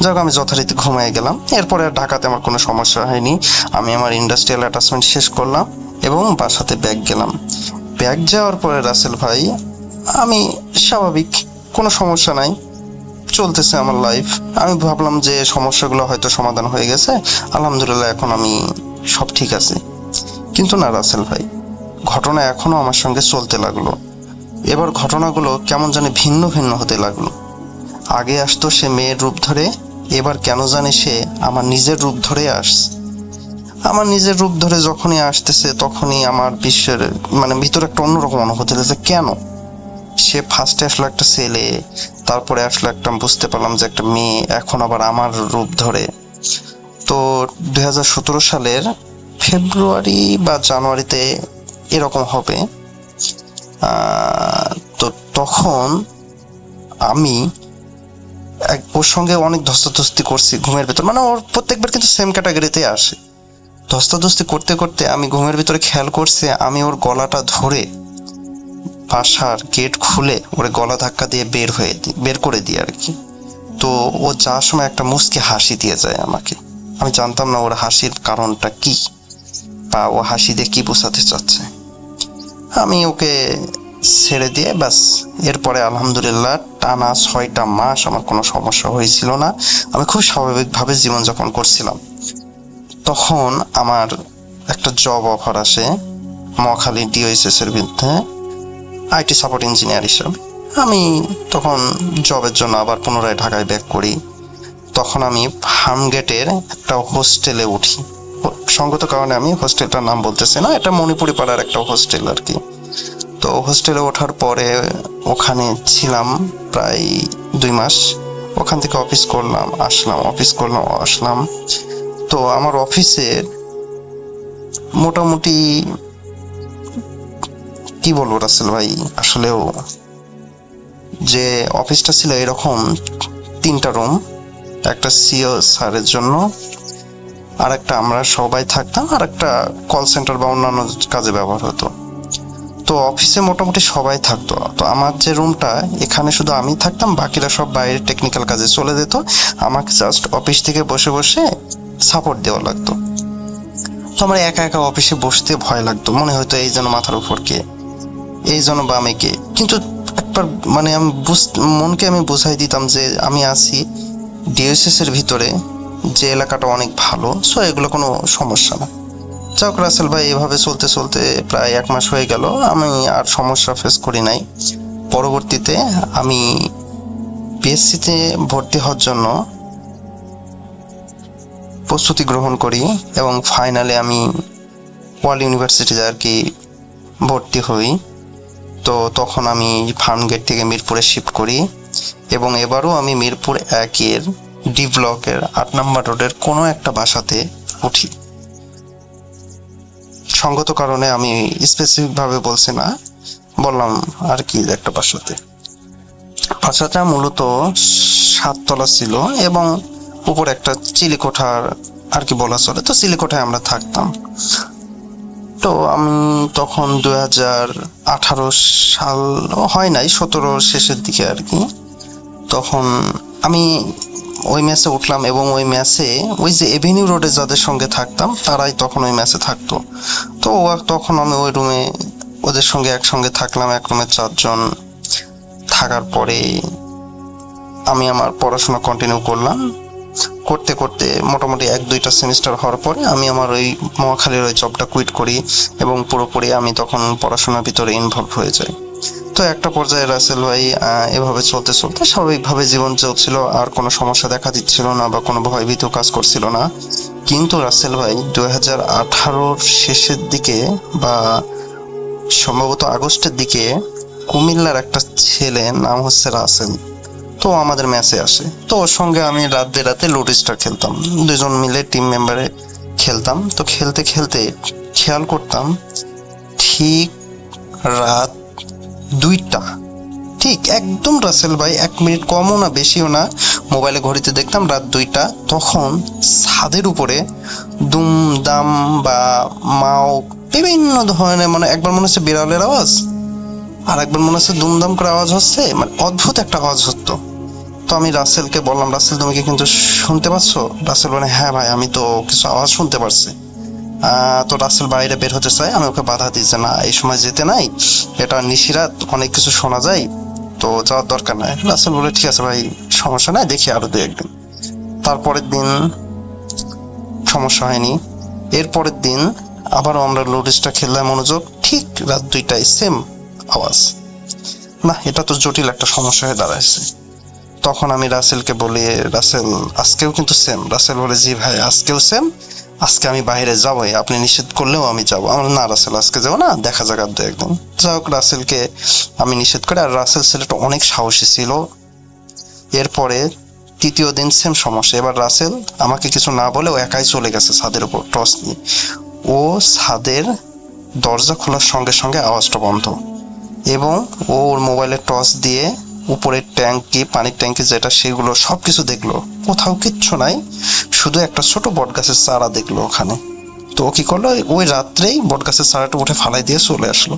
যাক, আমি যথারীতি ঘুমিয়ে গেলাম। এরপরে ঢাকাতে আমার কোনো সমস্যা হয়নি। আমি আমার ইন্ডাস্ট্রিয়াল অ্যাটাচমেন্ট শেষ করলাম এবং বাসাতে ব্যাক গেলাম। ব্যাক যাওয়ার পরে রাসেল ভাই আমি স্বাভাবিক, কোনো সমস্যা নাই, চলতেছে আমার লাইফ। আমি ভাবলাম যে সমস্যাগুলো হয়তো সমাধান হয়ে গেছে, আলহামদুলিল্লাহ এখন আমি সব ঠিক আছে। কিন্তু না রাসেল ভাই, ঘটনা এখনো আমার সঙ্গে চলতে লাগলো। এবার ঘটনাগুলো কেমন জানি ভিন্ন ভিন্ন হতে লাগলো। আগে আসতো সে মেয়ের রূপ ধরে, এবার কেন জানি সে আমার নিজের রূপ ধরে আসছে। আমার নিজের রূপ ধরে যখনই আসতেছে তখনই আমার বিশ্বের ভিতরে একটা অন্যরকম অনুভূতি হচ্ছে। কেন সে ফার্স্টে আসলো একটা ছেলে, তারপরে আসলো একটা, বুঝতে পারলাম যে একটা মেয়ে, এখন আবার আমার রূপ ধরে। তো 2017 সালের ফেব্রুয়ারি বা জানুয়ারিতে এরকম হবে। তো তখন আমি ওর সঙ্গে অনেক ধস্তাধস্তি করছি ঘুমের ভিতর, ওর প্রত্যেকবার কিন্তু সেম ক্যাটাগরিতে আসে। ধস্তাধস্তি করতে করতে আমি ঘুমের ভিতরে খেয়াল করছি আমি ওর গলাটা ধরে বাসার গেট খুলে ওর গলা ধাক্কা দিয়ে বের করে দিই আর কি। তো ও যাওয়ার সময় একটা মুচকি হাসি দিয়ে যায় আমাকে। আমি জানতাম না ওর হাসির কারণটা কি বা ও হাসি দিয়ে কি বোঝাতে চাচ্ছে। আমি ওকে ছেড়ে দিয়ে ব্যাস, এরপরে আলহামদুলিল্লাহ টানা 6টা মাস আমার কোনো সমস্যা হয়েছিল না। আমি খুব স্বাভাবিকভাবে জীবনযাপন করছিলাম। তখন আমার একটা জব অফার আসে মহাখালী DOSS এর বিরুদ্ধে, আইটি সাপোর্ট ইঞ্জিনিয়ার হিসাবে। আমি তখন জবের জন্য আবার পুনরায় ঢাকায় ব্যাক করি। তখন আমি ফার্মগেটের একটা হোস্টেলে উঠি। সঙ্গত কারণে আমি হোস্টেলটার নাম বলতেছি না, এটা মণিপুরি পাড়ার একটা হোস্টেল আর কি। তো হোস্টেলে ওঠার পরে ওখানে ছিলাম প্রায় 2 মাস। ওখান থেকে অফিস করলাম আসলাম, অফিস করলাম আসলাম। তো আমার অফিসের মোটামুটি কি বলবো রাসেল ভাই, আসলেও যে অফিসটা ছিল এরকম 3টা রুম, একটা সিও স্যারের জন্য, আর একটা আমরা সবাই থাকতাম, আর একটা কল সেন্টার বা অন্যান্য কাজে ব্যবহার হতো। তো অফিসে মোটামুটি সবাই থাকতো। তো আমার যে রুমটা, এখানে শুধু আমি থাকতাম, বাকিরা সব বাইরে টেকনিক্যাল কাজে চলে যেত। আমাকে জাস্ট অফিস থেকে বসে বসে সাপোর্ট দেওয়া লাগতো। তো আমার একা একা অফিসে বসতে ভয় লাগতো, মনে হতো এই যেন মাথার উপর কে, এই যেন বামে কে। কিন্তু একবার মনকে আমি বুঝাই দিতাম যে আমি আছি DOSS এর ভিতরে, যে এলাকাটা অনেক ভালো, সো এগুলো কোনো সমস্যা না। যাক রাসেল ভাই, এভাবে চলতে চলতে প্রায় 1 মাস হয়ে গেল, আমি আর সমস্যা ফেস করি নাই। পরবর্তীতে আমি BSc-তে ভর্তি হওয়ার জন্য প্রস্তুতি গ্রহণ করি এবং ফাইনালে আমি ওয়ার্ল্ড ইউনিভার্সিটিতে আর কি ভর্তি হই। তো তখন আমি ফার্মগেট থেকে মিরপুরে শিফট করি এবং এবারও আমি মিরপুর 1-এর D ব্লকের 8 নম্বর রোডের কোনো একটা বাসাতে উঠি। সঙ্গত কারণে আমি স্পেসিফিক ভাবে বলছি না, বললাম আর কি একটা বাসাটা মূলত 7 তলা ছিল এবং উপরে একটা চিলেকোঠার আর কি বলা চলে। তো চিলেকোঠায় আমরা থাকতাম। তো আমি তখন 2018 সাল হয় নাই, 17 শেষের দিকে আর কি, তখন আমি ওই ম্যাচে উঠলাম এবং ওই ম্যাচে ওই যে এভিনিউ রোডে যাদের সঙ্গে থাকতাম তারাই তখন ওই ম্যাচে থাকতো। তো তখন আমি ওই রুমে ওদের সঙ্গে একসঙ্গে থাকলাম, এক রুমে 4 জন থাকার পরে আমি আমার পড়াশোনা কন্টিনিউ করলাম। করতে করতে মোটামুটি 1-2টা সেমিস্টার হওয়ার পরে আমি আমার ওই মহাখালীর ওই জবটা কুইট করি এবং পুরোপুরি আমি তখন পড়াশোনার ভিতরে ইনভলভ হয়ে যাই। তো একটা পর্যায়ে রাসেল ভাই এভাবে চলতে চলতে স্বাভাবিকভাবে জীবন চলছিল, আর কোনো সমস্যা দেখা দিচ্ছিল না বা কোনো ভয়ভীত কাজ করছিল না। কিন্তু রাসেল ভাই 2018 শেষের দিকে বা সম্ভবত আগস্টের দিকে কুমিল্লার একটা ছেলে, নাম হচ্ছে রাসেল, তো আমাদের ম্যাচে আসে। তো ওর সঙ্গে আমি রাতে লুডো স্টার খেলতাম, 2 জন মিলে টিম মেম্বারে খেলতাম। তো খেলতে খেলতে খেয়াল করতাম ঠিক রাত 2টা, ঠিক একদম রাসেল ভাই 1 মিনিট কমও না বেশিও না, মোবাইলে ঘড়িতে দেখতাম রাত 2টা। তখন ছাদের উপরে দুমদাম বা মাও বিভিন্ন ধরনের, মানে একবার মনে হচ্ছে বিড়ালের আওয়াজ, আর একবার মনে হচ্ছে দুমদাম করে আওয়াজ হচ্ছে, মানে অদ্ভুত একটা আওয়াজ হতো। তো আমি রাসেলকে বললাম, রাসেল তুমি কি কিন্তু শুনতে পাচ্ছ? রাসেল বলে হ্যাঁ ভাই আমি তো কিছু আওয়াজ শুনতে পারছি। তো রাসেল বাইরে বের হতে চাই, আমি ওকে বাধা দিই যে না এই সময় যেতে নাই, এটা নিশিরাত, অনেক কিছু শোনা যায়, তো যাওয়ার দরকার নাই। রাসেল বলে ঠিক আছে ভাই সমস্যা নাই, দেখি আরো 2-1 দিন। তারপরের দিন সমস্যা হয়নি, এরপরের দিন আবারও আমরা লুডোসটা খেললাম মনোযোগ, ঠিক রাত 2টায় সেম আওয়াজ। না এটা তো জটিল একটা সমস্যা হয়ে দাঁড়াইছে। তখন আমি রাসেলকে বলি রাসেল আজকেও কিন্তু সেম। রাসেল বলে জি ভাই আজকেও সেম, আজকে আমি বাইরে যাবোই, আপনি নিষেধ করলেও আমি যাবো। আমরা না রাসেল আজকে যাবো না, দেখা যাক আর 2-1 দিন। যাই হোক রাসেলকে আমি নিষেধ করি, আর রাসেল ছেলেটা অনেক সাহসী ছিল। এরপরে 3য় দিন সেম সমস্যা। এবার রাসেল আমাকে কিছু না বলে ও একাই চলে গেছে ছাদের উপর টর্চ নিয়ে। ও ছাদের দরজা খোলার সঙ্গে সঙ্গে আওয়াজটা বন্ধ, এবং ওর মোবাইলের টর্চ দিয়ে উপরের ট্যাঙ্কি, পানির ট্যাঙ্কি যেটা, সেগুলো সবকিছু দেখলো, কোথাও কিচ্ছু নাই, শুধু একটা ছোট বট গাছের চারা দেখলো ওখানে। তো ও কি করলো, ওই রাত্রেই বট গাছের চারাটা উঠে ফালাই দিয়ে চলে আসলো,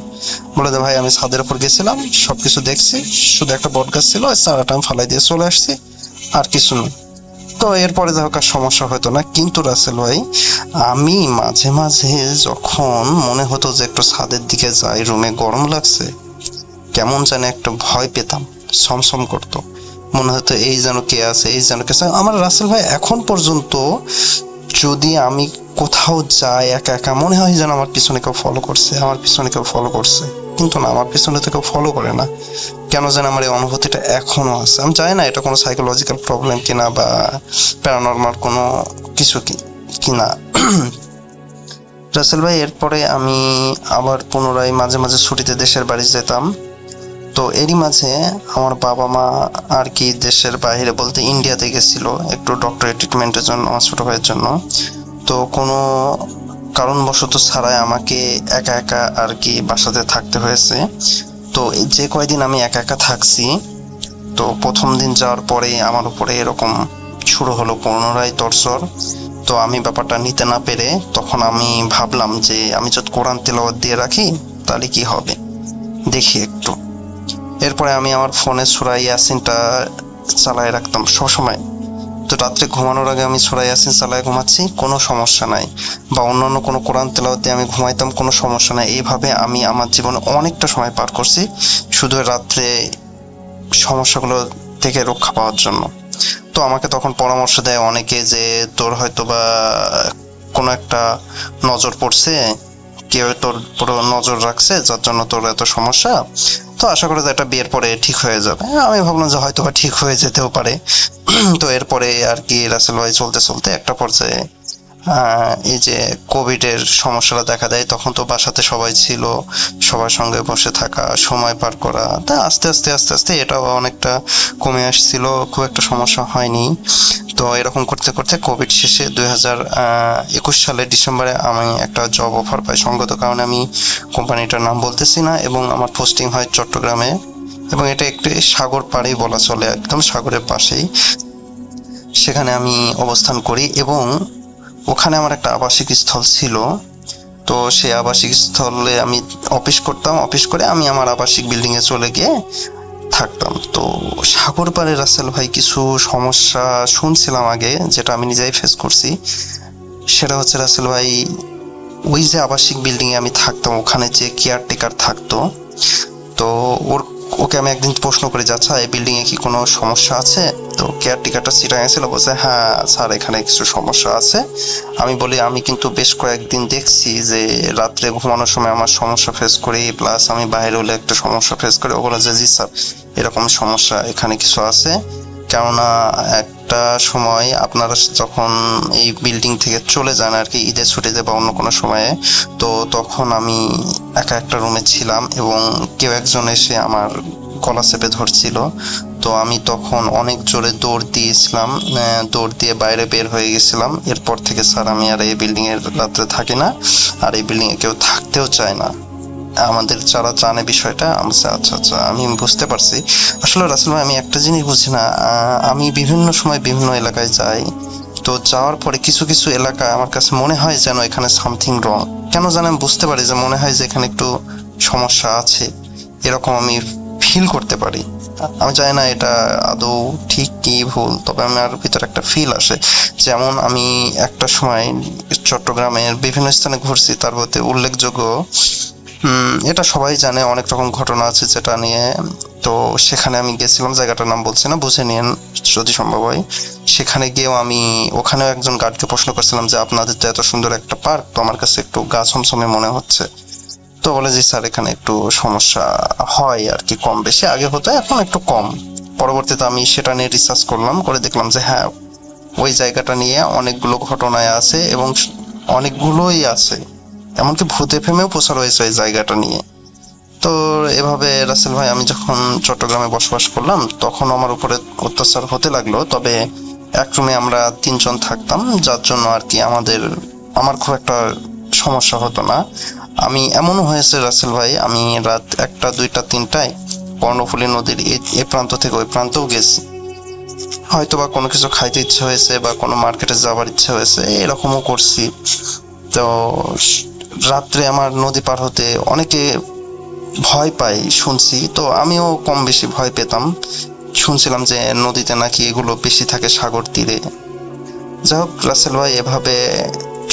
বলে যে ভাই আমি ছাদের উপর গেছিলাম, সবকিছু দেখছি, শুধু একটা বট গাছ ছিল, ওই চারাটা আমি ফালাই দিয়ে চলে আসছি, আর কিছু নেই। তো এরপরে যা হোক আর সমস্যা হতো না। কিন্তু রাসেল ভাই আমি মাঝে মাঝে যখন মনে হতো যে একটু ছাদের দিকে যাই, রুমে গরম লাগছে, কেমন যেন একটা ভয় পেতাম, সমসম করতো, মনে হতো এই যেন কে আছে, এই যেন কে আছে। আমার রাসেল ভাই এখন পর্যন্ত যদি আমি কোথাও যাই একা একা, মনে হয় যেন আমার পিছনে কেউ ফলো করছে, আমার পিছনে কেউ ফলো করছে, কিন্তু না, আমার পিছনে তো কেউ ফলো করে না। কেন যেন আমার এই অনুভূতিটা এখনো আছে। আমি জানি না এটা কোনো সাইকোলজিক্যাল প্রবলেম কিনা বা প্যারানরমাল কোনো কিছু কিনা। রাসেল ভাই এরপরে আমি আবার পুনরায় মাঝে মাঝে ছুটিতে দেশের বাড়ি যেতাম। তো এরই মাঝে আমার বাবা মা আর কি দেশের বাইরে বলতে ইন্ডিয়াতে গেছিল একটু ডক্টরেট ট্রিটমেন্টের জন্য, আমার ছোট ভাইয়ের জন্য। তো কোনো কারণবশত ছাড়াই আমাকে একা একা আর কি বাসাতে থাকতে হয়েছে। তো যে কয়দিন আমি একা একা থাকছি, তো প্রথম দিন যাওয়ার পরে আমার উপরে এরকম শুরু হলো পুনরায় তরসর। তো আমি ব্যাপারটা নিতে না পেরে তখন আমি ভাবলাম যে আমি যদি কোরআন তেলাওয়াত দিয়ে রাখি তাহলে কি হবে, দেখি একটু। এরপরে আমি আমার ফোনে সূরা ইয়াসিনটা চালায় রাখতাম সবসময়। তো রাত্রে ঘুমানোর আগে আমি সূরা ইয়াসিন চালায় ঘুমাচ্ছি, কোনো সমস্যা নাই, বা অন্যান্য কোনো কোরআন তেলাওয়াত দিয়ে আমি ঘুমাইতাম, কোনো সমস্যা নাই। এইভাবে আমি আমার জীবনে অনেকটা সময় পার করছি, শুধু রাত্রে সমস্যাগুলো থেকে রক্ষা পাওয়ার জন্য। তো আমাকে তখন পরামর্শ দেয় অনেকে যে তোর হয়তো বা কোনো একটা নজর পড়ছে, কেউ তোর পুরো নজর রাখছে, যার জন্য তোর এত সমস্যা। তো আশা করি যে এটা বিয়ের পরে ঠিক হয়ে যাবে। আমি ভাবলাম যে হয়তো বা ঠিক হয়ে যেতেও পারে। তো এরপরে আর কি রাসেল ভাই চলতে চলতে একটা পর্যায়ে এই যে কোভিড এর সমস্যাটা দেখা দেয়। তখন তো বাসাতে সবাই ছিল, সবার সঙ্গে বসে থাকা, সময় পার করা, তা আস্তে আস্তে আস্তে আস্তে এটাও অনেকটা কমে আসছিল, খুব একটা সমস্যা হয়নি। তো এরকম করতে করতে কোভিড শেষে 2021 সালের ডিসেম্বরে আমি একটা জব অফার পাই। সঙ্গত কারণে আমি কোম্পানিটার নাম বলতেছি না, এবং আমার পোস্টিং হয় চট্টগ্রামে, এবং এটা একটু সাগর পাড়েই বলা চলে, একদম সাগরের পাশেই। সেখানে আমি অবস্থান করি, এবং ওখানে আমার একটা আবাসিক স্থল ছিল। তো সেই আবাসিক স্থলে আমি অফিস করতাম, অফিস করে আমি আমার আবাসিক বিল্ডিং এ চলে গিয়ে থাকতাম। তো সাগর পাড়ে রাসেল ভাই কিছু সমস্যা শুনছিলাম আগে, যেটা আমি নিজেই ফেস করছি। সেটা হচ্ছে রাসেল ভাই ওই যে আবাসিক বিল্ডিং এ আমি থাকতাম, ওখানে যে কেয়ারটেকার থাকতো, তো ওকে আমি একদিন প্রশ্ন করে যাচ্ছি এই বিল্ডিং এ কি কোনো সমস্যা আছে? তো কেয়ারটেকারটা সিটায় ছিল, বলছে হ্যাঁ স্যার এখানে কিছু সমস্যা আছে। আমি বলি আমি কিন্তু বেশ কয়েকদিন দেখছি যে রাত্রে ঘুমানোর সময় আমার সমস্যা ফেস করি, প্লাস আমি বাইরে হলে একটা সমস্যা ফেস করি। ও বলে যে জি স্যার এরকম সমস্যা এখানে কিছু আছে, কেননা একটা সময় আপনারা যখন এই বিল্ডিং থেকে চলে যান আর কি ঈদের ছুটিতে বা অন্য কোনো সময়ে, তো তখন আমি একা একটা রুমে ছিলাম, এবং কেউ একজন এসে আমার গলা চেপে ধরছিল। তো আমি তখন অনেক জোরে দৌড় দিয়েছিলাম, দৌড় দিয়ে বাইরে বের হয়ে গেছিলাম। এরপর থেকে স্যার আমি আর এই বিল্ডিং এর রাত্রে থাকি না, আর এই বিল্ডিং এ কেউ থাকতেও চায় না। আমাদের যারা জানে বিষয়টা, আচ্ছা আচ্ছা আমি বুঝতে পারছি। আসলে রাসেল ভাই আমি একটা জিনিস বুঝি না, আমি বিভিন্ন সময় বিভিন্ন এলাকায় যাই, তো যাওয়ার পরে কিছু কিছু এলাকায় আমার কাছে মনে হয় যেন এখানে সামথিং রং, কেন জানি আমি বুঝতে পারি যে মনে হয় যে এখানে একটু সমস্যা আছে, এরকম আমি ফিল করতে পারি। আমি জানি না এটা আদৌ ঠিক কি ভুল, তবে আমার ভিতরে একটা ফিল আসে। যেমন আমি একটা সময় চট্টগ্রামের বিভিন্ন স্থানে ঘুরছি, তার মধ্যে উল্লেখযোগ্য, এটা সবাই জানে, অনেক রকম ঘটনা আছে যেটা নিয়ে। তো সেখানে আমি গেছিলাম, জায়গাটার নাম বলছি না, বুঝে নিয়েন যদি সম্ভব হয়। সেখানে গিয়েও আমি ওখানেও একজন গার্ডকে প্রশ্ন করছিলাম যে আপনাদের তো এত সুন্দর একটা পার্ক, তো আমার কাছে একটু গা ছমছমে মনে হচ্ছে। তো বলে যে স্যার এখানে একটু সমস্যা হয় আর কি, কম বেশি, আগে হতো এখন একটু কম। পরবর্তীতে আমি সেটা নিয়ে রিসার্চ করলাম, করে দেখলাম যে হ্যাঁ ওই জায়গাটা নিয়ে অনেকগুলো ঘটনায় আছে এবং অনেকগুলোই আছে, এমনকি ভূত এফএমেও প্রচার হয়েছে এই জায়গাটা নিয়ে। তো এভাবে রাসেল ভাই আমি যখন চট্টগ্রামে বসবাস করলাম তখন আমার উপরে অত্যাচার হতে লাগলো। তবে এক রুমে আমরা 3 জন থাকতাম, যার জন্য আর কি আমার খুব একটা সমস্যা হতো না। আমি এমনও হয়েছে রাসেল ভাই, আমি রাত 1টা 2টা 3টায় কর্ণফুলী নদীর এই প্রান্ত থেকে ওই প্রান্তেও গেছি, হয়তো বা কোনো কিছু খাইতে ইচ্ছে হয়েছে বা কোনো মার্কেটে যাবার ইচ্ছে হয়েছে, এরকমও করছি। তো রাত্রে আমার নদী পার হতে অনেকে ভয় পাই শুনছি, তো আমিও কম বেশি ভয় পেতাম। শুনছিলাম যে নদীতে নাকি এগুলো বেশি থাকে সাগর তীরে। যাই হোক রাসেল ভাই এভাবে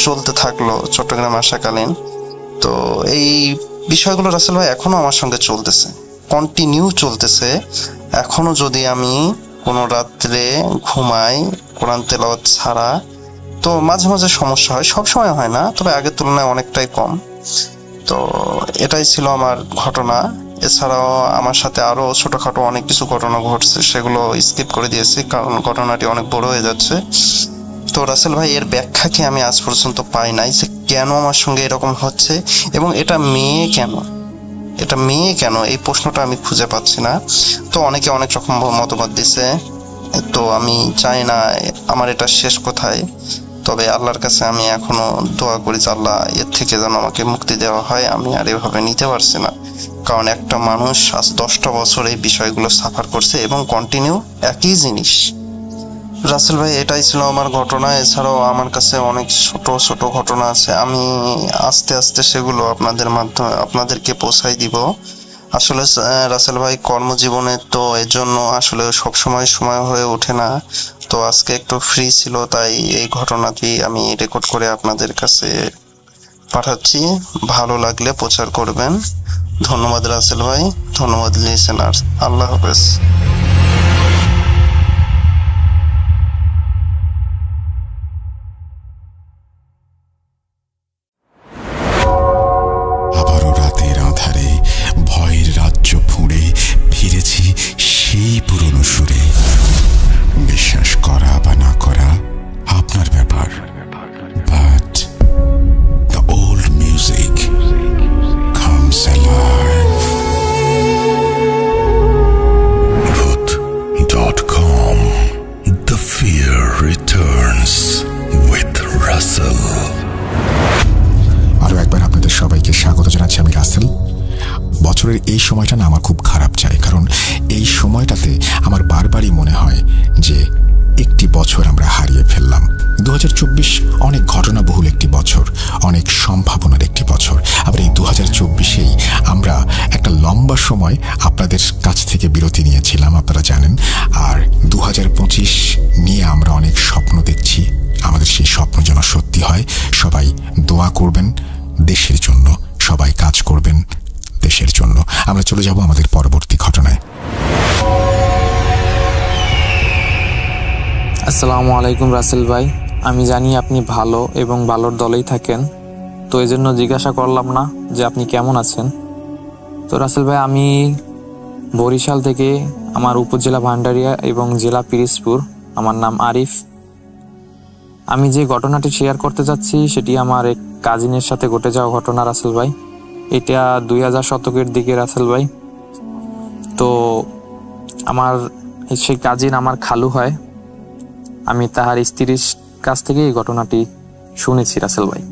চলতে থাকলো চট্টগ্রাম আসাকালীন। তো এই বিষয়গুলো রাসেল ভাই এখনো আমার সঙ্গে চলতেছে, কন্টিনিউ চলতেছে। এখনো যদি আমি কোনো রাত্রে ঘুমাই কোরআন তেলাওয়াত ছাড়া, তো মাঝে মাঝে সমস্যা হয়, সব সময় হয় না, তবে আগের তুলনায় অনেকটাই কম। তো এটাই ছিল আমার ঘটনা। এছাড়াও আমার সাথে আরো ছোটখাটো অনেক কিছু ঘটনা ঘটছে, সেগুলো স্কিপ করে দিয়েছি কারণ ঘটনাটি অনেক বড় হয়ে যাচ্ছে। তো রাসেল ভাই এর ব্যাখ্যা কি আমি আজ পর্যন্ত পাই নাই, যে কেন আমার সঙ্গে এরকম হচ্ছে এবং এটা মেয়ে কেন, এই প্রশ্নটা আমি খুঁজে পাচ্ছি না। তো অনেকে অনেক রকম মতামত দিছে, তো আমি চাই না আমার এটা শেষ কোথায়। তবে আল্লাহর কাছে আমি এখনো দোয়া করি যে আল্লাহ এর থেকে যেন আমাকে মুক্তি দেওয়া হয়। আমি আর এভাবে নিতে পারছি না, কারণ একটা মানুষ আজ 10টা বছর এই বিষয়গুলো সাফার করছে এবং কন্টিনিউ একই জিনিস। রাসেল ভাই এটাই ছিল আমার ঘটনা। এছাড়াও আমার কাছে অনেক ছোট ছোট ঘটনা আছে, আমি আস্তে আস্তে সেগুলো আপনাদেরকে পৌঁছাই দিব। আসলে রাসেল ভাই কর্মজীবনে তো এর জন্য আসলে সবসময় সময় হয়ে ওঠে না, তো আজকে একটু ফ্রি ছিল, তাই এই ঘটনাটি আমি রেকর্ড করে আপনাদের কাছে পাঠাচ্ছি। ভালো লাগলে প্রচার করবেন। ধন্যবাদ রাসেল ভাই, ধন্যবাদ লিসেনার্স। আল্লাহ হাফেজ। আবারও রাতের আঁধারে ভয়ের রাজ্য ফুঁড়ে ফিরেছি সেই পুরনো সুরে। বিশ্বাস করা বা না করা আপনার ব্যাপার, but the old music comes alive. Voot.com The fear returns with Russell. আরো একবার আপনাদের সবাইকে স্বাগত জানাচ্ছি, আমি রাসেল। বছরের এই সময়টা না আমার খুব খারাপ যায়, কারণ এই সময়টাতে আমার বারবারই মনে হয় যে একটি বছর আমরা হারিয়ে ফেললাম। 2024 অনেক ঘটনাবহুল একটি বছর, অনেক সম্ভাবনার একটি বছর। আবার এই 2024-এই আমরা একটা লম্বা সময় আপনাদের কাছ থেকে বিরতি নিয়েছিলাম, আপনারা জানেন। আর 2025 নিয়ে আমরা অনেক স্বপ্ন দেখছি, আমাদের সেই স্বপ্ন যেন সত্যি হয়। সবাই দোয়া করবেন দেশের জন্য, সবাই কাজ করবেন দেশের জন্য। আমরা চলে যাব আমাদের পরবর্তী ঘটনায়। আসসালামু আলাইকুম রাসেল ভাই, আমি জানি আপনি ভালো এবং ভালোর দলেই থাকেন, তো এই জন্য জিজ্ঞাসা করলাম না যে আপনি কেমন আছেন। তো রাসেল ভাই, আমি বরিশাল থেকে, আমার উপজেলা ভান্ডারিয়া এবং জেলা পিরিজপুর, আমার নাম আরিফ। আমি যে ঘটনাটি শেয়ার করতে যাচ্ছি সেটি আমার এক কাজিনের সাথে ঘটে যাওয়া ঘটনা রাসেল ভাই। এটা 2000 শতকের দিকে রাসেল ভাই। তো আমার সেই কাজিন আমার খালু হয়, আমি তাহার স্ত্রীর কাছ থেকে এই ঘটনাটি শুনেছি রাসেল ভাই।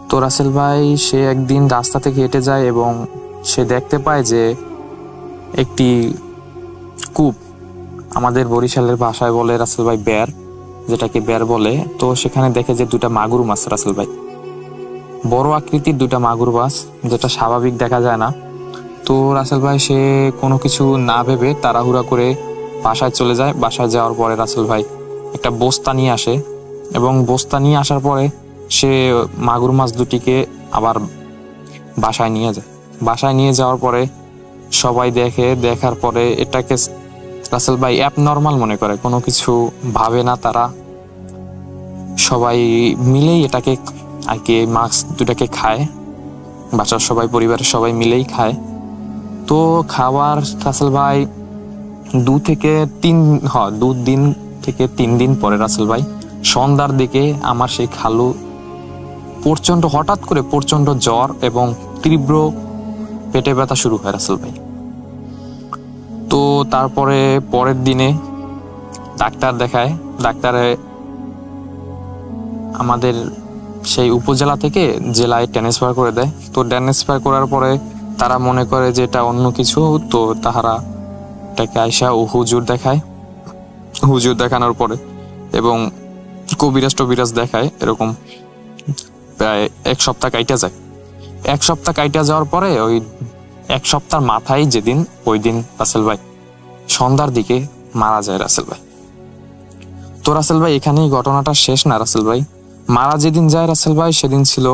তো রাসেল ভাই সে একদিন রাস্তা থেকে হেঁটে যায় এবং সে দেখতে পায় যে একটি কূপ, আমাদের বরিশালের ভাষায় বলে রাসেল ভাই বের, যেটাকে বের বলে। তো সেখানে দেখে যে দুটা মাগুর মাছ রাসেল ভাই, বড় আকৃতির দুটা মাগুর মাছ, যেটা স্বাভাবিক দেখা যায় না। তো রাসেল ভাই সে কোনো কিছু না ভেবে তাড়াহুড়া করে বাসায় চলে যায়। বাসায় যাওয়ার পরে রাসেল ভাই একটা বস্তা নিয়ে আসে, এবং বস্তা নিয়ে আসার পরে সে মাগুর মাছ দুটিকে আবার বাসায় নিয়ে যায়। বাসায় নিয়ে যাওয়ার পরে সবাই দেখার পরে এটাকে রাসেল ভাই অ্যাবনর্মাল মনে করে, কোনো কিছু ভাবে না তারা। সবাই মিলেই এটাকে আর কি মাছ দুটাকে খায়, বাসার সবাই, পরিবারের সবাই মিলেই খায়। তো খাবার রাসেল ভাই 2 থেকে 3 দিন পরে রাসেল ভাই সন্ধ্যার দিকে আমার সেই খালু হঠাৎ করে প্রচন্ড জ্বর এবং তীব্র পেটে ব্যথা শুরু হয় রাসেল ভাই। তো তারপরে পরের দিনে ডাক্তার দেখায়। ডাক্তারে আমাদের সেই উপজেলা থেকে জেলায় ট্রান্সফার করে দেয়। তো ট্রান্সফার করার পরে তারা মনে করে যে এটা অন্য কিছু। তো তাহারা এটাকে আইসা ও হুজুর দেখায়। হুজুর দেখানোর পরে এবং কবিরাজ দেখায়, এরকম প্রায় 1 সপ্তাহ কাইটা যায়। 1 সপ্তাহ কাইটা যাওয়ার পরে ওই 1 সপ্তাহের মাথায় যেদিন, ওই দিন রাসেল ভাই সন্ধ্যার দিকে মারা যায় রাসেল ভাই। তো রাসেল ভাই এখানেই ঘটনাটা শেষ না রাসেল ভাই। মারা যেদিন যায় রাসেল ভাই সেদিন ছিল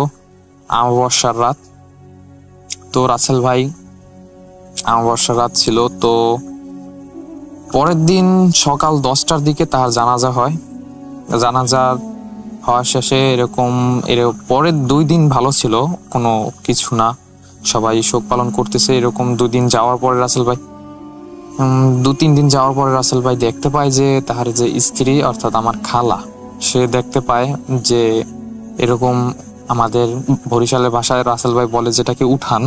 অমাবস্যার রাত। তো রাসেল ভাই অমাবস্যার রাত ছিল। তো পরের দিন সকাল 10টার দিকে তার জানাজা হয়। জানাজা হওয়া শেষে এরকম পরের 2 দিন ভালো ছিল, কোনো কিছু না, সবাই শোক পালন করতেছে। এরকম 2 দিন যাওয়ার পরে রাসেল ভাই 2-3 দিন যাওয়ার পরে রাসেল ভাই দেখতে পায় যে তাহার যে স্ত্রী, অর্থাৎ আমার খালা, সে দেখতে পায় যে এরকম আমাদের বরিশালের ভাষায় রাসেল ভাই বলে যেটাকে উঠান,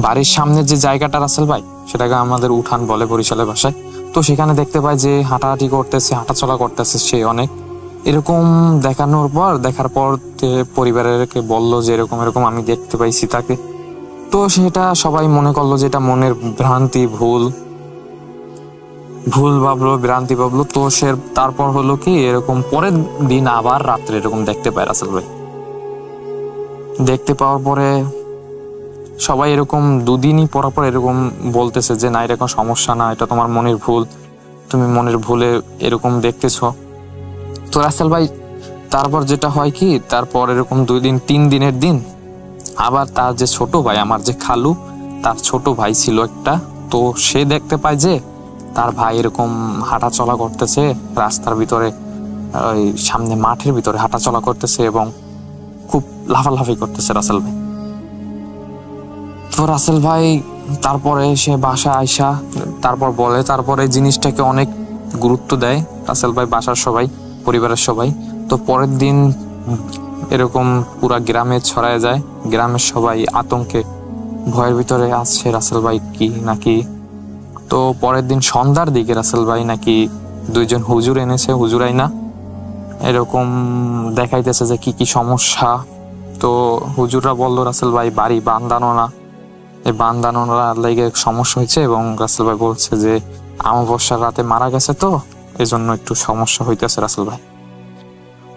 বাড়ির সামনে যে জায়গাটা রাসেল ভাই সেটাকে আমাদের উঠান বলে বরিশালের ভাষায়। তো সেখানে দেখতে পায় যে হাঁটাহাঁটি করতেছে, হাঁটাচলা করতেছে সে অনেক। এরকম দেখার পর পরিবারেরকে বললো যে এরকম আমি দেখতে পাইছি তাকে। তো সেটা সবাই মনে করলো যে এটা মনের ভ্রান্তি, ভুল ভাবলো। তো সে তারপর হলো কি, এরকম পরের দিন আবার রাত্রে এরকম দেখতে পায় রাসেল ভাই। দেখতে পাওয়ার পরে সবাই এরকম 2 দিনই পর এরকম বলতেছে যে না, এরকম সমস্যা না, এটা তোমার মনের ভুল, তুমি মনের ভুলে এরকম দেখতেছ। তো রাসেল ভাই তারপর যেটা হয় কি, তারপর এরকম 2 দিন 3 দিনের দিন আবার তার যে ছোট ভাই, আমার যে খালু, তার ছোট ভাই ছিল একটা। তো সে দেখতে পায় যে তার ভাই এরকম হাঁটা চলা করতেছে রাস্তার ভিতরে, ওই সামনে মাঠের ভিতরে হাঁটা চলা করতেছে এবং খুব লাফালাফি করতেছে রাসেল ভাই। তো রাসেল ভাই তারপরে সে বাসায় আইসা তারপরে জিনিসটাকে অনেক গুরুত্ব দেয় রাসেল ভাই, বাসার সবাই, পরিবারের সবাই। তো পরের দিন এরকম পুরা গ্রামে ছড়ায় যায়, গ্রামের সবাই আতঙ্কে ভয়ের ভিতরে আছে রাসেল ভাই কি নাকি। তো পরের দিন সন্ধ্যার দিকে রাসেল ভাই নাকি 2 জন হুজুর এনেছে, হুজুরাই না, এরকম দেখাইতেছে যে কি সমস্যা। তো হুজুররা বললো রাসেল ভাই বাড়ি বান্ধানো না, এই বান্ধানোর লেগে সমস্যা হয়েছে, এবং রাসেল ভাই বলছে যে অমাবস্যার রাতে মারা গেছে, তো এই জন্য একটু সমস্যা হইতেছে রাসেল ভাই।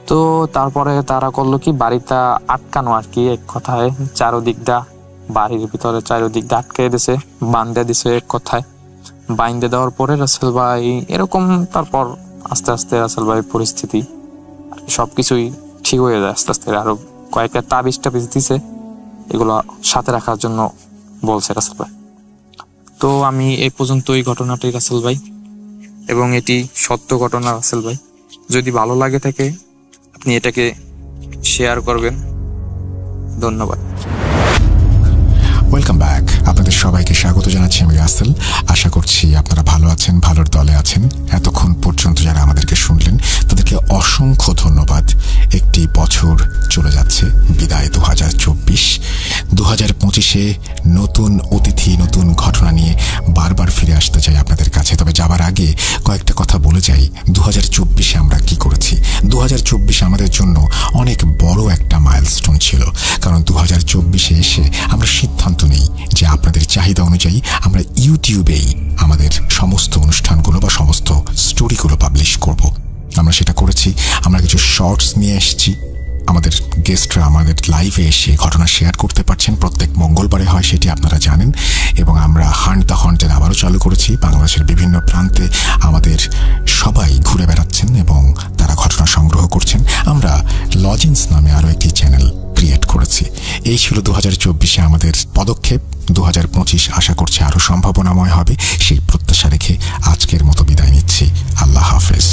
তো তারপরে তারা করলো কি, বাড়িটা আটকানো আর কি, এক কথায় চারোদিকটা বাড়ির ভিতরে চারোদিকটা আটকে দিছে, বান্ধে দিছে এক কথায়। বাইন্ধে দেওয়ার পরে রাসেল ভাই এরকম তারপর আস্তে আস্তে রাসেল ভাই পরিস্থিতি সবকিছুই ঠিক হয়ে যায় আস্তে আস্তে। আরো কয়েকটা তাবিজ দিছে, এগুলো সাথে রাখার জন্য বলছে রাসেল ভাই। তো আমি এই পর্যন্ত এই ঘটনাটি রাসেল ভাই, এবং এটি সত্য ঘটনা রাসেল ভাই। যদি ভালো লাগে থাকে আপনি এটাকে শেয়ার করবেন। ধন্যবাদ। ওয়েলকাম ব্যাক, আপনাদের সবাইকে স্বাগত জানাচ্ছি আমি রাসেল। আশা করছি আপনারা ভালো আছেন, ভালোর দলে আছেন। এতক্ষণ পর্যন্ত যারা আমাদেরকে শুনলেন তাদেরকে অসংখ্য ধন্যবাদ। একটি বছর চলে যাচ্ছে বিদায়, 2024। 2025-এ নতুন অতিথি, নতুন ঘটনা নিয়ে বারবার ফিরে আসতে চাই আপনাদের কাছে। তবে যাবার আগে কয়েকটা কথা বলে যাই, 2024-এ আমরা কি করেছি। 2024 আমাদের জন্য অনেক বড় একটা মাইলস্টোন ছিল, কারণ 2024-এ এসে আমরা সিদ্ধান্ত নেই যে আপনাদের চাহিদা অনুযায়ী আমরা ইউটিউবেই আমাদের সমস্ত অনুষ্ঠানগুলো বা সমস্ত স্টোরিগুলো পাবলিশ করব। আমরা সেটা করেছি এসেছি, আমরা কিছু শর্টস নিয়ে এসেছি। আমাদের গেস্টরা আমাদের লাইভে এসে ঘটনা শেয়ার করতে পারছেন। প্রত্যেক মঙ্গলবারে হয়, সেটি আপনারা জানেন। এবং আমরা হান্ট দ্য হন্টেড আবারও চালু করেছি। বাংলাদেশের বিভিন্ন প্রান্তে আমাদের সবাই ঘুরে বেড়াচ্ছেন এবং তারা ঘটনা সংগ্রহ করছেন। আমরা লজেন্স নামে আরও একটি চ্যানেল ক্রিয়েট করেছি। এই ছিল 2024-এ আমাদের পদক্ষেপ। 2025 আশা করছি আরও সম্ভাবনাময় হবে, সেই প্রত্যাশা রেখে আজকের মতো বিদায় নিচ্ছি। আল্লাহ হাফেজ।